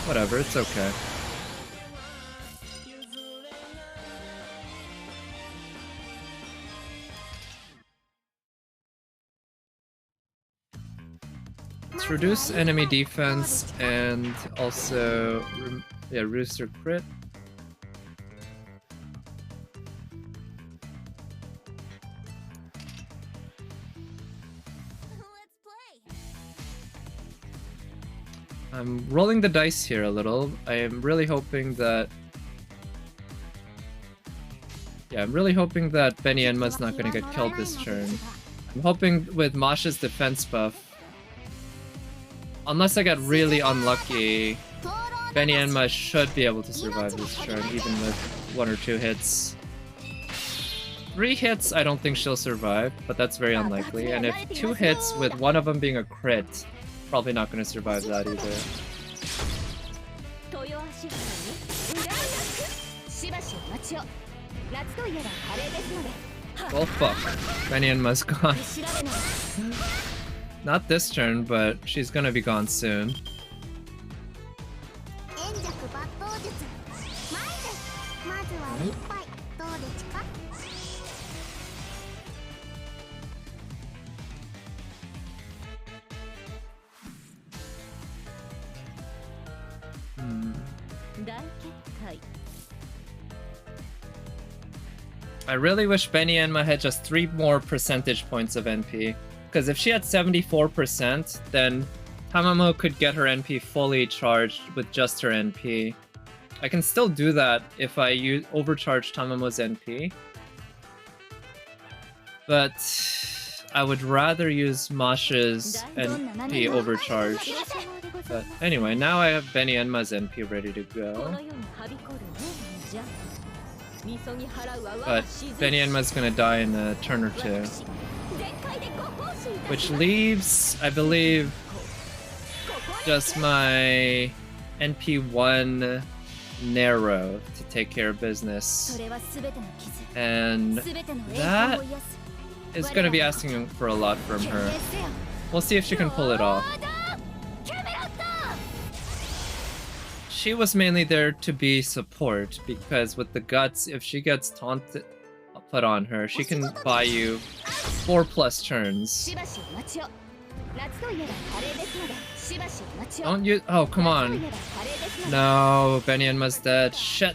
whatever, it's okay. Let's reduce enemy defense and also, yeah, Rooster crit. I'm rolling the dice here a little. I am really hoping that... Yeah, I'm really hoping that Benny Enma's not going to get killed this turn. I'm hoping with Mosh's defense buff, unless I get really unlucky, Benny Enma should be able to survive this turn, even with 1 or 2 hits. 3 hits, I don't think she'll survive, but that's very unlikely. And if 2 hits, with one of them being a crit, probably not going to survive that either. Well, fuck. Benny Enma's gone. Not this turn, but she's gonna be gone soon. I really wish Benny Enma had just 3 more percentage points of NP. Because if she had 74%, then Tamamo could get her NP fully charged with just her NP. I can still do that if I overcharge Tamamo's NP. But I would rather use Mosh's NP overcharged. But anyway, now I have Benny Enma's NP ready to go. But Benny Enma's gonna die in a turn or 2. Which leaves, I believe, just my NP1 Narrow to take care of business. And that is going to be asking for a lot from her. We'll see if she can pull it off. She was mainly there to be support, because with the guts, if she gets taunted put on her, she can buy you 4+ turns. Don't you? Oh, come on. No, Benny Enma's dead. Shit.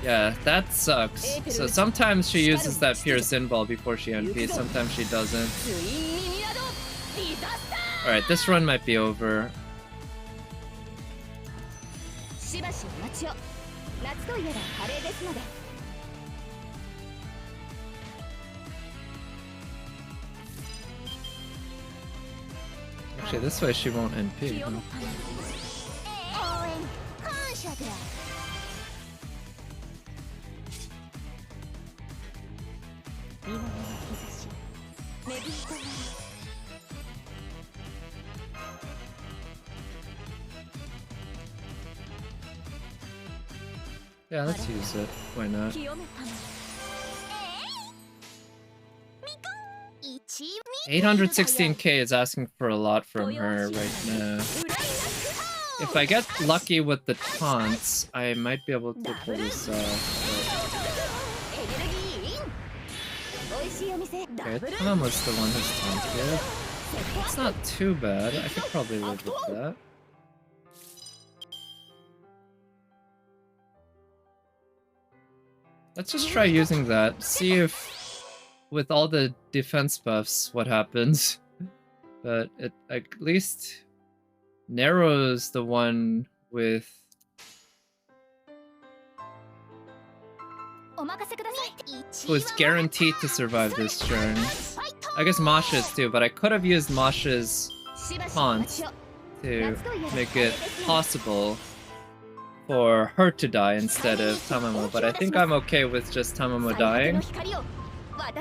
Yeah, that sucks. So sometimes she uses that Pierce Invul before she NPs, sometimes she doesn't. Alright, this run might be over. Actually, this way she won't NP. Huh? Yeah, let's use it. Why not? 816k is asking for a lot from her right now. If I get lucky with the taunts, I might be able to pull this off. Okay, Tamamo's the one who's taunted. It's not too bad. I could probably live with that. Let's just try using that. See if, with all the defense buffs, what happens. But it at least narrows the one with... who is guaranteed to survive this turn. I guess Masha's too, but I could have used Masha's taunt to make it possible for her to die instead of Tamamo, but I think I'm okay with just Tamamo dying.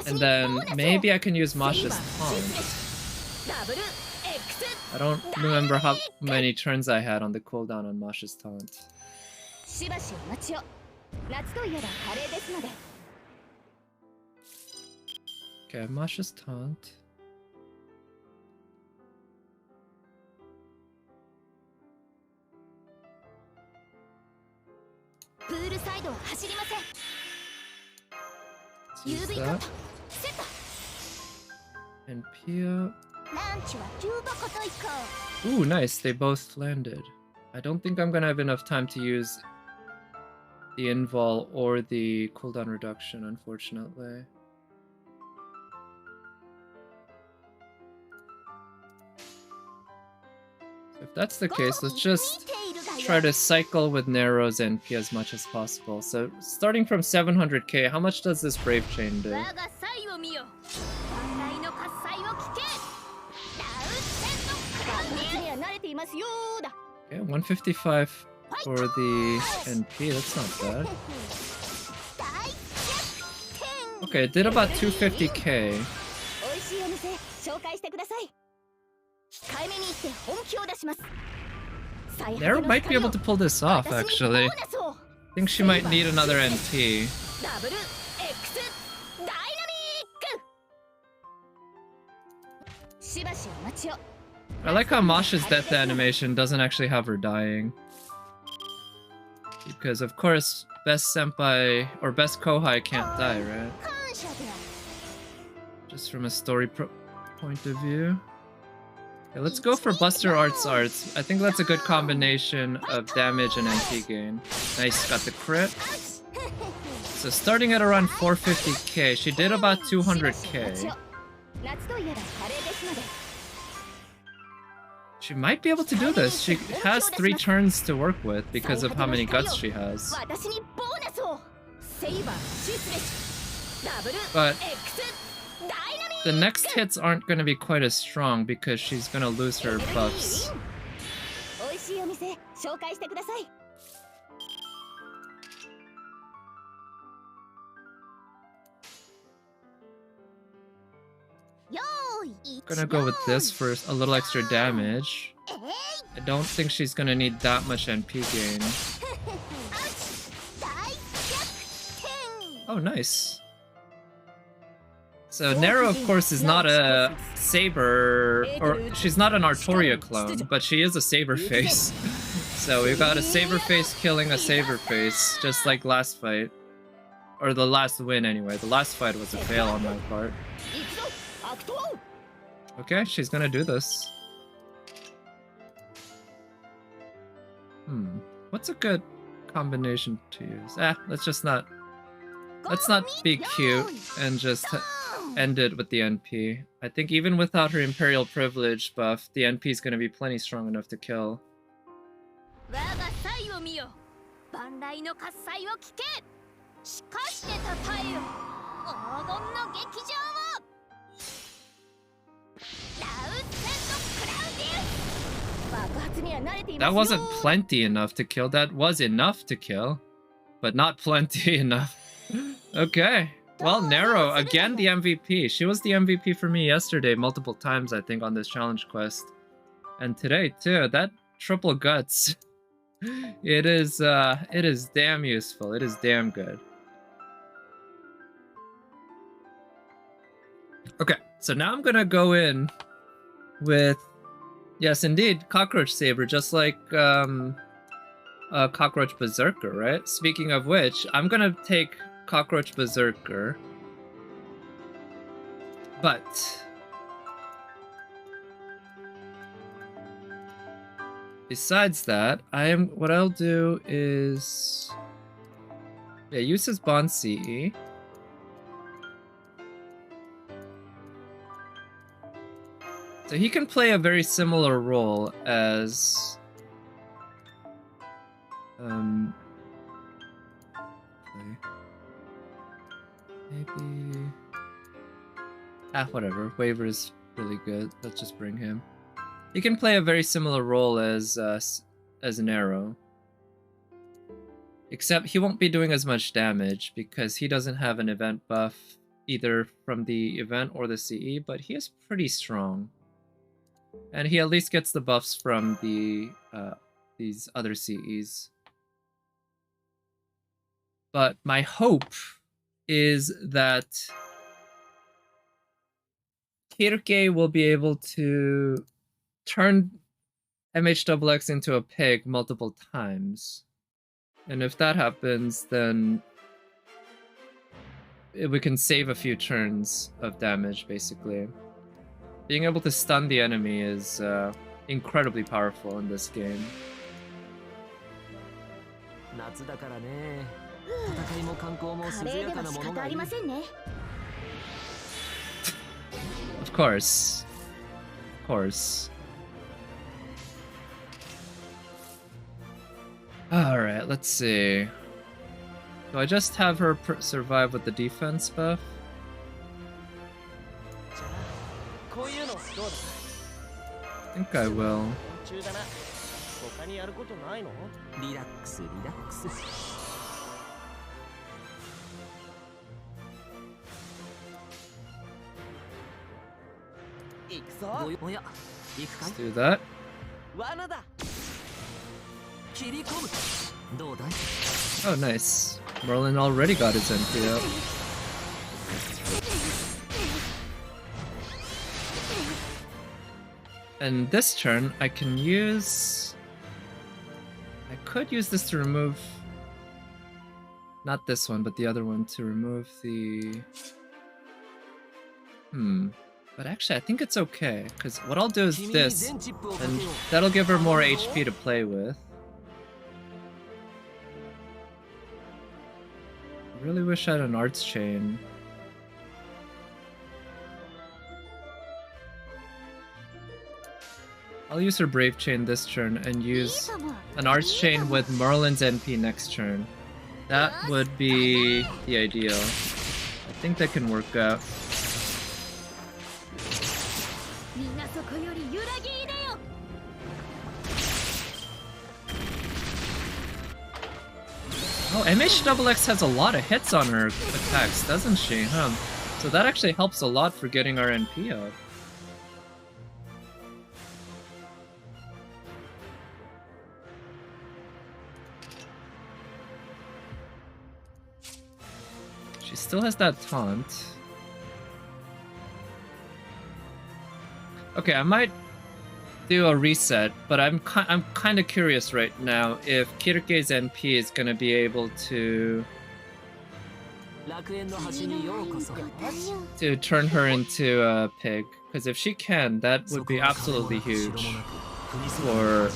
And then maybe I can use Masha's taunt. I don't remember how many turns I had on the cooldown on Masha's taunt. Okay, Masha's taunt. Use that. And Pia. Ooh, nice. They both landed. I don't think I'm gonna have enough time to use the invul or the cooldown reduction, unfortunately. So if that's the case, let's just try to cycle with Narrow's NP as much as possible. So starting from 700k, how much does this Brave Chain do? Okay, 155 for the NP, that's not bad. Okay, it did about 250k. Narrow might be able to pull this off, actually. I think she might need another NP. I like how Masha's death animation doesn't actually have her dying. Because, of course, best senpai or best kohai can't die, right? Just from a story point of view. Okay, let's go for Buster Arts. I think that's a good combination of damage and NP gain. Nice, got the crit. So starting at around 450k, she did about 200k. She might be able to do this. She has 3 turns to work with because of how many guts she has. But the next hits aren't going to be quite as strong because she's going to lose her buffs. Gonna go with this for a little extra damage. I don't think she's gonna need that much NP gain. Oh, nice. So Nero, of course, is not a Saber, or she's not an Artoria clone, but she is a Saber face. So we've got a Saber face killing a Saber face, just like last fight. Or the last win, anyway. The last fight was a fail on my part. Okay, she's gonna do this. What's a good combination to use? Let's not be cute and just end it with the NP. I think even without her Imperial Privilege buff, the NP is gonna be plenty strong enough to kill. That wasn't plenty enough to kill. That was enough to kill, but not plenty enough. Okay. Well, Nero, again the MVP. She was the MVP for me yesterday multiple times, I think, on this challenge quest. And today, too. That triple guts. It is damn useful. It is damn good. Okay, so now I'm gonna go in with, yes, indeed, Cockroach Saber, just like Cockroach Berserker, right? Speaking of which, I'm gonna take Cockroach Berserker, but besides that, what I'll do is, yeah, use his Bond CE. So he can play a very similar role as maybe whatever. Waver is really good. Let's just bring him. He can play a very similar role as an arrow, except he won't be doing as much damage because he doesn't have an event buff either from the event or the CE, but he is pretty strong. And he at least gets the buffs from the these other CEs. But my hope is that Kirke will be able to turn MHXX into a pig multiple times. And if that happens, then we can save a few turns of damage, basically. Being able to stun the enemy is incredibly powerful in this game. Of course. Of course. Alright, let's see. Do I just have her survive with the defense buff? I think I will. Let's do that. Oh, nice. Merlin already got his NP up. And this turn, I can use... I could use this to remove... Not this one, but the other one to remove the... But actually, I think it's okay, because what I'll do is this, and that'll give her more HP to play with. I really wish I had an arts chain. I'll use her Brave Chain this turn and use an Arts Chain with Merlin's NP next turn. That would be the ideal. I think that can work out. Oh, MHXX has a lot of hits on her attacks, doesn't she, huh? So that actually helps a lot for getting our NP up. She still has that taunt. Okay, I might do a reset, but I'm kind of curious right now if Kirke's NP is gonna be able to turn her into a pig, because if she can, that would be absolutely huge for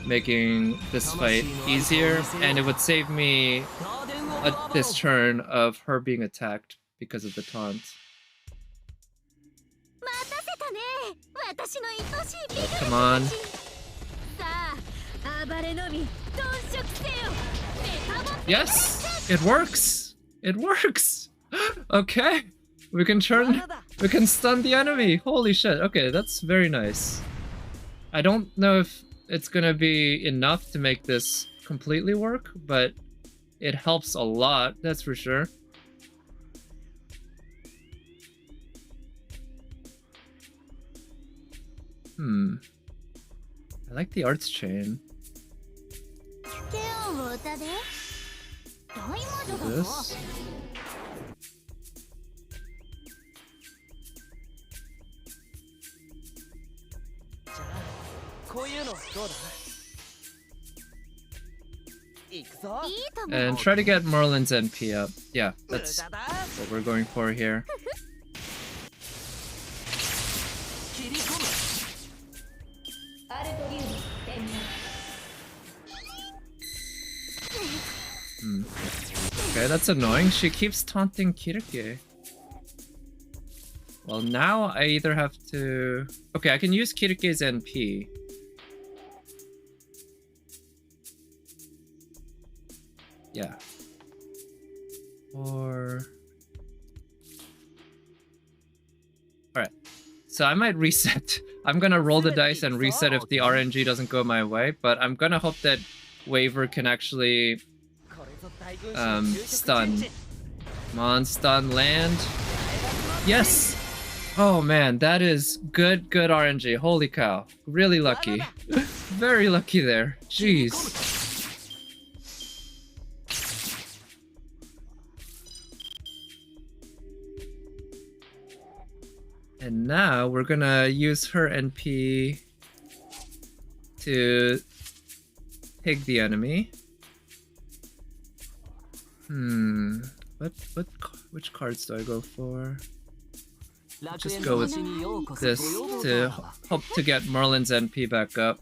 making this fight easier, and it would save me this turn of her being attacked because of the taunt. Come on. Yes! It works! It works! Okay! We can stun the enemy! Holy shit, okay, that's very nice. I don't know if it's gonna be enough to make this completely work, but it helps a lot, that's for sure. I like the arts chain. Do this. And try to get Merlin's NP up. Yeah, that's what we're going for here. Okay, that's annoying. She keeps taunting Kirike. Well, now I either have to... Okay, I can use Kirike's NP. Yeah. Or... Alright. So I might reset. I'm gonna roll the dice and reset if the RNG doesn't go my way, but I'm gonna hope that Waver can actually... stun. Come on, stun, land. Yes! Oh man, that is good RNG. Holy cow. Really lucky. Very lucky there. Jeez. And now we're gonna use her NP to pig the enemy. Which cards do I go for? Just go with this to hope to get Merlin's NP back up.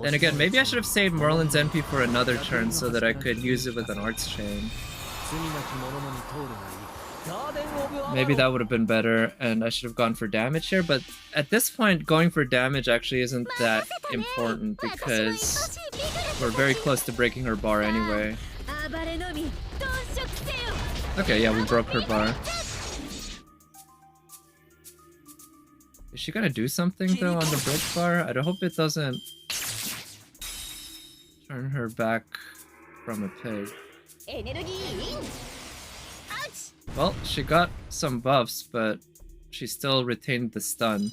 Then again, maybe I should have saved Merlin's NP for another turn so that I could use it with an arts chain. Maybe that would have been better, and I should have gone for damage here, but at this point, going for damage actually isn't that important because we're very close to breaking her bar anyway. Okay, yeah, we broke her bar. Is she gonna do something though on the break bar? I hope it doesn't turn her back from a pig. Well, she got some buffs, but she still retained the stun.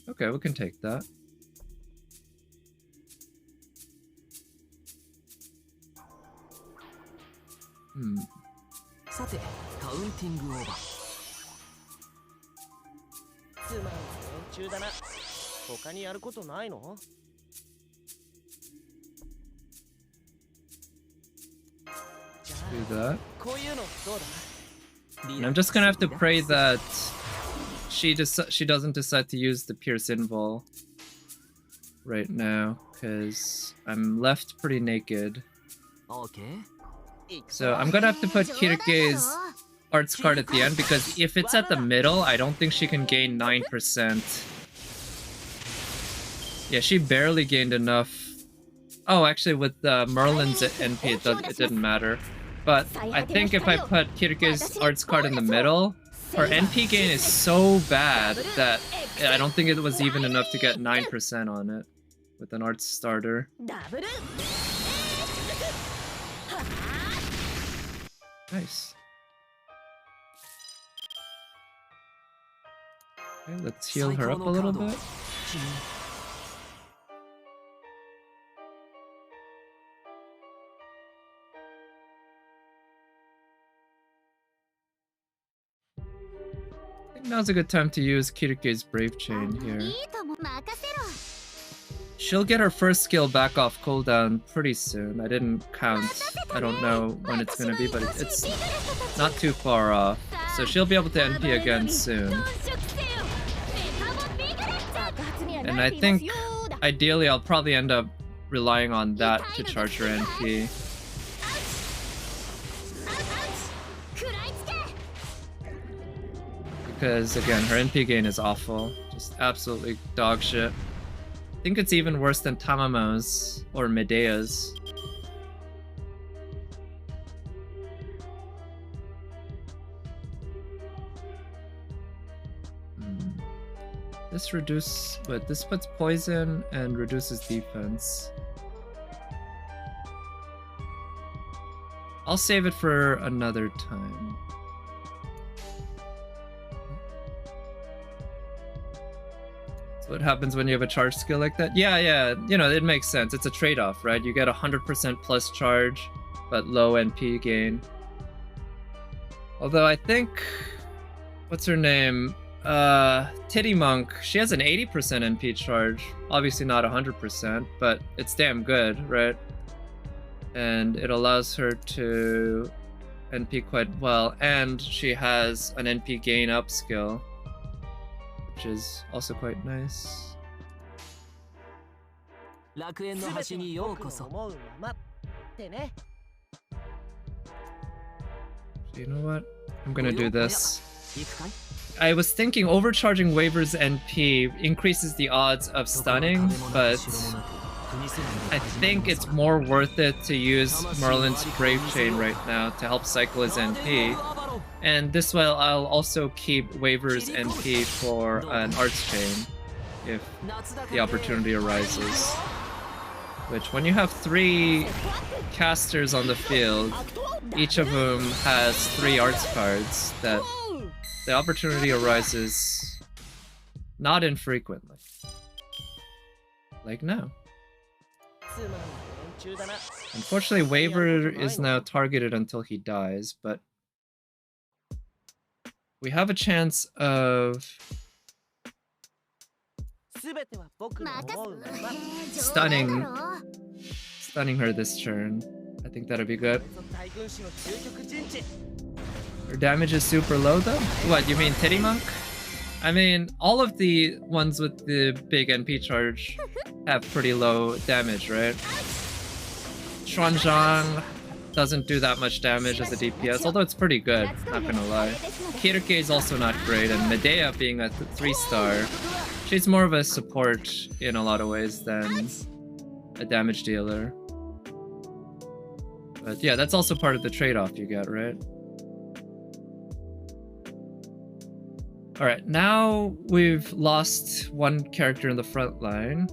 Okay, we can take that. Do that. And I'm just gonna have to pray that she doesn't decide to use the Pierce Invul right now, because I'm left pretty naked. So I'm gonna have to put Kirike's arts card at the end, because if it's at the middle, I don't think she can gain 9%. Yeah, she barely gained enough. Oh, actually with Merlin's NP it didn't matter. But I think if I put Kirike's arts card in the middle, her NP gain is so bad that I don't think it was even enough to get 9% on it with an arts starter. Nice. Okay, let's heal her up a little bit. I think now's a good time to use Kirike's Brave Chain here. She'll get her first skill back off cooldown pretty soon. I didn't count. I don't know when it's gonna be, but it's not too far off. So she'll be able to NP again soon. And I think, ideally, I'll probably end up relying on that to charge her NP. Because, again, her NP gain is awful. Just absolutely dog shit. I think it's even worse than Tamamo's or Medea's. This this puts poison and reduces defense. I'll save it for another time. So what happens when you have a charge skill like that? Yeah, you know, it makes sense. It's a trade-off, right? You get 100% plus charge, but low NP gain. Although I think, what's her name? Titty Monk, she has an 80% NP charge. Obviously not 100%, but it's damn good, right? And it allows her to NP quite well, and she has an NP gain up skill, which is also quite nice. You know what? I'm gonna do this. I was thinking overcharging Waver's NP increases the odds of stunning, but I think it's more worth it to use Merlin's Brave Chain right now to help cycle his NP. And this way I'll also keep Waver's NP for an Arts Chain if the opportunity arises. Which, when you have 3 casters on the field, each of them has 3 Arts cards, that the opportunity arises not infrequently. Like now. Unfortunately, Waver is now targeted until he dies, but we have a chance of stunning her this turn. I think that'd be good. Her damage is super low though? What, you mean Titty Monk? I mean, all of the ones with the big NP charge have pretty low damage, right? Xuanzang doesn't do that much damage as a DPS, although it's pretty good, not gonna lie. Kirike is also not great, and Medea being a 3-star, she's more of a support in a lot of ways than a damage dealer. But yeah, that's also part of the trade-off you get, right? Alright, now we've lost one character in the front line.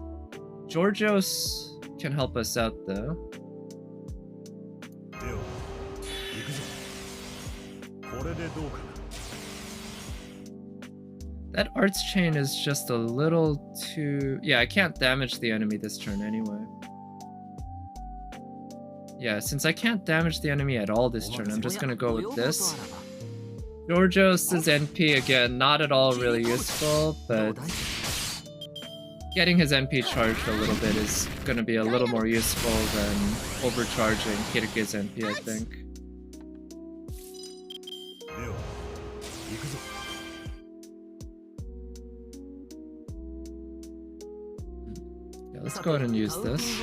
Georgios can help us out though. That Arts Chain is just a little too... Yeah, I can't damage the enemy this turn anyway. Yeah, since I can't damage the enemy at all this turn, I'm just gonna go with this. Georgios' NP, again, not at all really useful, but getting his NP charged a little bit is going to be a little more useful than overcharging Kirike's NP, I think. Yeah, let's go ahead and use this.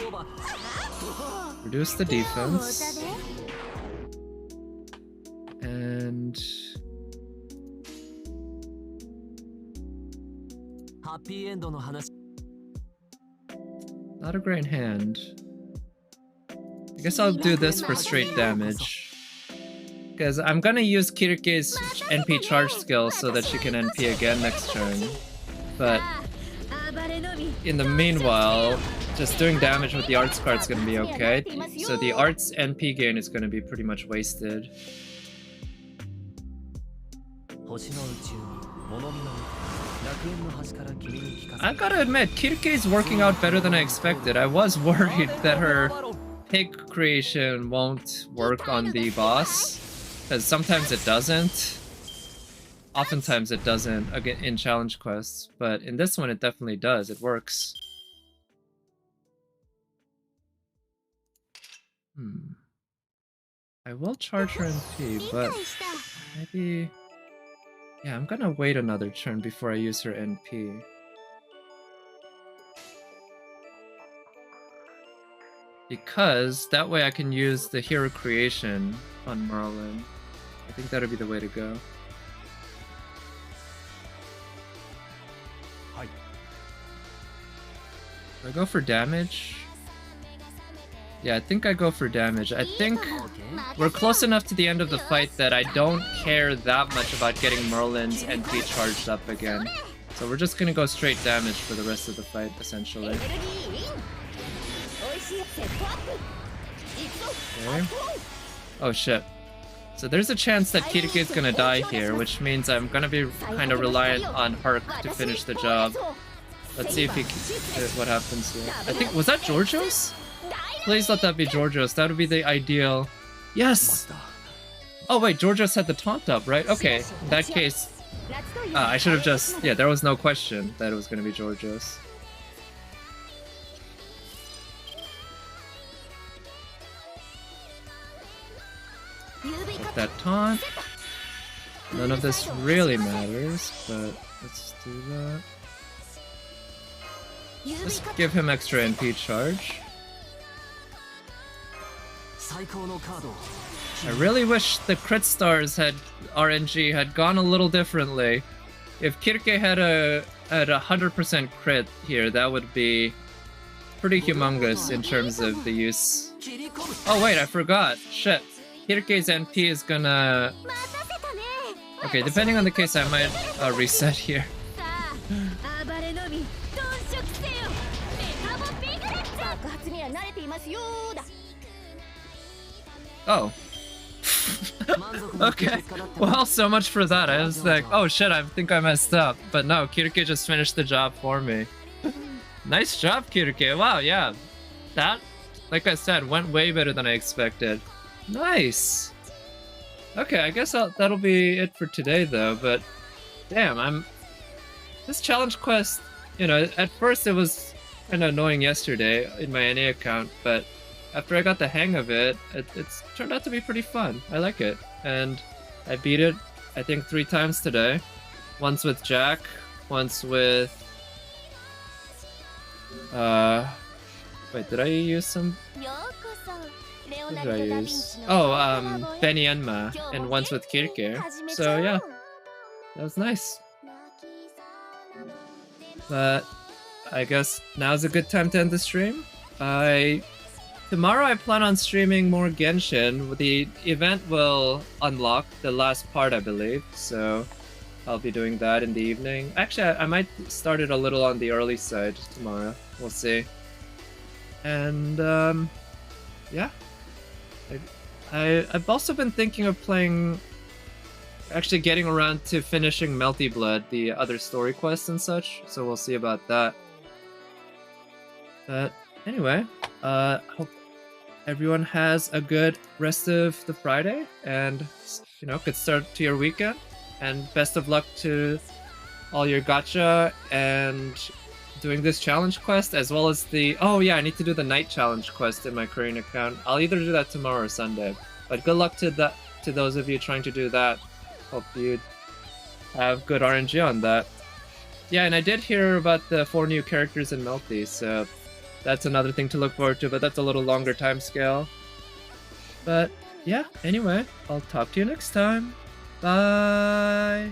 Reduce the defense. And... not a great hand. I guess I'll do this for straight damage. Because I'm gonna use Kirike's NP charge skill so that she can NP again next turn. But in the meanwhile, just doing damage with the arts card's gonna be okay. So the arts NP gain is gonna be pretty much wasted. I gotta admit, Kirike is working out better than I expected. I was worried that her pig creation won't work on the boss, because sometimes it doesn't. Oftentimes it doesn't in challenge quests, but in this one it definitely does. It works. I will charge her NP, but maybe... yeah, I'm gonna wait another turn before I use her NP. Because that way I can use the hero creation on Merlin. I think that'd be the way to go. Do I go for damage? Yeah, I think I go for damage. I think we're close enough to the end of the fight that I don't care that much about getting Merlin's NP charged up again. So we're just gonna go straight damage for the rest of the fight, essentially. Okay. Oh shit. So there's a chance that Kirike is gonna die here, which means I'm gonna be kind of reliant on Hark to finish the job. Let's see if he what happens here. I think, was that Georgios? Please let that be Georgios. That would be the ideal. Yes! Oh wait, Georgios had the taunt up, right? Okay, in that case, I should have just, yeah, there was no question that it was gonna be Georgios. With that taunt. None of this really matters, but let's do that. Just give him extra NP charge. I really wish the crit stars had RNG had gone a little differently. If Kirike had a 100% crit here, that would be pretty humongous in terms of the use. Oh wait, I forgot. Shit. Kirike's NP is gonna... Okay, depending on the case, I might reset here. Oh. Okay. Well, so much for that. I was like, oh shit, I think I messed up. But no, Kirike just finished the job for me. Nice job, Kirike. Wow, yeah. That, like I said, went way better than I expected. Nice. Okay, I guess that'll be it for today, though. But damn, this challenge quest, you know, at first it was kind of annoying yesterday in my NA account, but after I got the hang of it, it's turned out to be pretty fun. I like it. And I beat it, I think, 3 times today. Once with Jack, once with... Wait, did I use some... What did I use? Oh, Benny Enma, and once with Kirike. So yeah, that was nice. But I guess now's a good time to end the stream. Tomorrow I plan on streaming more Genshin. The event will unlock the last part, I believe, so I'll be doing that in the evening. Actually, I might start it a little on the early side tomorrow. We'll see. And yeah. I've also been thinking of playing... Actually getting around to finishing Melty Blood, the other story quests and such, so we'll see about that. But anyway, hope everyone has a good rest of the Friday, and, you know, good start to your weekend, and best of luck to all your gacha and doing this challenge quest, as well as the... Oh yeah, I need to do the night challenge quest in my Korean account. I'll either do that tomorrow or Sunday, but good luck to those of you trying to do that. Hope you have good RNG on that. Yeah, and I did hear about the 4 new characters in Melty, so that's another thing to look forward to, but that's a little longer time scale. But yeah, anyway, I'll talk to you next time. Bye!